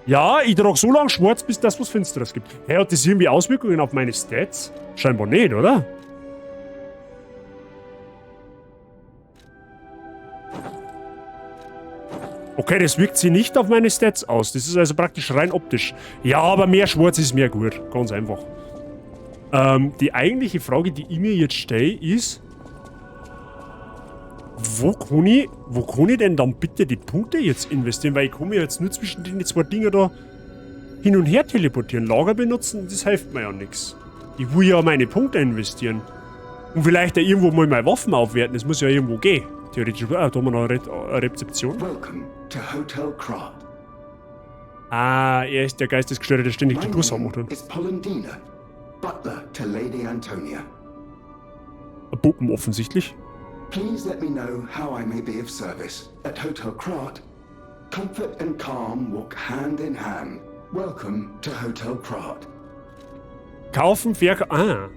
Ja, ich trage so lange schwarz, bis das was Finsteres gibt. Hey, hat das irgendwie Auswirkungen auf meine Stats? Scheinbar nicht, oder? Okay, das wirkt sich nicht auf meine Stats aus. Das ist also praktisch rein optisch. Ja, aber mehr Schwarz ist mehr gut. Ganz einfach. Die eigentliche Frage, die ich mir jetzt stelle, ist... Wo kann ich denn dann bitte die Punkte jetzt investieren? Weil ich kann mir jetzt nur zwischen den zwei Dingen da hin und her teleportieren. Lager benutzen, das hilft mir ja nichts. Ich will ja meine Punkte investieren. Und vielleicht auch irgendwo mal meine Waffen aufwerten. Das muss ja irgendwo gehen. Theoretisch. Da haben wir noch eine Rezeption. Welcome to Hotel Krat. Ah, er ist der Geistesgestörte, der ständig die Tours macht. Ist Polendina, Butler to Lady Antonia. Puppen offensichtlich. Please let me know how I may be of service. At Hotel Krat, comfort and calm walk hand in hand. Welcome to Hotel Krat. Kaufen, verkaufen. Ah.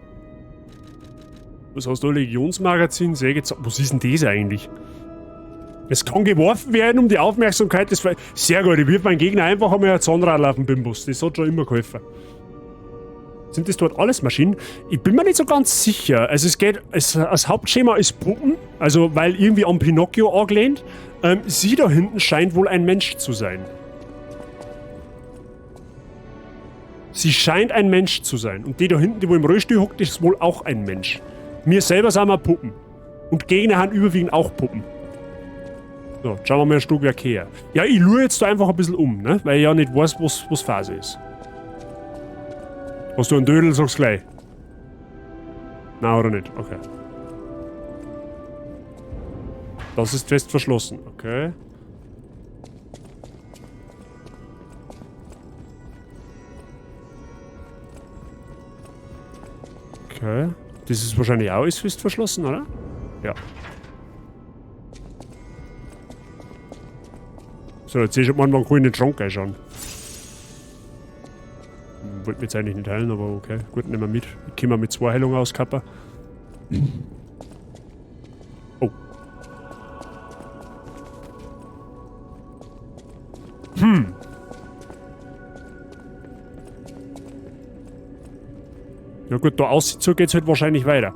Was hast du? Legionsmagazin, Säge. Was ist denn das eigentlich? Es kann geworfen werden, um die Aufmerksamkeit des... Sehr gut, ich würde meinen Gegner einfach einmal ein Zahnrad auf den Bimbus. Das hat schon immer geholfen. Sind das dort alles Maschinen? Ich bin mir nicht so ganz sicher. Also es geht... Das Hauptschema ist Puppen. Also weil irgendwie an Pinocchio angelehnt. Sie da hinten scheint wohl ein Mensch zu sein. Sie scheint ein Mensch zu sein. Und die da hinten, die wo im Rollstuhl hockt, ist wohl auch ein Mensch. Wir selber sind wir Puppen. Und Gegner haben überwiegend auch Puppen. So, schauen wir mal ein Stockwerk her. Ja, ich lure jetzt da einfach ein bisschen um, ne? Weil ich ja nicht weiß, was Phase ist. Hast du einen Dödel, sag's gleich. Na, oder nicht? Okay. Das ist fest verschlossen, okay. Okay. Das ist wahrscheinlich auch alles fest verschlossen, oder? Ja. So, jetzt sehe ich mal, man kann in den Schrank reinschauen. Wollte mich jetzt eigentlich nicht heilen, aber okay. Gut, nehmen wir mit. Ich komme mit 2 Heilungen aus, Kappa. Oh. Ja gut, da aussieht, so geht's halt wahrscheinlich weiter.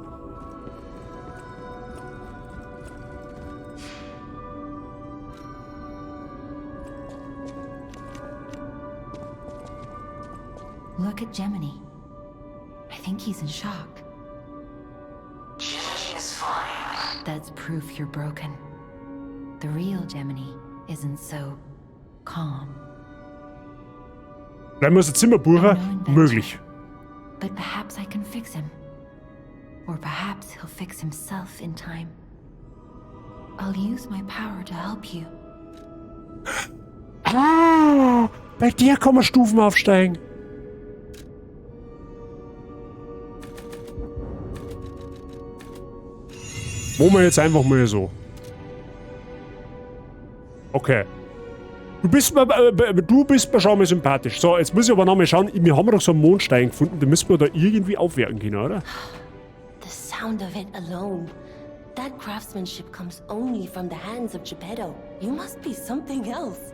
Look at Gemini. I think he's in shock. Gemini is fine. That's proof you're broken. The real Gemini isn't so calm. Bleiben wir unser Zimmer buchen? Möglich. But perhaps I can fix him. Or perhaps he'll fix himself in time. I'll use my power to help you. Ah, bei der kann man Stufen aufsteigen. Machen wir jetzt einfach mal so. Okay. Du bist mir schon mal sympathisch. So, jetzt muss ich aber noch mal schauen. Wir haben doch so einen Mondstein gefunden. Den müssen wir da irgendwie aufwerten können, oder? The sound of it alone. That craftsmanship comes only from the hands of Geppetto. You must be something else.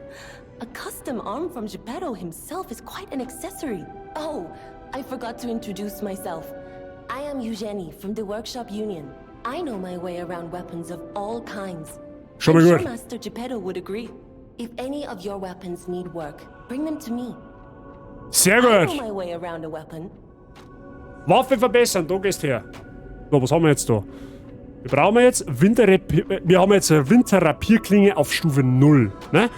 A custom arm from Geppetto himself is quite an accessory. Oh, I forgot to introduce myself. I am Eugenie from the Workshop Union. I know my way around weapons of all kinds. Schon mal I'm gut. sure Master Geppetto would agree. If any of your weapons need work, bring them to me. Sehr I gut. know my way around a weapon. Waffe verbessern, da gehst her. So, was haben wir jetzt da? Wir brauchen jetzt wir haben jetzt eine Winterrapierklinge auf Stufe 0. Ne?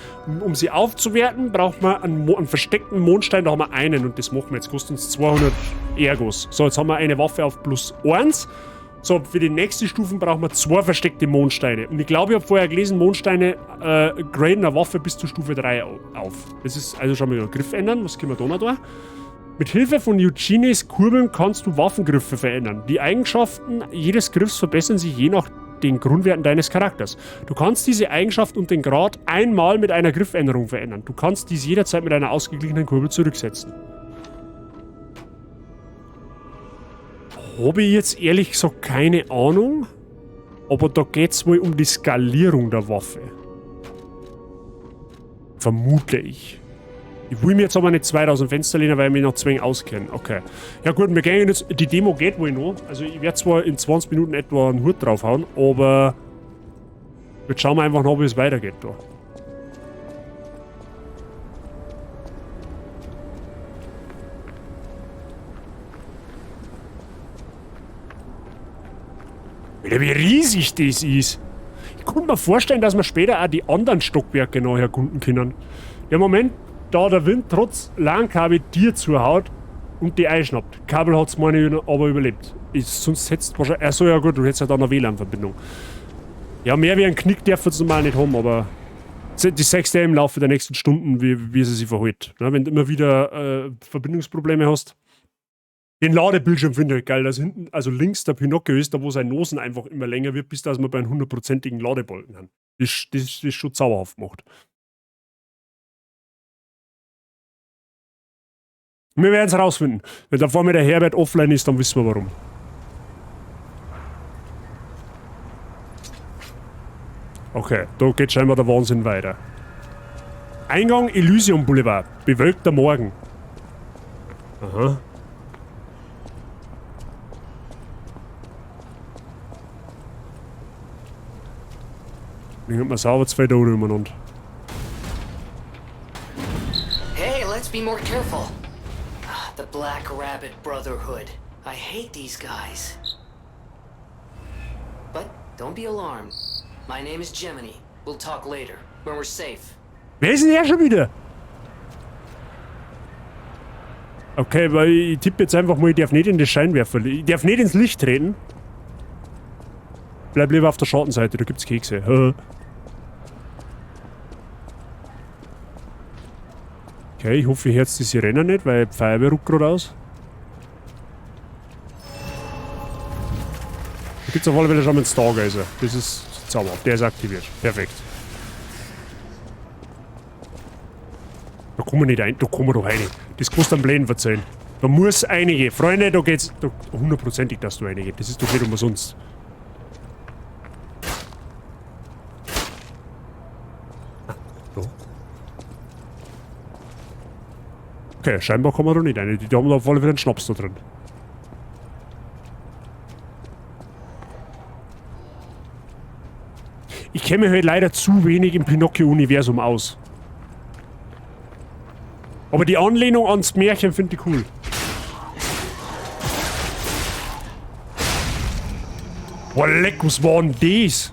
Um sie aufzuwerten, braucht man einen versteckten Mondstein, da haben wir einen und das machen wir jetzt. Kostet uns 200 Ergos. So, jetzt haben wir eine Waffe auf plus 1. So, für die nächste Stufen brauchen wir 2 versteckte Mondsteine. Und ich glaube, ich habe vorher gelesen, Mondsteine graden eine Waffe bis zur Stufe 3 auf. Das ist also schon mal einen Griff ändern. Was können wir da noch da? Mit Hilfe von Eugenies Kurbeln kannst du Waffengriffe verändern. Die Eigenschaften jedes Griffs verbessern sich je nach den Grundwerten deines Charakters. Du kannst diese Eigenschaft und den Grad einmal mit einer Griffänderung verändern. Du kannst dies jederzeit mit einer ausgeglichenen Kurbel zurücksetzen. Habe ich jetzt ehrlich gesagt keine Ahnung, aber da geht es wohl um die Skalierung der Waffe. Vermute ich. Ich will mir jetzt aber nicht 2000 Fenster lehnen, weil ich mich noch zwingend auskenne. Okay. Ja gut, wir gehen jetzt. Die Demo geht wohl noch. Also ich werde zwar in 20 Minuten etwa einen Hut draufhauen, aber jetzt schauen wir einfach noch, wie es weitergeht da. Alter, wie riesig das ist. Ich könnte mir vorstellen, dass wir später auch die anderen Stockwerke noch erkunden können. Ja, Moment, da der Wind trotz Langkabel dir zuhaut und die einschnappt. Kabel hat es meine aber überlebt. Sonst hättest du wahrscheinlich... Achso, ja gut, du hättest halt auch eine WLAN-Verbindung. Ja, mehr wie ein Knick darf es normal nicht haben, aber... Die sagst du ja im Laufe der nächsten Stunden, wie sie sich verhält. Ja, wenn du immer wieder Verbindungsprobleme hast. Den Ladebildschirm finde ich geil, dass hinten, also links der Pinocchio ist, da wo sein Nosen einfach immer länger wird, bis dass man bei einem 100%igen Ladebalken haben. Das ist schon zauberhaft gemacht. Wir werden es rausfinden. Wenn da vor mir der Herbert offline ist, dann wissen wir warum. Okay, da geht scheinbar der Wahnsinn weiter. Eingang Elysium Boulevard. Bewölkter Morgen. Aha. Dann hat man sauber 2 Tore umeinander. Hey, let's be more careful. The Black Rabbit Brotherhood. I hate these guys. But don't be alarmed. My name is Gemini. We'll talk later, when we're safe. Wer ist denn der schon wieder? Okay, weil ich tippe jetzt einfach mal, ich darf nicht in den Scheinwerfer. Ich darf nicht ins Licht treten. Bleib lieber auf der Schattenseite, da gibt's Kekse. Okay, ich hoffe, ich höre jetzt die Sirene nicht, weil die Feuerwehr ruckt gerade aus. gibt's auf alle Fälle schon mal einen Stargazer. Das ist zauberhaft. Der ist aktiviert. Perfekt. Da kommen wir nicht rein. Da kommen wir doch rein. Das kannst du am Plänen verzeihen. Da muss einige. Freunde, da geht's. Da, hundertprozentig, dass du einige. Das ist doch nicht umsonst. So. Okay, scheinbar kommen wir da nicht rein. Die haben da auf alle Fälle einen Schnaps da drin. Ich kenne mich halt leider zu wenig im Pinocchio-Universum aus. Aber die Anlehnung ans Märchen finde ich cool. Boah, leck, was war denn das?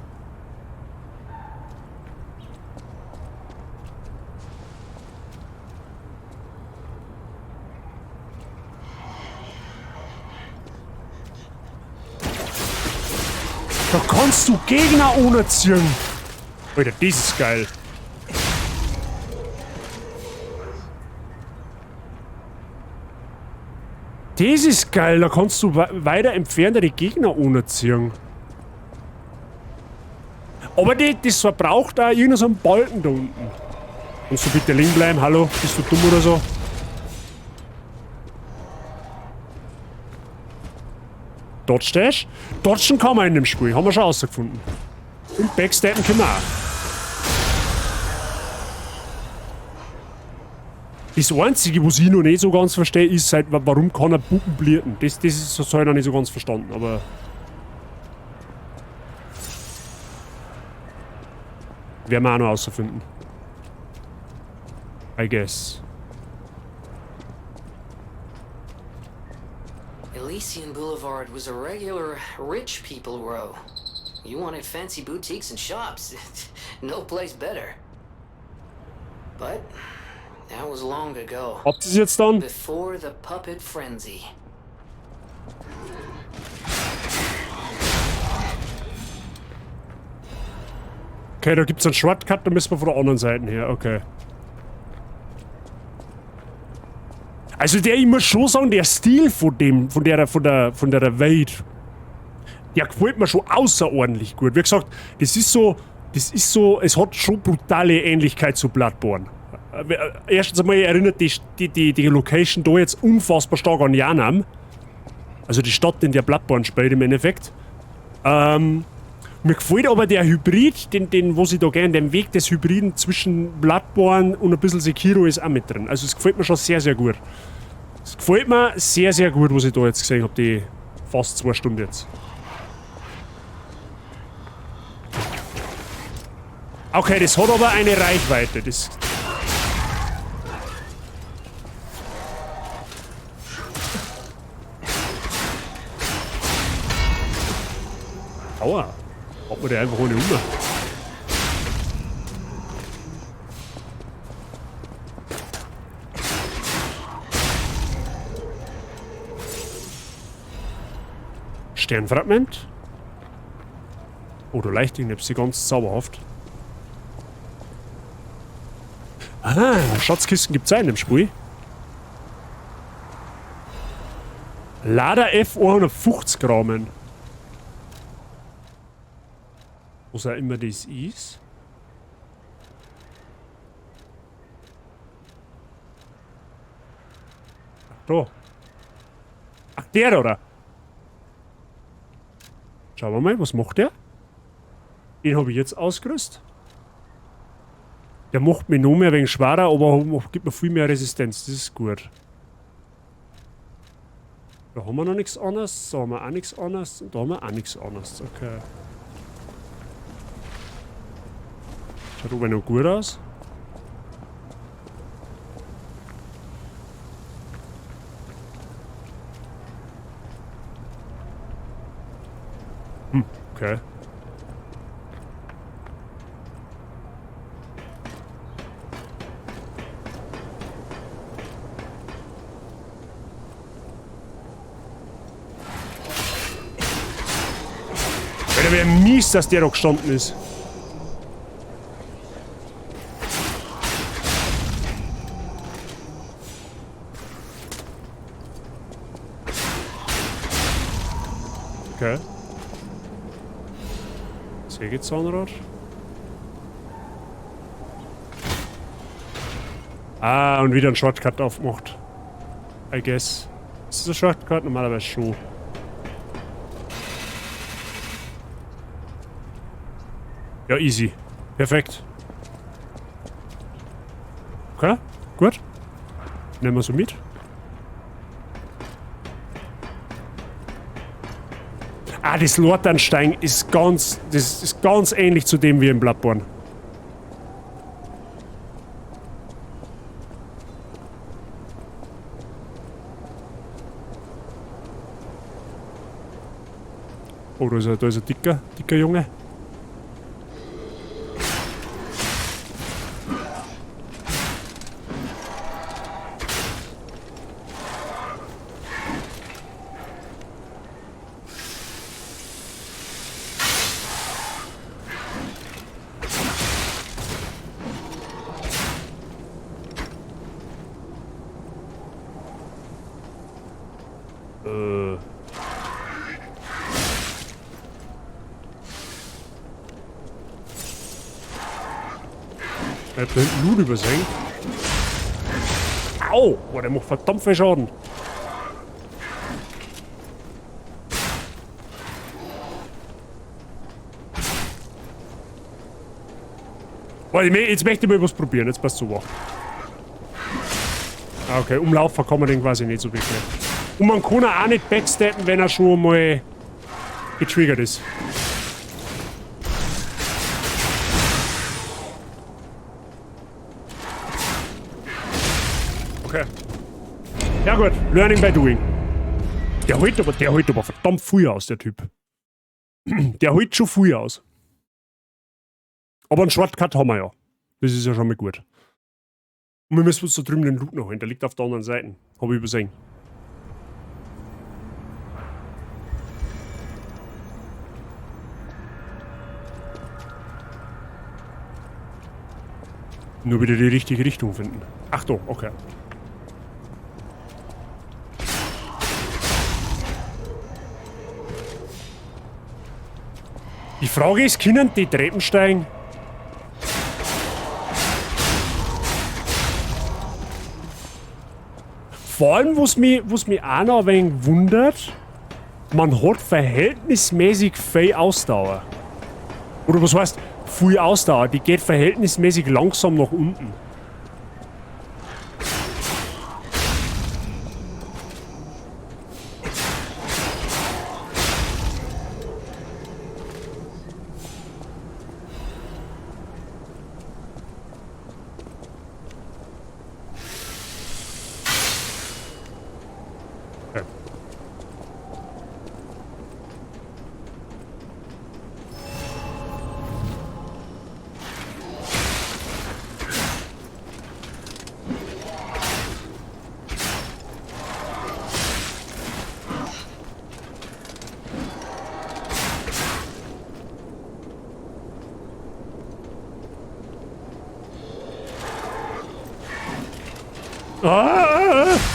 Da kannst du Gegner unerziehen. Alter, das ist geil. Das ist geil, da kannst du weiter entferntere Gegner unerziehen. Aber das verbraucht da irgendeinen so einen Balken da unten. Kannst du bitte liegen bleiben? Hallo? Bist du dumm oder so? Dodge Dash? Dodgen kann man in dem Spiel, haben wir schon rausgefunden. Und Backstappen können wir auch. Das Einzige, was ich noch nicht so ganz verstehe, ist halt, warum kann er Puppen blirten. Das ist, das habe ich noch nicht so ganz verstanden, aber... Werden wir auch noch rausfinden. I guess. Elysian Boulevard was a regular rich people row. You wanted fancy boutiques and shops. No place better. But that was long ago. Habt ihr es jetzt dann? Before the puppet frenzy. Okay, da gibt es einen Shortcut, da müssen wir von der anderen Seite her. Okay. Also ich muss schon sagen, der Stil von der Welt, der gefällt mir schon außerordentlich gut. Wie gesagt, das ist so, es hat schon brutale Ähnlichkeit zu Bloodborne. Erstens einmal erinnert die Location da jetzt unfassbar stark an Yharnam. Also die Stadt, in der Bloodborne spielt im Endeffekt. Mir gefällt aber der Hybrid, wo sie da gehen, den Weg des Hybriden zwischen Bloodborne und ein bisschen Sekiro ist auch mit drin. Also es gefällt mir schon sehr, sehr gut. Es gefällt mir sehr, sehr gut, was ich da jetzt gesehen habe, die fast 2 Stunden jetzt. Okay, das hat aber eine Reichweite. Das Aua. Hat man der einfach ohne Hunger. Sternfragment. Oder Leichtknipse, ganz zauberhaft. Ah, Schatzkisten gibt's auch in dem Spiel. Lader F150 Rahmen. Was auch immer das ist. Ach, da. Ach, der oder? Schauen wir mal, was macht der? Den habe ich jetzt ausgerüstet. Der macht mich noch mehr wegen schwerer, aber gibt mir viel mehr Resistenz. Das ist gut. Da haben wir noch nichts anderes, da haben wir auch nichts anderes und da haben wir auch nichts anderes. Okay. Schaut aber noch gut aus. Okay. Alter, wäre mies, dass der da gestanden ist. Okay. Sägezahnrad. Ah, und wieder ein Shortcut aufgemacht. I guess. Ist das ein Shortcut? Normalerweise schon. Ja, easy. Perfekt. Okay, gut. Nehmen wir so mit. Ah, das Lorternstein ist ganz ähnlich zu dem wie im Bloodborne. Oh, da ist ein dicker Junge. Er hat da hinten Loot übersehen. Au! Boah, der macht verdammt viel Schaden. Boah, jetzt möchte ich mal was probieren. Jetzt passt super. Okay, umlaufen kann man den quasi nicht so wirklich. Und man kann ihn auch nicht backstappen, wenn er schon mal getriggert ist. Okay. Ja gut, learning by doing. Der holt aber verdammt viel aus, der Typ. Der holt schon viel aus. Aber einen Shortcut haben wir ja. Das ist ja schon mal gut. Und wir müssen uns da drüben den Loot noch holen. Der liegt auf der anderen Seite. Hab ich übersehen. Nur wieder die richtige Richtung finden. Achtung, okay. Die Frage ist, können die Treppen steigen? Vor allem, was mich auch noch ein wenig wundert, man hat verhältnismäßig viel Ausdauer. Oder was heißt, viel Ausdauer? Die geht verhältnismäßig langsam nach unten.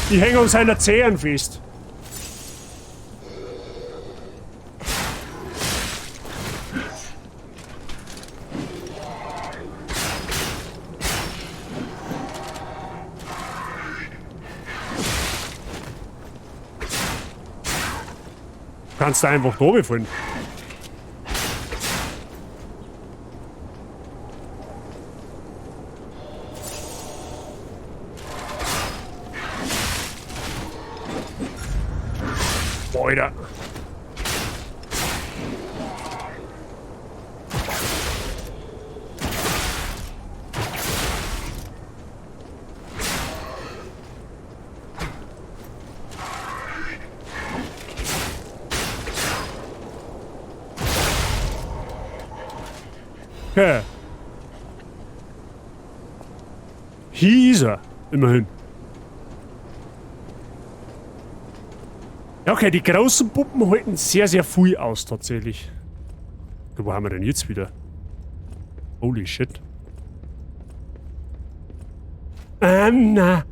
Die hängen an seiner Zehen fest. Kannst du einfach da runterfallen. Alter. Okay. Hier ist er. Immerhin. Okay, die großen Puppen halten sehr, sehr viel aus, tatsächlich. Wo haben wir denn jetzt wieder? Holy shit. Na.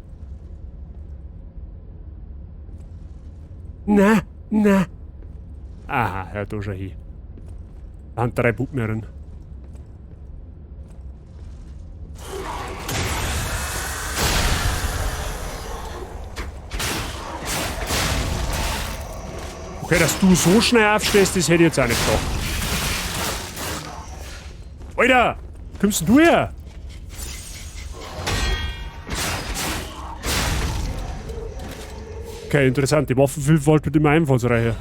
Na. Aha, ja, da schon hin. Da haben 3 Puppen mehr drin. Okay, dass du so schnell aufstehst, das hätte ich jetzt auch nicht gedacht. Alter! Kommst du her? Okay, interessant. Die Waffenvielfalt wird immer einfallsreicher.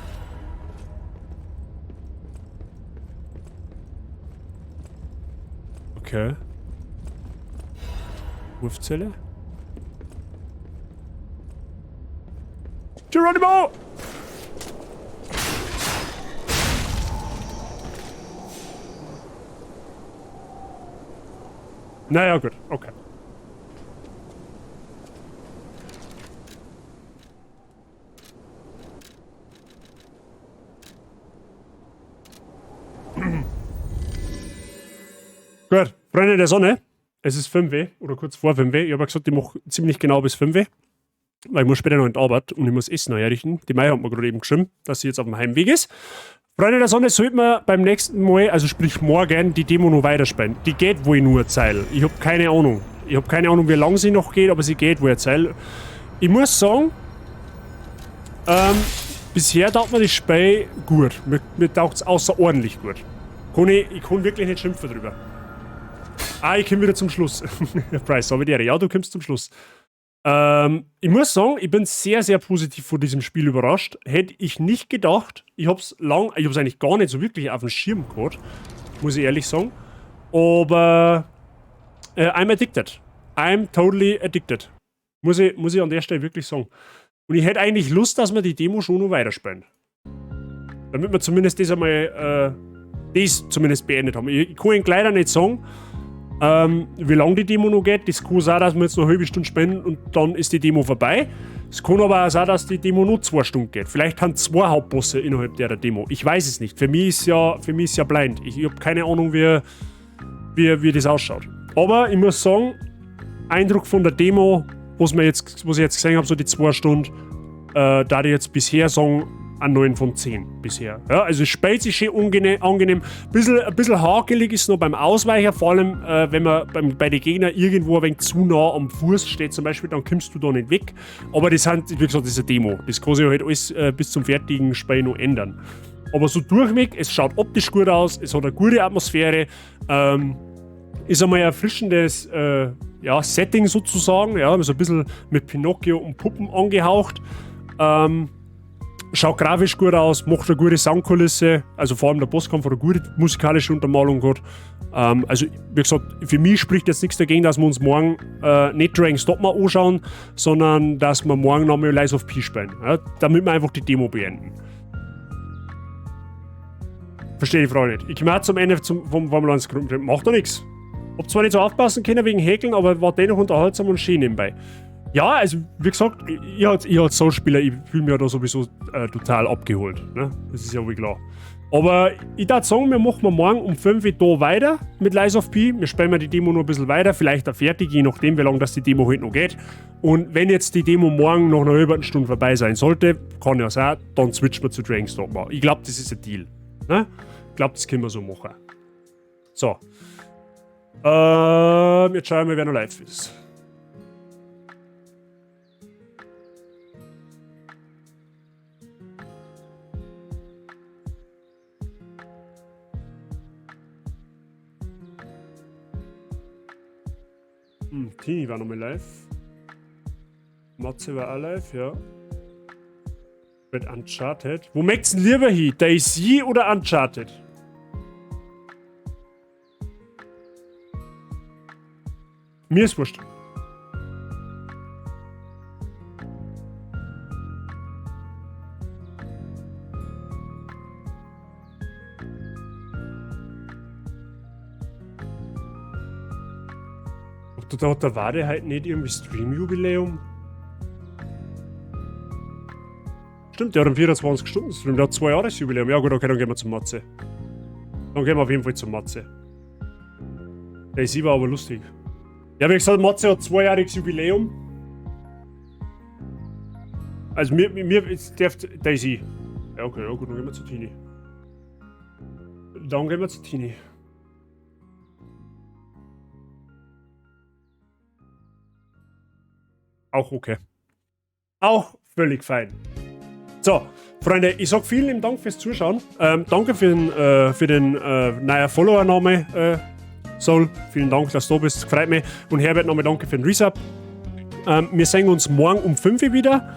Okay. Wurfzelle? Geronimo! Naja, gut. Okay. Gut, Freunde der Sonne. Es ist 5 Uhr oder kurz vor 5 Uhr. Ich habe ja gesagt, ich mache ziemlich genau bis 5 Uhr. Weil ich muss später noch in die Arbeit und ich muss Essen noch herrichten. Die Maya hat mir gerade eben geschrieben, dass sie jetzt auf dem Heimweg ist. Freunde der Sonne, sollten wir beim nächsten Mal, also sprich morgen, die Demo noch weiterspielen. Die geht wohl nur eine Zeil. Ich habe keine Ahnung. Ich habe keine Ahnung, wie lange sie noch geht, aber sie geht wohl eine Zeil. Ich muss sagen, bisher taugt mir das Spiel gut. Mir taugt es außerordentlich gut. Ich kann wirklich nicht schimpfen drüber. Ah, ich komme wieder zum Schluss. Price, habe ich dir. Ja, du kommst zum Schluss. Ich muss sagen, ich bin sehr, sehr positiv von diesem Spiel überrascht. Hätte ich nicht gedacht. Ich habe es eigentlich gar nicht so wirklich auf dem Schirm gehabt. Muss ich ehrlich sagen. Aber I'm addicted. I'm totally addicted. Muss ich an der Stelle wirklich sagen. Und ich hätte eigentlich Lust, dass wir die Demo schon noch weiterspielen. Damit wir zumindest das einmal zumindest beendet haben. Ich kann Ihnen leider nicht sagen, wie lange die Demo noch geht. Das kann sein, dass wir jetzt noch eine halbe Stunde spielen und dann ist die Demo vorbei. Es kann aber auch sein, dass die Demo nur 2 Stunden geht. Vielleicht haben 2 Hauptbosse innerhalb der Demo. Ich weiß es nicht. Für mich ist ja blind. Ich habe keine Ahnung, wie das ausschaut. Aber ich muss sagen, Eindruck von der Demo, was ich jetzt gesehen habe, so die 2 Stunden, da ich jetzt bisher sagen, ein 9 von 10 bisher. Ja, also es spielt sich schön angenehm. Ein bisschen hakelig ist noch beim Ausweicher, vor allem wenn man bei den Gegnern irgendwo ein wenig zu nah am Fuß steht zum Beispiel, dann kommst du da nicht weg. Aber das sind, wie gesagt, das ist eine Demo. Das kann sich halt alles bis zum fertigen Spiel noch ändern. Aber so durchweg, es schaut optisch gut aus, es hat eine gute Atmosphäre, ist einmal ein erfrischendes Setting sozusagen, ja, so ein bisschen mit Pinocchio und Puppen angehaucht. Schaut grafisch gut aus, macht eine gute Soundkulisse, also vor allem der Bosskampf hat eine gute musikalische Untermalung gehabt. Also, wie gesagt, für mich spricht jetzt nichts dagegen, dass wir uns morgen nicht Dragon's Dogma anschauen, sondern dass wir morgen nochmal Lies of P spielen, ja, damit wir einfach die Demo beenden. Verstehe die Frage nicht. Ich komme auch zum Ende vom Formel 1 Grundtrip. Macht doch nichts. Hab zwar nicht so aufpassen können wegen Häkeln, aber war dennoch unterhaltsam und schön nebenbei. Ja, also wie gesagt, ich als Soul-Spieler, ich fühle mich ja da sowieso total abgeholt. Ne? Das ist ja wohl klar. Aber ich würde sagen, wir machen morgen um 5 Uhr da weiter mit Lies of P. Wir spielen die Demo noch ein bisschen weiter, vielleicht auch fertig, je nachdem, wie lange das die Demo heute noch geht. Und wenn jetzt die Demo morgen noch eine halbe Stunde vorbei sein sollte, kann ja sein, dann switchen wir zu Dragon's Dogma. Ich glaube, das ist ein Deal. Ne? Ich glaube, das können wir so machen. So. Jetzt schauen wir, wer noch live ist. Tini war nochmal live. Matze war auch live, ja. Mit Uncharted. Wo möchtest du lieber hin? DayZ oder Uncharted? Mir ist wurscht. Da hat der Wade halt nicht irgendwie Stream-Jubiläum. Stimmt, der hat am 24-Stunden-Stream, der hat 2 Jahresjubiläum. Ja gut, okay, dann gehen wir zum Matze. Dann gehen wir auf jeden Fall zum Matze. DayZ war aber lustig. Ja, wie gesagt, Matze hat 2-jähriges Jubiläum. Also mir darf DayZ. Ja, okay, ja gut, dann gehen wir zu Tini. dann gehen wir zu Tini. Auch okay. Auch völlig fein. So, Freunde, ich sag vielen lieben Dank fürs Zuschauen. Danke für den neuen Follower-Name, Soul. Vielen Dank, dass du da bist. Freut mich. Und Herbert, nochmal danke für den Resub. Wir sehen uns morgen um 5 Uhr wieder.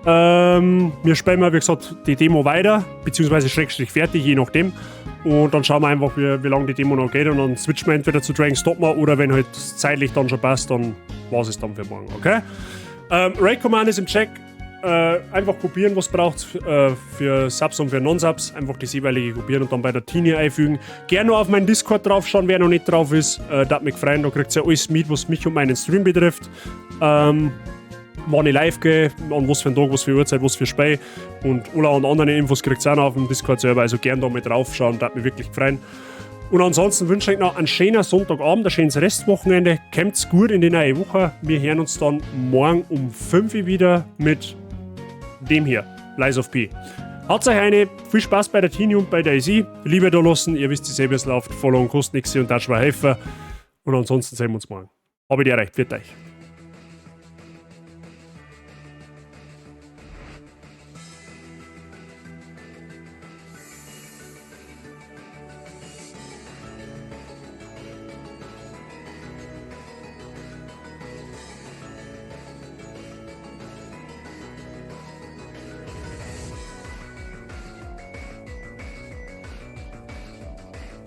Wir spielen mal, wie gesagt, die Demo weiter, beziehungsweise Schrägstrich fertig, je nachdem. Und dann schauen wir einfach, wie lange die Demo noch geht. Und dann switchen wir entweder zu Dragon's Dogma oder wenn halt zeitlich dann schon passt, dann war es dann für morgen, okay? Raid Command ist im Check. Einfach kopieren, was braucht für Subs und für Non-Subs. Einfach das jeweilige kopieren und dann bei der Tini einfügen. Gerne noch auf meinen Discord drauf schauen, wer noch nicht drauf ist. Das mich freuen, da kriegt ihr alles mit, was mich und meinen Stream betrifft. Wann ich live gehe, an was für einen Tag, was für Uhrzeit, was für Spiel. Und alle und andere Infos kriegt ihr auch noch auf dem Discord selber. Also gerne da mit drauf schauen, das mich wirklich freuen. Und ansonsten wünsche ich euch noch einen schönen Sonntagabend, ein schönes Restwochenende. Kommt's gut in die neue Woche. Wir hören uns dann morgen um 5 Uhr wieder mit dem hier, Lies of P. Haut euch eine, viel Spaß bei der Tini und bei der Easy. Liebe da lassen, ihr wisst, wie es läuft. Follow und kostet nichts und das war helfen. Und ansonsten sehen wir uns morgen. Habe ich dir recht, für euch.